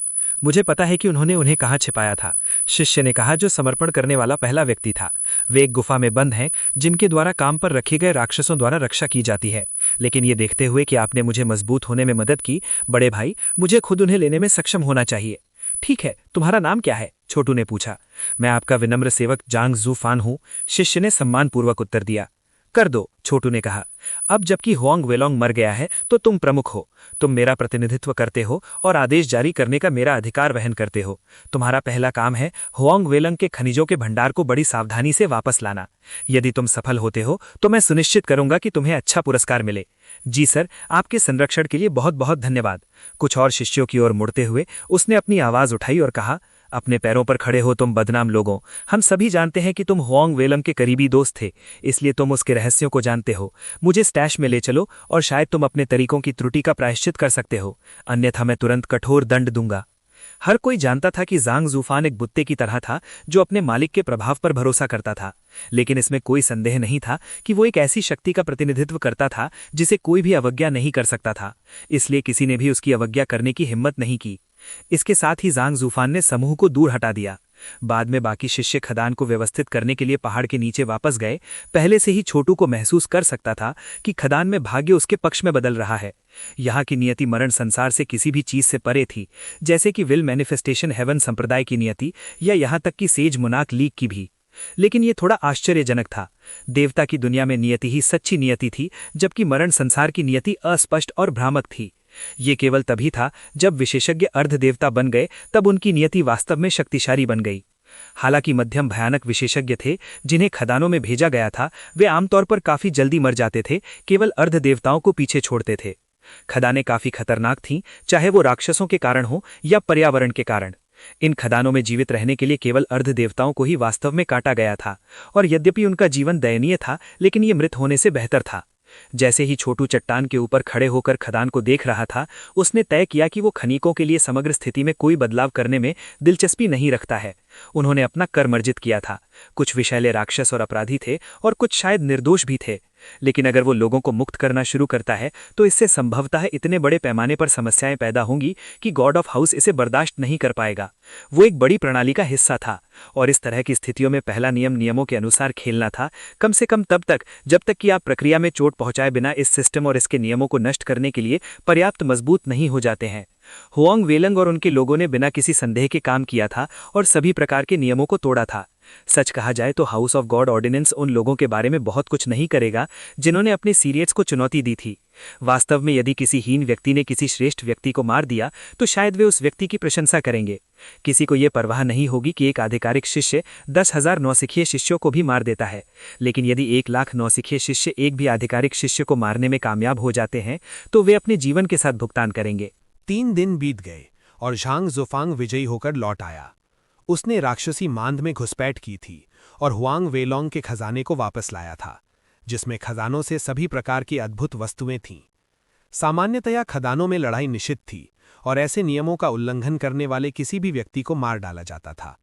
मुझे पता है कि उन्होंने उन्हें कहाँ छिपाया था, शिष्य ने कहा, जो समर्पण करने वाला पहला व्यक्ति था। वे एक गुफा में बंद हैं जिनके द्वारा काम पर रखे गए राक्षसों द्वारा रक्षा की जाती है। लेकिन ये देखते हुए कि आपने मुझे मजबूत होने में मदद की, बड़े भाई, मुझे खुद उन्हें लेने में सक्षम होना चाहिए। ठीक है, तुम्हारा नाम क्या है? छोटू ने पूछा। मैं आपका विनम्र सेवक जांग जू फान हूं, शिष्य ने सम्मानपूर्वक उत्तर दिया। कर दो, छोटू ने कहा। अब जबकि हुआंग वेलोंग मर गया है तो तुम प्रमुख हो। तुम मेरा प्रतिनिधित्व करते हो और आदेश जारी करने का मेरा अधिकार वहन करते हो। तुम्हारा पहला काम है हुआंग वेलोंग के खनिजों के भंडार को बड़ी सावधानी से वापस लाना। यदि तुम सफल होते हो तो मैं सुनिश्चित करूंगा कि तुम्हें अच्छा पुरस्कार मिले। जी सर, आपके संरक्षण के लिए बहुत बहुत धन्यवाद। कुछ और शिष्यों की ओर मुड़ते हुए उसने अपनी आवाज उठाई और कहा, अपने पैरों पर खड़े हो तुम बदनाम लोगों। हम सभी जानते हैं कि तुम हुआंग वेलंग के करीबी दोस्त थे, इसलिए तुम उसके रहस्यों को जानते हो। मुझे स्टैश में ले चलो और शायद तुम अपने तरीकों की त्रुटि का प्रायश्चित कर सकते हो, अन्यथा मैं तुरंत कठोर दंड दूंगा। हर कोई जानता था कि जांग जूफान एक बुत्ते की तरह था जो अपने मालिक के प्रभाव पर भरोसा करता था, लेकिन इसमें कोई संदेह नहीं था कि वो एक ऐसी शक्ति का प्रतिनिधित्व करता था जिसे कोई भी अवज्ञा नहीं कर सकता था। इसलिए किसी ने भी उसकी अवज्ञा करने की हिम्मत नहीं की। इसके साथ ही जांग जूफान ने समूह को दूर हटा दिया। बाद में बाकी शिष्य खदान को व्यवस्थित करने के लिए पहाड़ के नीचे वापस गए। पहले से ही छोटू को महसूस कर सकता था कि खदान में भाग्य उसके पक्ष में बदल रहा है। यहाँ की नियति मरण संसार से किसी भी चीज से परे थी, जैसे कि विल मैनिफेस्टेशन हेवन संप्रदाय की नियति या यहाँ तक कि सेज मुनाक लीग की भी। लेकिन ये थोड़ा आश्चर्यजनक था। देवता की दुनिया में नियति ही सच्ची नियति थी, जबकि मरण संसार की नियति अस्पष्ट और भ्रामक थी। ये केवल तभी था जब विशेषज्ञ अर्धदेवता बन गए, तब उनकी नियति वास्तव में शक्तिशाली बन गई। हालांकि मध्यम भयानक विशेषज्ञ थे जिन्हें खदानों में भेजा गया था, वे आमतौर पर काफी जल्दी मर जाते थे, केवल अर्धदेवताओं को पीछे छोड़ते थे। खदानें काफी खतरनाक थीं, चाहे वो राक्षसों के कारण हो या पर्यावरण के कारण। इन खदानों में जीवित रहने के लिए केवल अर्धदेवताओं को ही वास्तव में काटा गया था, और यद्यपि उनका जीवन दयनीय था, लेकिन ये मृत होने से बेहतर था। जैसे ही छोटू चट्टान के ऊपर खड़े होकर खदान को देख रहा था, उसने तय किया कि वो खनिकों के लिए समग्र स्थिति में कोई बदलाव करने में दिलचस्पी नहीं रखता है। उन्होंने अपना कर्म अर्जित किया था। कुछ विषैले राक्षस और अपराधी थे और कुछ शायद निर्दोष भी थे, लेकिन अगर वो लोगों को मुक्त करना शुरू करता है तो इससे संभवतः इतने बड़े पैमाने पर समस्याएं पैदा होंगी कि गॉड ऑफ हाउस इसे बर्दाश्त नहीं कर पाएगा। वो एक बड़ी प्रणाली का हिस्सा था और इस तरह की स्थितियों में पहला नियम नियमों के अनुसार खेलना था, कम से कम तब तक जब तक कि आप प्रक्रिया में चोट पहुंचाए बिना इस सिस्टम और इसके नियमों को नष्ट करने के लिए पर्याप्त मजबूत नहीं हो जाते हैं। हुआंग वेलंग और उनके लोगों ने बिना किसी संदेह के काम किया था और सभी प्रकार के नियमों को तोड़ा था। सच कहा जाए तो हाउस ऑफ गॉड ऑर्डिनेंस उन लोगों के बारे में बहुत कुछ नहीं करेगा जिन्होंने अपने सीरियट्स को चुनौती दी थी। वास्तव में यदि किसी हीन व्यक्ति ने किसी श्रेष्ठ व्यक्ति को मार दिया तो शायद वे उस व्यक्ति की प्रशंसा करेंगे। किसी को यह परवाह नहीं होगी कि एक आधिकारिक शिष्य 10,000 नौसिखिए शिष्यों को भी मार देता है, लेकिन यदि 1 लाख नौसिखिए शिष्य एक भी आधिकारिक शिष्य को मारने में कामयाब हो जाते हैं तो वे अपने जीवन के साथ भुगतान करेंगे। 3 दिन बीत गए और झांग जुफांग विजयी होकर लौट आया। उसने राक्षसी मांद में घुसपैठ की थी और हुआंग वेलोंग के खजाने को वापस लाया था, जिसमें खजानों से सभी प्रकार की अद्भुत वस्तुएं थीं। सामान्यतया खदानों में लड़ाई निषिद्ध थी और ऐसे नियमों का उल्लंघन करने वाले किसी भी व्यक्ति को मार डाला जाता था।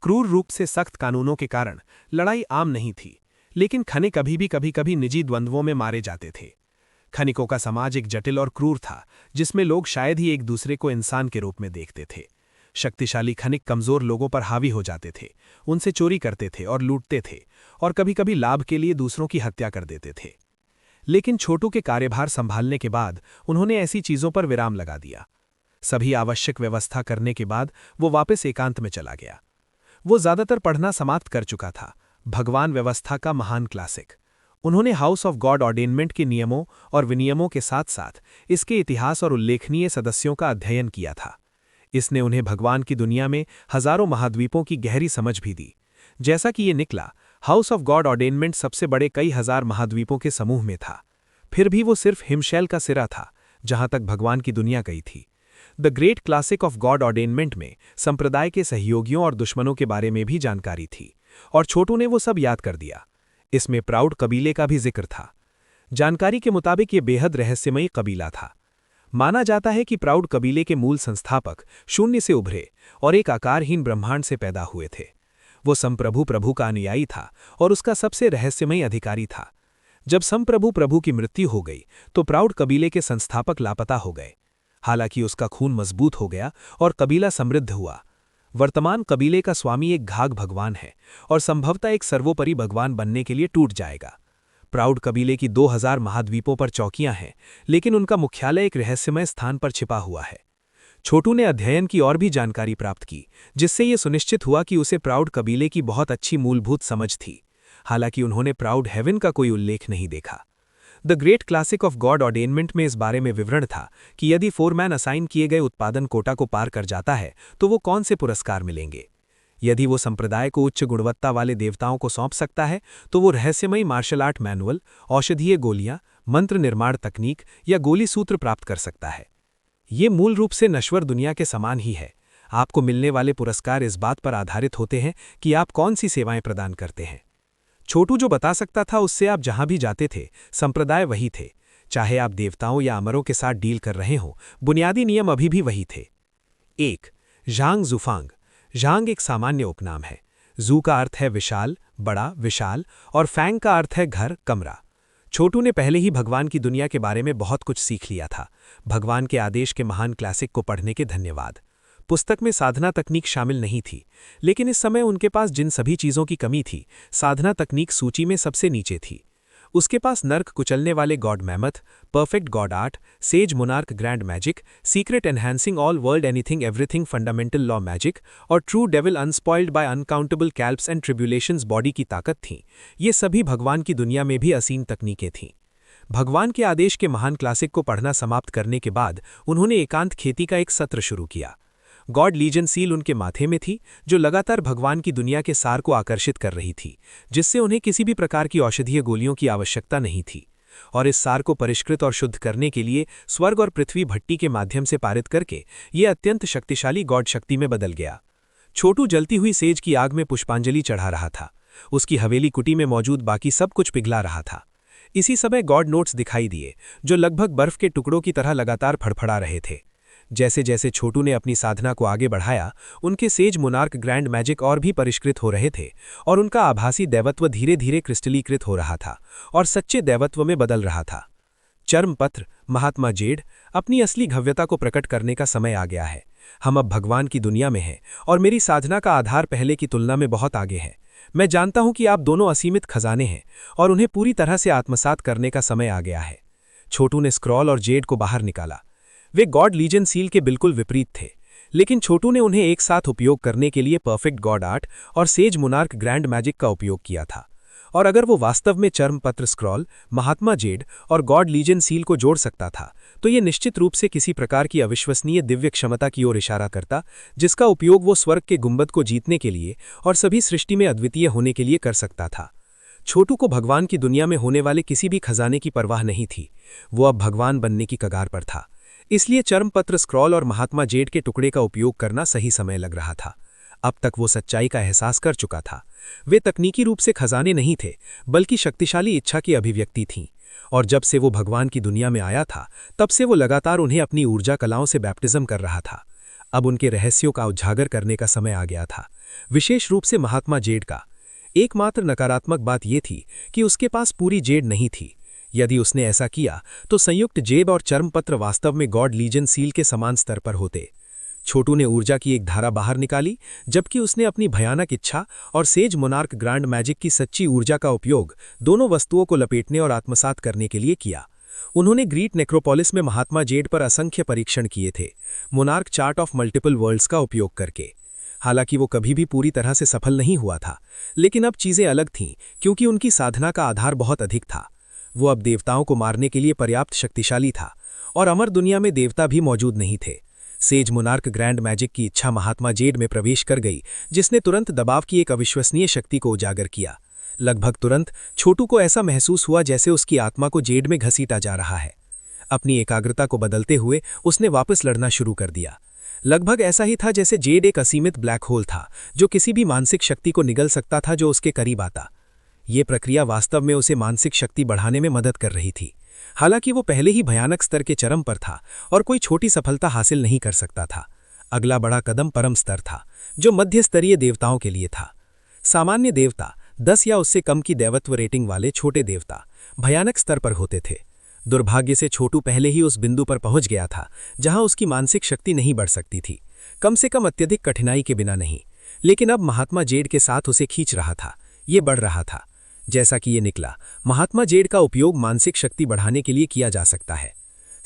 क्रूर रूप से सख्त कानूनों के कारण लड़ाई आम नहीं थी, लेकिन खनिक कभी कभी निजी द्वंद्वों में मारे जाते थे। खनिकों का समाज एक जटिल और क्रूर था, जिसमें लोग शायद ही एक दूसरे को इंसान के रूप में देखते थे। शक्तिशाली खनिक कमजोर लोगों पर हावी हो जाते थे, उनसे चोरी करते थे और लूटते थे, और कभी-कभी लाभ के लिए दूसरों की हत्या कर देते थे। लेकिन छोटू के कार्यभार संभालने के बाद उन्होंने ऐसी चीजों पर विराम लगा दिया। सभी आवश्यक व्यवस्था करने के बाद वो वापस एकांत में चला गया। वो ज्यादातर पढ़ना समाप्त कर चुका था, भगवान व्यवस्था का महान क्लासिक। उन्होंने हाउस ऑफ गॉड ऑर्डेनमेंट के नियमों और विनियमों के साथ साथ इसके इतिहास और उल्लेखनीय सदस्यों का अध्ययन किया था। इसने उन्हें भगवान की दुनिया में हजारों महाद्वीपों की गहरी समझ भी दी। जैसा कि ये निकला, हाउस ऑफ गॉड ऑर्डेनमेंट सबसे बड़े कई हजार महाद्वीपों के समूह में था। फिर भी वो सिर्फ हिमशैल का सिरा था जहां तक भगवान की दुनिया गई थी। The great classic of god ordainment में संप्रदाय के सहयोगियों और दुश्मनों के बारे में भी जानकारी थी, और छोटू ने वो सब याद कर दिया। इसमें प्राउड कबीले का भी जिक्र था। जानकारी के मुताबिक ये बेहद रहस्यमयी कबीला था। माना जाता है कि प्राउड कबीले के मूल संस्थापक शून्य से उभरे और एक आकारहीन ब्रह्मांड से पैदा हुए थे। वो संप्रभु प्रभु का अनुयायी था और उसका सबसे रहस्यमयी अधिकारी था। जब संप्रभु प्रभु की मृत्यु हो गई तो प्राउड कबीले के संस्थापक लापता हो गए। हालांकि उसका खून मजबूत हो गया और कबीला समृद्ध हुआ। वर्तमान कबीले का स्वामी एक घाघ भगवान है और संभवतः एक सर्वोपरि भगवान बनने के लिए टूट जाएगा। प्राउड कबीले की 2000 महाद्वीपों पर चौकियां हैं, लेकिन उनका मुख्यालय एक रहस्यमय स्थान पर छिपा हुआ है। छोटू ने अध्ययन की और भी जानकारी प्राप्त की, जिससे यह सुनिश्चित हुआ कि उसे प्राउड कबीले की बहुत अच्छी मूलभूत समझ थी। हालांकि उन्होंने प्राउड हेवन का कोई उल्लेख नहीं देखा। The great classic of god ordainment में इस बारे में विवरण था कि यदि फोरमैन असाइन किए गए उत्पादन कोटा को पार कर जाता है तो वो कौन से पुरस्कार मिलेंगे। यदि वो संप्रदाय को उच्च गुणवत्ता वाले देवताओं को सौंप सकता है तो वो रहस्यमयी मार्शल आर्ट मैनुअल, औषधीय गोलियां, मंत्र निर्माण तकनीक या गोली सूत्र प्राप्त कर सकता है। ये मूल रूप से नश्वर दुनिया के समान ही है। आपको मिलने वाले पुरस्कार इस बात पर आधारित होते हैं कि आप कौन सी सेवाएं प्रदान करते हैं। छोटू जो बता सकता था उससे आप जहां भी जाते थे संप्रदाय वही थे। चाहे आप देवताओं या अमरों के साथ डील कर रहे हो, बुनियादी नियम अभी भी वही थे। 1. झांग जुफांग। झांग एक सामान्य उपनाम है। जू का अर्थ है विशाल, बड़ा, विशाल, और फैंग का अर्थ है घर, कमरा। छोटू ने पहले ही भगवान की दुनिया के बारे में बहुत कुछ सीख लिया था। भगवान के आदेश के महान क्लासिक को पढ़ने के धन्यवाद। पुस्तक में साधना तकनीक शामिल नहीं थी, लेकिन इस समय उनके पास जिन सभी चीज़ों की कमी थी, साधना तकनीक सूची में सबसे नीचे थी। उसके पास नर्क कुचलने वाले god mammoth, perfect god art, sage monarch grand magic, secret enhancing all world anything everything fundamental law magic और true devil unspoiled by uncountable kalpas and tribulations body की ताकत थीं। ये सभी भगवान की दुनिया में भी असीम तकनीकें थीं। भगवान के आदेश के महान क्लासिक को पढ़ना समाप्त करने के बाद उन्होंने एकांत खेती का एक सत्र शुरू किया। गॉड लीजन सील उनके माथे में थी, जो लगातार भगवान की दुनिया के सार को आकर्षित कर रही थी, जिससे उन्हें किसी भी प्रकार की औषधीय गोलियों की आवश्यकता नहीं थी। और इस सार को परिष्कृत और शुद्ध करने के लिए स्वर्ग और पृथ्वी भट्टी के माध्यम से पारित करके ये अत्यंत शक्तिशाली गॉड शक्ति में बदल गया। छोटू जलती हुई सेज की आग में पुष्पांजलि चढ़ा रहा था। उसकी हवेली कुटी में मौजूद बाकी सब कुछ पिघला रहा था। इसी समय गॉड नोट्स दिखाई दिए, जो लगभग बर्फ के टुकड़ों की तरह लगातार फड़फड़ा रहे थे। जैसे जैसे छोटू ने अपनी साधना को आगे बढ़ाया, उनके सेज मोनार्क ग्रैंड मैजिक और भी परिष्कृत हो रहे थे और उनका आभासी दैवत्व धीरे धीरे क्रिस्टलीकृत हो रहा था और सच्चे दैवत्व में बदल रहा था। चर्मपत्र, महात्मा जेड, अपनी असली भव्यता को प्रकट करने का समय आ गया है। हम अब भगवान की दुनिया में हैं और मेरी साधना का आधार पहले की तुलना में बहुत आगे है। मैं जानता हूं कि आप दोनों असीमित खजाने हैं और उन्हें पूरी तरह से आत्मसात करने का समय आ गया है। छोटू ने स्क्रॉल और जेड को बाहर निकाला। वे गॉड लीजन सील के बिल्कुल विपरीत थे, लेकिन छोटू ने उन्हें एक साथ उपयोग करने के लिए परफेक्ट गॉड आर्ट और सेज मोनार्क ग्रैंड मैजिक का उपयोग किया था। और अगर वो वास्तव में चर्मपत्र, स्क्रॉल, महात्मा जेड और गॉड लीजन सील को जोड़ सकता था, तो ये निश्चित रूप से किसी प्रकार की अविश्वसनीय दिव्य क्षमता की ओर इशारा करता, जिसका उपयोग वो स्वर्ग के गुंबद को जीतने के लिए और सभी सृष्टि में अद्वितीय होने के लिए कर सकता था। छोटू को भगवान की दुनिया में होने वाले किसी भी खजाने की परवाह नहीं थी। वो अब भगवान बनने की कगार पर था, इसलिए चर्मपत्र, स्क्रॉल और महात्मा जेड के टुकड़े का उपयोग करना सही समय लग रहा था। अब तक वो सच्चाई का एहसास कर चुका था। वे तकनीकी रूप से खजाने नहीं थे, बल्कि शक्तिशाली इच्छा की अभिव्यक्ति थीं। और जब से वो भगवान की दुनिया में आया था, तब से वो लगातार उन्हें अपनी ऊर्जा कलाओं से बैप्टिज्म कर रहा था। अब उनके रहस्यों का उजागर करने का समय आ गया था, विशेष रूप से महात्मा जेड का। एकमात्र नकारात्मक बात यह थी कि उसके पास पूरी जेड नहीं थी। यदि उसने ऐसा किया तो संयुक्त जेब और चर्मपत्र वास्तव में गॉड लीजन सील के समान स्तर पर होते। छोटू ने ऊर्जा की एक धारा बाहर निकाली, जबकि उसने अपनी भयानक इच्छा और सेज मोनार्क ग्रैंड मैजिक की सच्ची ऊर्जा का उपयोग दोनों वस्तुओं को लपेटने और आत्मसात करने के लिए किया। उन्होंने ग्रीट नेक्रोपोलिस में महात्मा जेड पर असंख्य परीक्षण किए थे, monarch chart of multiple worlds का उपयोग करके। हालांकि वो कभी भी पूरी तरह से सफल नहीं हुआ था, लेकिन अब चीजें अलग थीं क्योंकि उनकी साधना का आधार बहुत अधिक था। वो अब देवताओं को मारने के लिए पर्याप्त शक्तिशाली था और अमर दुनिया में देवता भी मौजूद नहीं थे। सेज मोनार्क ग्रैंड मैजिक की इच्छा महात्मा जेड में प्रवेश कर गई, जिसने तुरंत दबाव की एक अविश्वसनीय शक्ति को उजागर किया। लगभग तुरंत छोटू को ऐसा महसूस हुआ जैसे उसकी आत्मा को जेड में घसीटा जा रहा है। अपनी एकाग्रता को बदलते हुए उसने वापस लड़ना शुरू कर दिया। लगभग ऐसा ही था जैसे जेड एक असीमित ब्लैक होल था जो किसी भी मानसिक शक्ति को निगल सकता था जो उसके करीब आता। ये प्रक्रिया वास्तव में उसे मानसिक शक्ति बढ़ाने में मदद कर रही थी। हालांकि वो पहले ही भयानक स्तर के चरम पर था और कोई छोटी सफलता हासिल नहीं कर सकता था। अगला बड़ा कदम परम स्तर था, जो मध्य स्तरीय देवताओं के लिए था। सामान्य देवता 10 या उससे कम की दैवत्व रेटिंग वाले छोटे देवता भयानक स्तर पर होते थे। दुर्भाग्य से छोटू पहले ही उस बिंदु पर पहुंच गया था जहां उसकी मानसिक शक्ति नहीं बढ़ सकती थी, कम से कम अत्यधिक कठिनाई के बिना नहीं। लेकिन अब महात्मा जेड के साथ उसे खींच रहा था, ये बढ़ रहा था। जैसा कि ये निकला, महात्मा जेड का उपयोग मानसिक शक्ति बढ़ाने के लिए किया जा सकता है।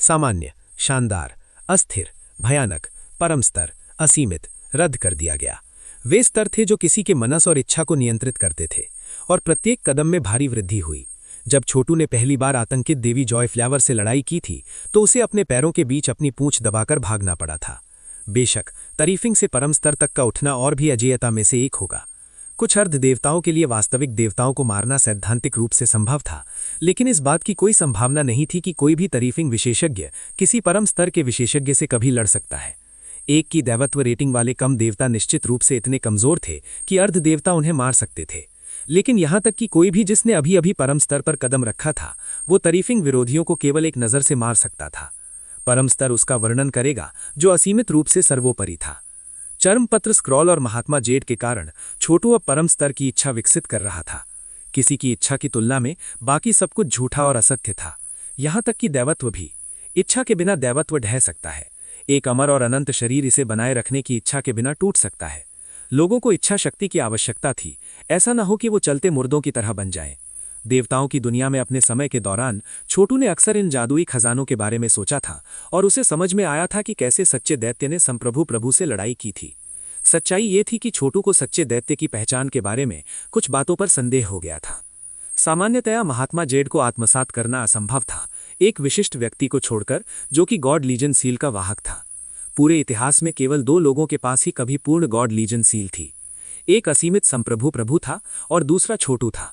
सामान्य, शानदार, अस्थिर, भयानक, परम स्तर, असीमित, रद्द कर दिया गया। वे स्तर थे जो किसी के मनस और इच्छा को नियंत्रित करते थे, और प्रत्येक कदम में भारी वृद्धि हुई। जब छोटू ने पहली बार आतंकित देवी जॉय फ्लावर से लड़ाई की थी तो उसे अपने पैरों के बीच अपनी पूंछ दबाकर भागना पड़ा था। बेशक तरीफिंग से परम स्तर तक का उठना और भी अजेयता में से एक होगा। कुछ अर्ध देवताओं के लिए वास्तविक देवताओं को मारना सैद्धांतिक रूप से संभव था, लेकिन इस बात की कोई संभावना नहीं थी कि कोई भी तरीफिंग विशेषज्ञ किसी परम स्तर के विशेषज्ञ से कभी लड़ सकता है। एक की दैवत्व रेटिंग वाले कम देवता निश्चित रूप से इतने कमजोर थे कि अर्ध देवता उन्हें मार सकते थे, लेकिन यहां तक कि कोई भी जिसने अभी अभी परम स्तर पर कदम रखा था वो तरीफिंग विरोधियों को केवल एक नज़र से मार सकता था। परम स्तर उसका वर्णन करेगा जो असीमित रूप से सर्वोपरि था। चर्मपत्र स्क्रॉल और महात्मा जेड के कारण छोटू अब परम स्तर की इच्छा विकसित कर रहा था। किसी की इच्छा की तुलना में बाकी सब कुछ झूठा और असत्य था, यहां तक कि दैवत्व भी। इच्छा के बिना दैवत्व ढह सकता है। एक अमर और अनंत शरीर इसे बनाए रखने की इच्छा के बिना टूट सकता है। लोगों को इच्छा शक्ति की आवश्यकता थी, ऐसा न हो कि वो चलते मुर्दों की तरह बन जाएं। देवताओं की दुनिया में अपने समय के दौरान छोटू ने अक्सर इन जादुई खजानों के बारे में सोचा था और उसे समझ में आया था कि कैसे सच्चे दैत्य ने संप्रभु प्रभु से लड़ाई की थी। सच्चाई ये थी कि छोटू को सच्चे दैत्य की पहचान के बारे में कुछ बातों पर संदेह हो गया था। सामान्यतया महात्मा जेड को आत्मसात करना असंभव था, एक विशिष्ट व्यक्ति को छोड़कर जो कि गॉड लीजन सील का वाहक था। पूरे इतिहास में केवल 2 लोगों के पास ही कभी पूर्ण गॉड लीजन सील थी। एक असीमित संप्रभु प्रभु था और दूसरा छोटू था।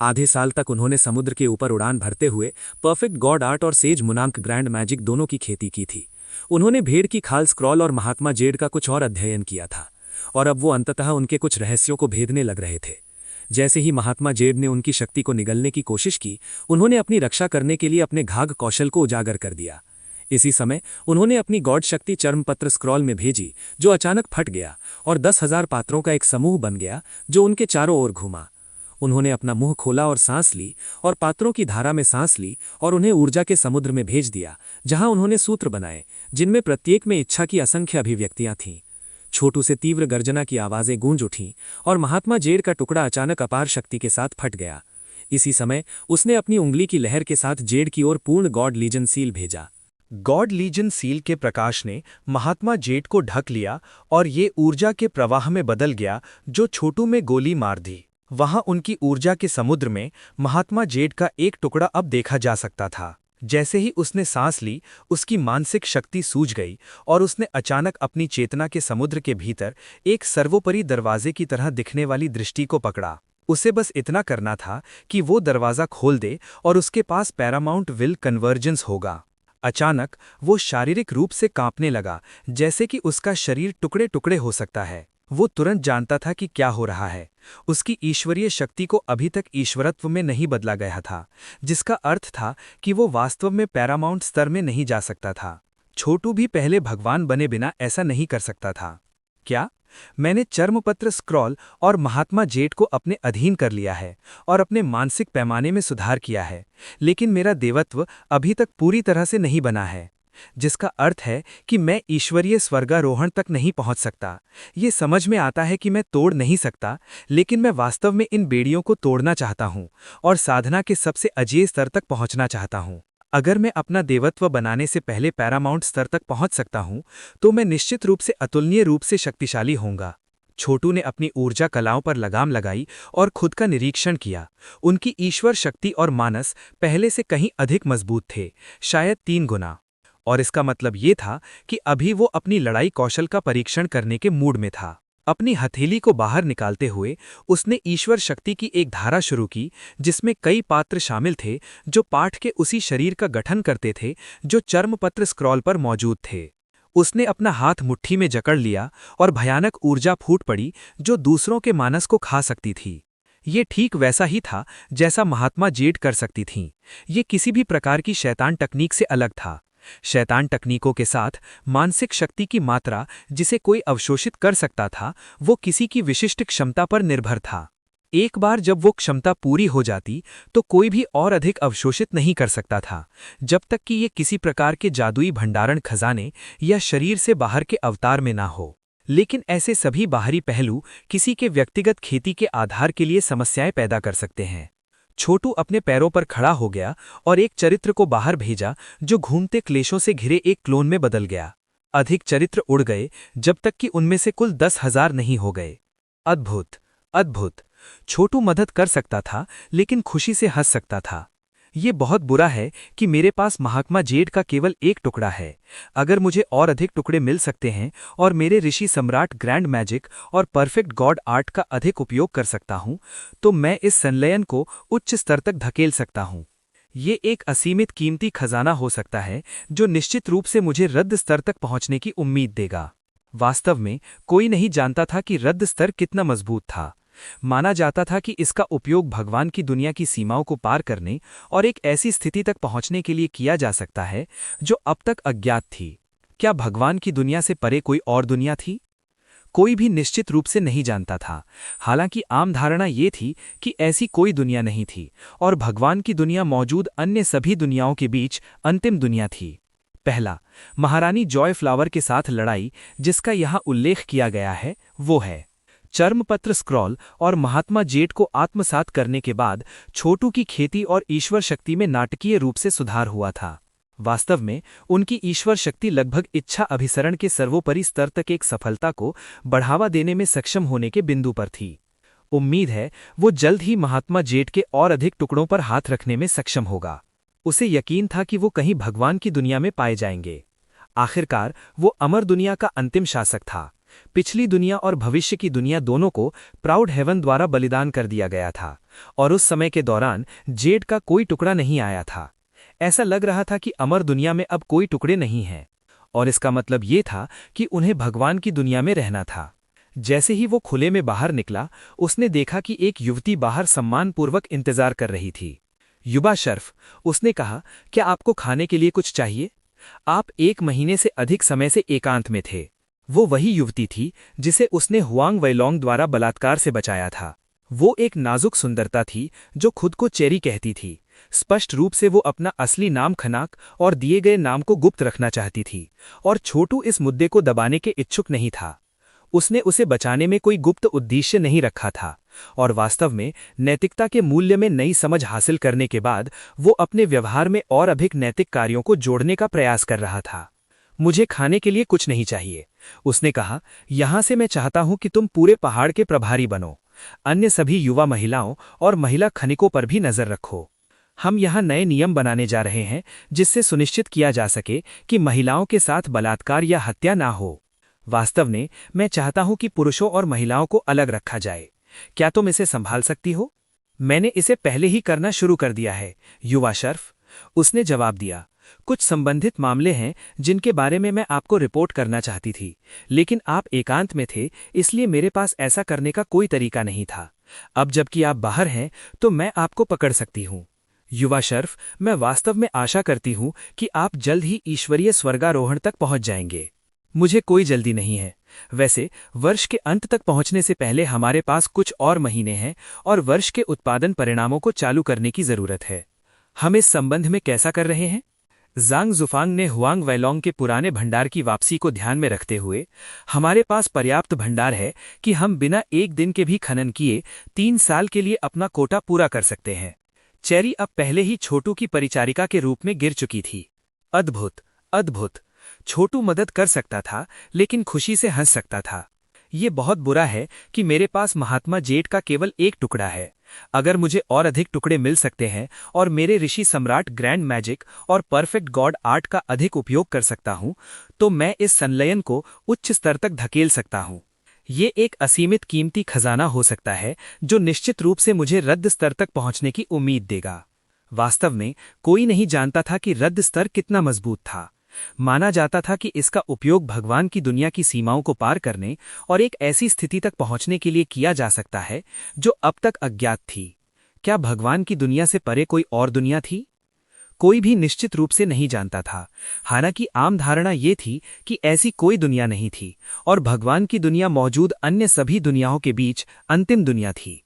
आधे साल तक उन्होंने समुद्र के ऊपर उड़ान भरते हुए परफेक्ट गॉड आर्ट और सेज मुनांक ग्रैंड मैजिक दोनों की खेती की थी। उन्होंने भेड़ की खाल स्क्रॉल और महात्मा जेड का कुछ और अध्ययन किया था, और अब वो अंततः उनके कुछ रहस्यों को भेदने लग रहे थे। जैसे ही महात्मा जेड ने उनकी शक्ति को निगलने की कोशिश की, उन्होंने अपनी रक्षा करने के लिए अपने घाघ कौशल को उजागर कर दिया। इसी समय उन्होंने अपनी गॉड शक्ति चर्मपत्र स्क्रॉल में भेजी, जो अचानक फट गया और 10,000 पात्रों का एक समूह बन गया जो उनके चारों ओर घूमा। उन्होंने अपना मुंह खोला और सांस ली और पात्रों की धारा में सांस ली और उन्हें ऊर्जा के समुद्र में भेज दिया, जहां उन्होंने सूत्र बनाए जिनमें प्रत्येक में इच्छा की असंख्य अभिव्यक्तियां थीं। छोटू से तीव्र गर्जना की आवाजें गूंज उठीं और महात्मा जेड का टुकड़ा अचानक अपार शक्ति के साथ फट गया। इसी समय उसने अपनी उंगली की लहर के साथ जेड की ओर पूर्ण गॉड लीजन सील भेजा। गॉड लीजन सील के प्रकाश ने महात्मा जेड को ढक लिया और ये ऊर्जा के प्रवाह में बदल गया जो छोटू में गोली मार दी। वहां उनकी ऊर्जा के समुद्र में महात्मा जेड का एक टुकड़ा अब देखा जा सकता था। जैसे ही उसने सांस ली, उसकी मानसिक शक्ति सूझ गई और उसने अचानक अपनी चेतना के समुद्र के भीतर एक सर्वोपरि दरवाजे की तरह दिखने वाली दृष्टि को पकड़ा। उसे बस इतना करना था कि वो दरवाज़ा खोल दे और उसके पास पैरामाउंट विल कन्वर्जेंस होगा। अचानक वो शारीरिक रूप से कांपने लगा, जैसे कि उसका शरीर टुकड़े टुकड़े हो सकता है। वो तुरंत जानता था कि क्या हो रहा है। उसकी ईश्वरीय शक्ति को अभी तक ईश्वरत्व में नहीं बदला गया था, जिसका अर्थ था कि वो वास्तव में पैरामाउंट स्तर में नहीं जा सकता था। छोटू भी पहले भगवान बने बिना ऐसा नहीं कर सकता था। क्या? मैंने चर्मपत्र स्क्रॉल और महात्मा जेड को अपने अधीन कर लिया है और अपने मानसिक पैमाने में सुधार किया है, लेकिन मेरा देवत्व अभी तक पूरी तरह से नहीं बना है, जिसका अर्थ है कि मैं ईश्वरीय स्वर्गारोहण तक नहीं पहुंच सकता। ये समझ में आता है कि मैं तोड़ नहीं सकता, लेकिन मैं वास्तव में इन बेड़ियों को तोड़ना चाहता हूं और साधना के सबसे अजेय स्तर तक पहुंचना चाहता हूं। अगर मैं अपना देवत्व बनाने से पहले पैरामाउंट स्तर तक पहुंच सकता हूं, तो मैं निश्चित रूप से अतुलनीय रूप से शक्तिशाली होऊंगा। छोटू ने अपनी ऊर्जा कलाओं पर लगाम लगाई और खुद का निरीक्षण किया। उनकी ईश्वर शक्ति और मानस पहले से कहीं अधिक मजबूत थे, शायद 3 गुना। और इसका मतलब ये था कि अभी वो अपनी लड़ाई कौशल का परीक्षण करने के मूड में था। अपनी हथेली को बाहर निकालते हुए उसने ईश्वर शक्ति की एक धारा शुरू की, जिसमें कई पात्र शामिल थे जो पाठ के उसी शरीर का गठन करते थे जो चर्मपत्र स्क्रॉल पर मौजूद थे। उसने अपना हाथ मुट्ठी में जकड़ लिया और भयानक ऊर्जा फूट पड़ी जो दूसरों के मानस को खा सकती थी। ये ठीक वैसा ही था जैसा महात्मा जेड कर सकती थीं। ये किसी भी प्रकार की शैतान तकनीक से अलग था। शैतान तकनीकों के साथ मानसिक शक्ति की मात्रा जिसे कोई अवशोषित कर सकता था, वो किसी की विशिष्ट क्षमता पर निर्भर था। एक बार जब वो क्षमता पूरी हो जाती तो कोई भी और अधिक अवशोषित नहीं कर सकता था, जब तक कि ये किसी प्रकार के जादुई भंडारण खजाने या शरीर से बाहर के अवतार में ना हो। लेकिन ऐसे सभी बाहरी पहलू किसी के व्यक्तिगत खेती के आधार के लिए समस्याएं पैदा कर सकते हैं। छोटू अपने पैरों पर खड़ा हो गया और एक चरित्र को बाहर भेजा जो घूमते क्लेशों से घिरे एक क्लोन में बदल गया। अधिक चरित्र उड़ गए जब तक कि उनमें से कुल 10,000 नहीं हो गए। अद्भुत, अद्भुत। छोटू मदद कर सकता था लेकिन खुशी से हंस सकता था। ये बहुत बुरा है कि मेरे पास महात्मा जेड का केवल एक टुकड़ा है। अगर मुझे और अधिक टुकड़े मिल सकते हैं और मेरे ऋषि सम्राट ग्रैंड मैजिक और परफेक्ट गॉड आर्ट का अधिक उपयोग कर सकता हूं, तो मैं इस संलयन को उच्च स्तर तक धकेल सकता हूं। ये एक असीमित कीमती खजाना हो सकता है जो निश्चित रूप से मुझे रद्द स्तर तक पहुंचने की उम्मीद देगा। वास्तव में कोई नहीं जानता था कि रद्द स्तर कितना मजबूत था। माना जाता था कि इसका उपयोग भगवान की दुनिया की सीमाओं को पार करने और एक ऐसी स्थिति तक पहुंचने के लिए किया जा सकता है जो अब तक अज्ञात थी। क्या भगवान की दुनिया से परे कोई और दुनिया थी? कोई भी निश्चित रूप से नहीं जानता था। हालांकि आम धारणा ये थी कि ऐसी कोई दुनिया नहीं थी और भगवान की दुनिया मौजूद अन्य सभी दुनियाओं के बीच अंतिम दुनिया थी। पहला, महारानी जॉय फ्लावर के साथ लड़ाई जिसका यहाँ उल्लेख किया गया है, वो है चर्मपत्र स्क्रॉल और महात्मा जेड को आत्मसात करने के बाद छोटू की खेती और ईश्वर शक्ति में नाटकीय रूप से सुधार हुआ था। वास्तव में उनकी ईश्वर शक्ति लगभग इच्छा अभिसरण के सर्वोपरि स्तर तक एक सफलता को बढ़ावा देने में सक्षम होने के बिंदु पर थी। उम्मीद है वो जल्द ही महात्मा जेड के और अधिक टुकड़ों पर हाथ रखने में सक्षम होगा। उसे यकीन था कि वो कहीं भगवान की दुनिया में पाए जाएंगे। आखिरकार वो अमर दुनिया का अंतिम शासक था। पिछली दुनिया और भविष्य की दुनिया दोनों को प्राउड हेवन द्वारा बलिदान कर दिया गया था और उस समय के दौरान जेड का कोई टुकड़ा नहीं आया था। ऐसा लग रहा था कि अमर दुनिया में अब कोई टुकड़े नहीं हैं और इसका मतलब ये था कि उन्हें भगवान की दुनिया में रहना था। जैसे ही वो खुले में बाहर निकला, उसने देखा कि एक युवती बाहर सम्मानपूर्वक इंतजार कर रही थी। युवा शर्फ, उसने कहा, क्या आपको खाने के लिए कुछ चाहिए? आप 1 महीने से अधिक समय से एकांत में थे। वो वही युवती थी जिसे उसने हुआंग वैलोंग द्वारा बलात्कार से बचाया था। वो एक नाजुक सुंदरता थी जो खुद को चेरी कहती थी। स्पष्ट रूप से वो अपना असली नाम खनाक और दिए गए नाम को गुप्त रखना चाहती थी और छोटू इस मुद्दे को दबाने के इच्छुक नहीं था। उसने उसे बचाने में कोई गुप्त उद्देश्य नहीं रखा था और वास्तव में नैतिकता के मूल्य में नई समझ हासिल करने के बाद वो अपने व्यवहार में और अधिक नैतिक कार्यों को जोड़ने का प्रयास कर रहा था। मुझे खाने के लिए कुछ नहीं चाहिए, उसने कहा। यहां से मैं चाहता हूं कि तुम पूरे पहाड़ के प्रभारी बनो। अन्य सभी युवा महिलाओं और महिला खनिकों पर भी नजर रखो। हम यहां नए नियम बनाने जा रहे हैं जिससे सुनिश्चित किया जा सके कि महिलाओं के साथ बलात्कार या हत्या ना हो। वास्तव में मैं चाहता हूं कि पुरुषों और महिलाओं को अलग रखा जाए। क्या तुम इसे संभाल सकती हो? मैंने इसे पहले ही करना शुरू कर दिया है, युवा शर्फ, उसने जवाब दिया। कुछ संबंधित मामले हैं जिनके बारे में मैं आपको रिपोर्ट करना चाहती थी, लेकिन आप एकांत में थे, इसलिए मेरे पास ऐसा करने का कोई तरीका नहीं था। अब जबकि आप बाहर हैं तो मैं आपको पकड़ सकती हूँ। युवा शर्फ, मैं वास्तव में आशा करती हूँ कि आप जल्द ही ईश्वरीय स्वर्गारोहण तक पहुँच जाएंगे। मुझे कोई जल्दी नहीं है। वैसे वर्ष के अंत तक पहुंचने से पहले हमारे पास कुछ और महीने हैं और वर्ष के उत्पादन परिणामों को चालू करने की जरूरत है। हम इस संबंध में कैसा कर रहे हैं? ज़ांग जुफांग ने हुआंग वैलोंग के पुराने भंडार की वापसी को ध्यान में रखते हुए, हमारे पास पर्याप्त भंडार है कि हम बिना 1 दिन के भी खनन किए 3 साल के लिए अपना कोटा पूरा कर सकते हैं। चेरी अब पहले ही छोटू की परिचारिका के रूप में गिर चुकी थी। अद्भुत, अद्भुत। छोटू मदद कर सकता था लेकिन खुशी से हंस सकता था। ये बहुत बुरा है कि मेरे पास महात्मा जेठ का केवल एक टुकड़ा है। अगर मुझे और अधिक टुकड़े मिल सकते हैं और मेरे ऋषि सम्राट ग्रैंड मैजिक और परफेक्ट गॉड आर्ट का अधिक उपयोग कर सकता हूं, तो मैं इस संलयन को उच्च स्तर तक धकेल सकता हूं। ये एक असीमित कीमती खजाना हो सकता है जो निश्चित रूप से मुझे रद्द स्तर तक पहुंचने की उम्मीद देगा। वास्तव में कोई नहीं जानता था कि रद्द स्तर कितना मजबूत था। माना जाता था कि इसका उपयोग भगवान की दुनिया की सीमाओं को पार करने और एक ऐसी स्थिति तक पहुंचने के लिए किया जा सकता है जो अब तक अज्ञात थी। क्या भगवान की दुनिया से परे कोई और दुनिया थी? कोई भी निश्चित रूप से नहीं जानता था। हालांकि आम धारणा ये थी कि ऐसी कोई दुनिया नहीं थी और भगवान की दुनिया मौजूद अन्य सभी दुनियाओं के बीच अंतिम दुनिया थी।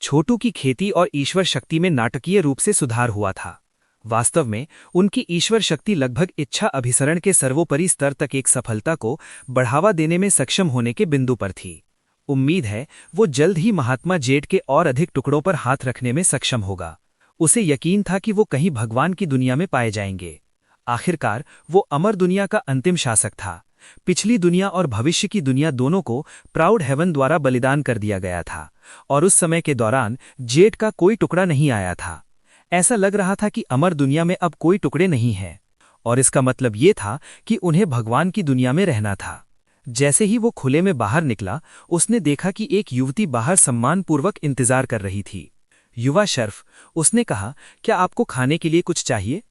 छोटू की खेती और ईश्वर शक्ति में नाटकीय रूप से सुधार हुआ था। वास्तव में उनकी ईश्वर शक्ति लगभग इच्छा अभिसरण के सर्वोपरि स्तर तक एक सफलता को बढ़ावा देने में सक्षम होने के बिंदु पर थी। उम्मीद है वो जल्द ही महात्मा जेठ के और अधिक टुकड़ों पर हाथ रखने में सक्षम होगा। उसे यकीन था कि वो कहीं भगवान की दुनिया में पाए जाएंगे। आखिरकार वो अमर दुनिया का अंतिम शासक था। पिछली दुनिया और भविष्य की दुनिया दोनों को प्राउड हेवन द्वारा बलिदान कर दिया गया था और उस समय के दौरान जेठ का कोई टुकड़ा नहीं आया था। ऐसा लग रहा था कि अमर दुनिया में अब कोई टुकड़े नहीं हैं और इसका मतलब ये था कि उन्हें भगवान की दुनिया में रहना था। जैसे ही वो खुले में बाहर निकला, उसने देखा कि एक युवती बाहर सम्मानपूर्वक इंतजार कर रही थी। युवा शर्फ, उसने कहा, क्या आपको खाने के लिए कुछ चाहिए?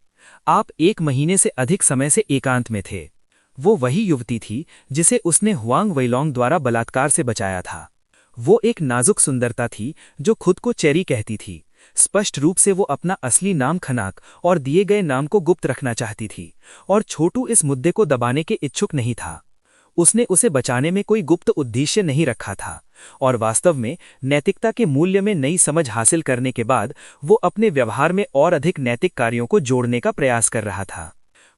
आप 1 महीने से अधिक समय से एकांत में थे। वो वही युवती थी जिसे उसने हुआंग वैलोंग द्वारा बलात्कार से बचाया था। वो एक नाजुक सुंदरता थी जो खुद को चेरी कहती थी। स्पष्ट रूप से वो अपना असली नाम खनाक और दिए गए नाम को गुप्त रखना चाहती थी और छोटू इस मुद्दे को दबाने के इच्छुक नहीं था। उसने उसे बचाने में कोई गुप्त उद्देश्य नहीं रखा था और वास्तव में नैतिकता के मूल्य में नई समझ हासिल करने के बाद वो अपने व्यवहार में और अधिक नैतिक कार्यों को जोड़ने का प्रयास कर रहा था।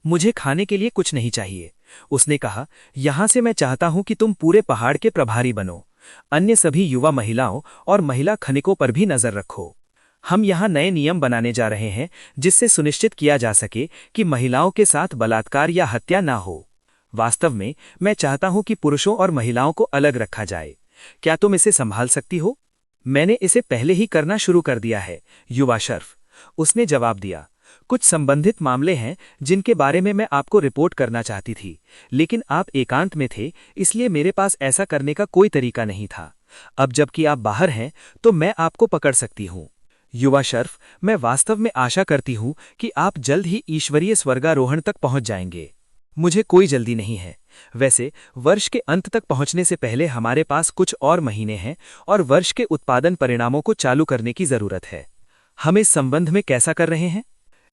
मुझे खाने के लिए कुछ नहीं चाहिए, उसने कहा। यहां से मैं चाहता हूं कि तुम पूरे पहाड़ के प्रभारी बनो। अन्य सभी युवा महिलाओं और महिला खनिकों पर भी नजर रखो। हम यहाँ नए नियम बनाने जा रहे हैं जिससे सुनिश्चित किया जा सके कि महिलाओं के साथ बलात्कार या हत्या ना हो। वास्तव में मैं चाहता हूं कि पुरुषों और महिलाओं को अलग रखा जाए। क्या तुम इसे संभाल सकती हो? मैंने इसे पहले ही करना शुरू कर दिया है, युवा शर्फ, उसने जवाब दिया। कुछ संबंधित मामले हैं जिनके बारे में मैं आपको रिपोर्ट करना चाहती थी, लेकिन आप एकांत में थे, इसलिए मेरे पास ऐसा करने का कोई तरीका नहीं था। अब जबकि आप बाहर हैं तो मैं आपको पकड़ सकती हूँ। युवा शर्फ, मैं वास्तव में आशा करती हूं कि आप जल्द ही ईश्वरीय स्वर्गारोहण तक पहुंच जाएंगे। मुझे कोई जल्दी नहीं है। वैसे वर्ष के अंत तक पहुंचने से पहले हमारे पास कुछ और महीने हैं और वर्ष के उत्पादन परिणामों को चालू करने की जरूरत है। हम इस संबंध में कैसा कर रहे हैं?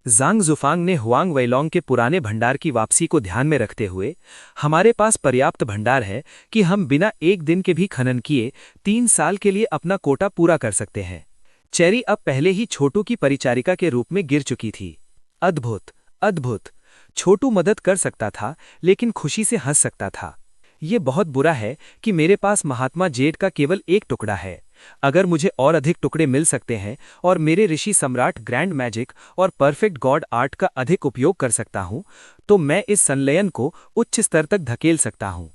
ज़ांग ज़ुफांग ने हुआंग वैलोंग के पुराने भंडार की वापसी को ध्यान में रखते हुए, हमारे पास पर्याप्त भंडार है कि हम बिना एक दिन के भी खनन किए 3 साल के लिए अपना कोटा पूरा कर सकते हैं। चेरी अब पहले ही छोटू की परिचारिका के रूप में गिर चुकी थी। अद्भुत, अद्भुत। छोटू मदद कर सकता था लेकिन खुशी से हंस सकता था। ये बहुत बुरा है कि मेरे पास महात्मा जेठ का केवल एक टुकड़ा है। अगर मुझे और अधिक टुकड़े मिल सकते हैं और मेरे ऋषि सम्राट ग्रैंड मैजिक और परफेक्ट गॉड आर्ट का अधिक उपयोग कर सकता हूं, तो मैं इस संलयन को उच्च स्तर तक धकेल सकता हूं।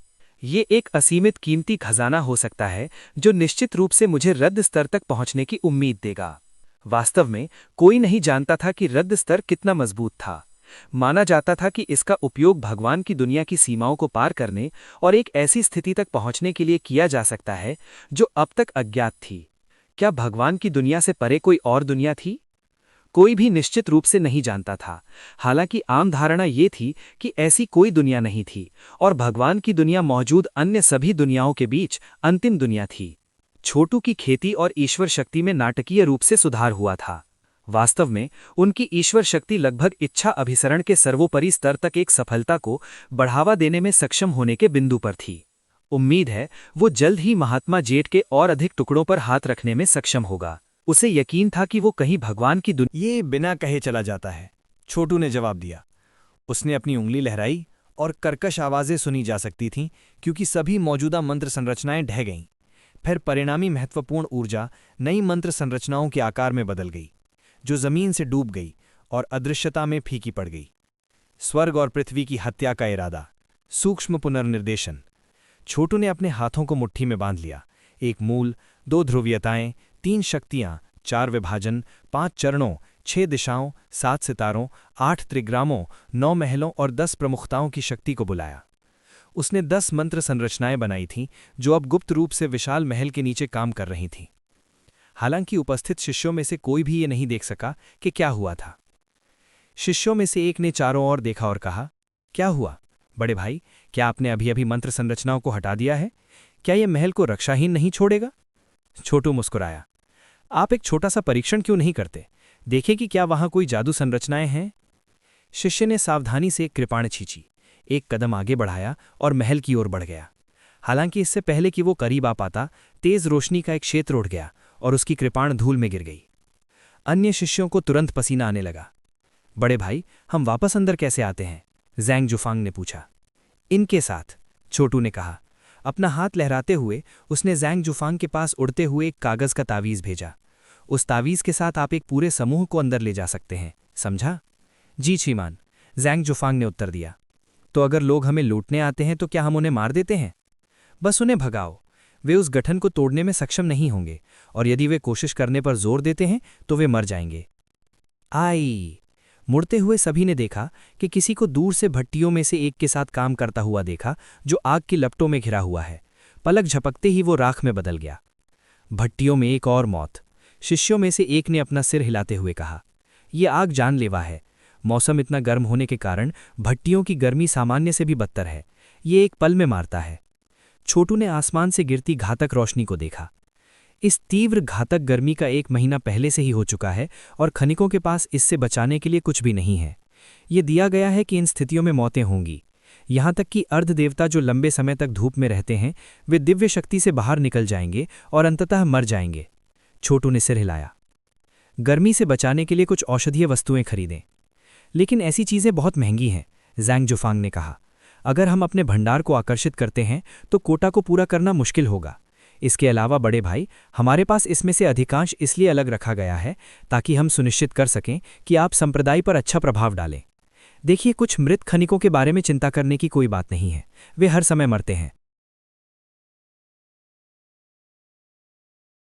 ये एक असीमित कीमती खजाना हो सकता है जो निश्चित रूप से मुझे रद्द स्तर तक पहुंचने की उम्मीद देगा। वास्तव में कोई नहीं जानता था कि रद्द स्तर कितना मजबूत था। माना जाता था कि इसका उपयोग भगवान की दुनिया की सीमाओं को पार करने और एक ऐसी स्थिति तक पहुंचने के लिए किया जा सकता है जो अब तक अज्ञात थी। क्या भगवान की दुनिया से परे कोई और दुनिया थी? कोई भी निश्चित रूप से नहीं जानता था। हालांकि आम धारणा ये थी कि ऐसी कोई दुनिया नहीं थी और भगवान की दुनिया मौजूद अन्य सभी दुनियाओं के बीच अंतिम दुनिया थी। छोटू की खेती और ईश्वर शक्ति में नाटकीय रूप से सुधार हुआ था। वास्तव में उनकी ईश्वर शक्ति लगभग इच्छा अभिसरण के सर्वोपरि स्तर तक एक सफलता को बढ़ावा देने में सक्षम होने के बिंदु पर थी। उम्मीद है वो जल्द ही महात्मा जेठ के और अधिक टुकड़ों पर हाथ रखने में सक्षम होगा। उसे यकीन था कि वो कहीं भगवान की दुनिया। ये बिना कहे चला जाता है, छोटू ने जवाब दिया। उसने अपनी उंगली लहराई और कर्कश आवाजें सुनी जा सकती थीं क्योंकि सभी मौजूदा मंत्र संरचनाएं ढह गईं। फिर परिणामी महत्वपूर्ण ऊर्जा नई मंत्र संरचनाओं के आकार में बदल गई, जो जमीन से डूब गई और अदृश्यता में फीकी पड़ गई। स्वर्ग और पृथ्वी की हत्या का इरादा, सूक्ष्म पुनर्निर्देशन। छोटू ने अपने हाथों को मुट्ठी में बांध लिया। 1 मूल, 2 ध्रुवीयताएं, 3 शक्तियां, 4 विभाजन, 5 चरणों, 6 दिशाओं, 7 सितारों, 8 त्रिग्रामों, 9 महलों और 10 प्रमुखताओं की शक्ति को बुलाया। उसने 10 मंत्र संरचनाएं बनाई थीं जो अब गुप्त रूप से विशाल महल के नीचे काम कर रही थीं। हालांकि उपस्थित शिष्यों में से कोई भी ये नहीं देख सका कि क्या हुआ था। शिष्यों में से एक ने चारों ओर देखा और कहा, क्या हुआ बड़े भाई, क्या आपने अभी अभी मंत्र संरचनाओं को हटा दिया है? क्या यह महल को रक्षाहीन नहीं छोड़ेगा? छोटू मुस्कुराया, आप एक छोटा सा परीक्षण क्यों नहीं करते, देखें कि क्या वहां कोई जादू संरचनाएं हैं। शिष्य ने सावधानी से एक कृपाण खींची, 1 कदम आगे बढ़ाया और महल की ओर बढ़ गया। हालांकि इससे पहले कि वो करीब आ पाता, तेज रोशनी का एक क्षेत्र उड़ गया और उसकी कृपाण धूल में गिर गई। अन्य शिष्यों को तुरंत पसीना आने लगा। बड़े भाई, हम वापस अंदर कैसे आते हैं? ज़ैंग जुफांग ने पूछा। इनके साथ, छोटू ने कहा। अपना हाथ लहराते हुए उसने ज़ैंग जुफांग के पास उड़ते हुए एक कागज़ का तावीज़ भेजा। उस तावीज़ के साथ आप एक पूरे समूह को अंदर ले जा सकते हैं, समझा? जी श्रीमान, ज़ैंग जुफांग ने उत्तर दिया। तो अगर लोग हमें लूटने आते हैं तो क्या हम उन्हें मार देते हैं? बस उन्हें भगाओ, वे उस गठन को तोड़ने में सक्षम नहीं होंगे, और यदि वे कोशिश करने पर जोर देते हैं तो वे मर जाएंगे। आई मुड़ते हुए सभी ने देखा कि किसी को दूर से भट्टियों में से एक के साथ काम करता हुआ देखा, जो आग की लपटों में घिरा हुआ है। पलक झपकते ही वो राख में बदल गया। भट्टियों में एक और मौत। शिष्यों में से एक ने अपना सिर हिलाते हुए कहा, यह आग जानलेवा है। मौसम इतना गर्म होने के कारण भट्टियों की गर्मी सामान्य से भी बदतर है। ये एक पल में मारता है। छोटू ने आसमान से गिरती घातक रोशनी को देखा। इस तीव्र घातक गर्मी का 1 महीना पहले से ही हो चुका है और खनिकों के पास इससे बचाने के लिए कुछ भी नहीं है। ये दिया गया है कि इन स्थितियों में मौतें होंगी। यहाँ तक कि अर्धदेवता जो लंबे समय तक धूप में रहते हैं, वे दिव्य शक्ति से बाहर निकल जाएंगे और अंततः मर जाएंगे। छोटू ने सिर हिलाया। गर्मी से बचाने के लिए कुछ औषधीय वस्तुएं खरीदें, लेकिन ऐसी चीज़ें बहुत महंगी हैं, ज़ैंग जुफांग ने कहा। अगर हम अपने भंडार को आकर्षित करते हैं तो कोटा को पूरा करना मुश्किल होगा। इसके अलावा बड़े भाई, हमारे पास इसमें से अधिकांश इसलिए अलग रखा गया है ताकि हम सुनिश्चित कर सकें कि आप संप्रदाय पर अच्छा प्रभाव डालें। देखिए, कुछ मृत खनिकों के बारे में चिंता करने की कोई बात नहीं है, वे हर समय मरते हैं।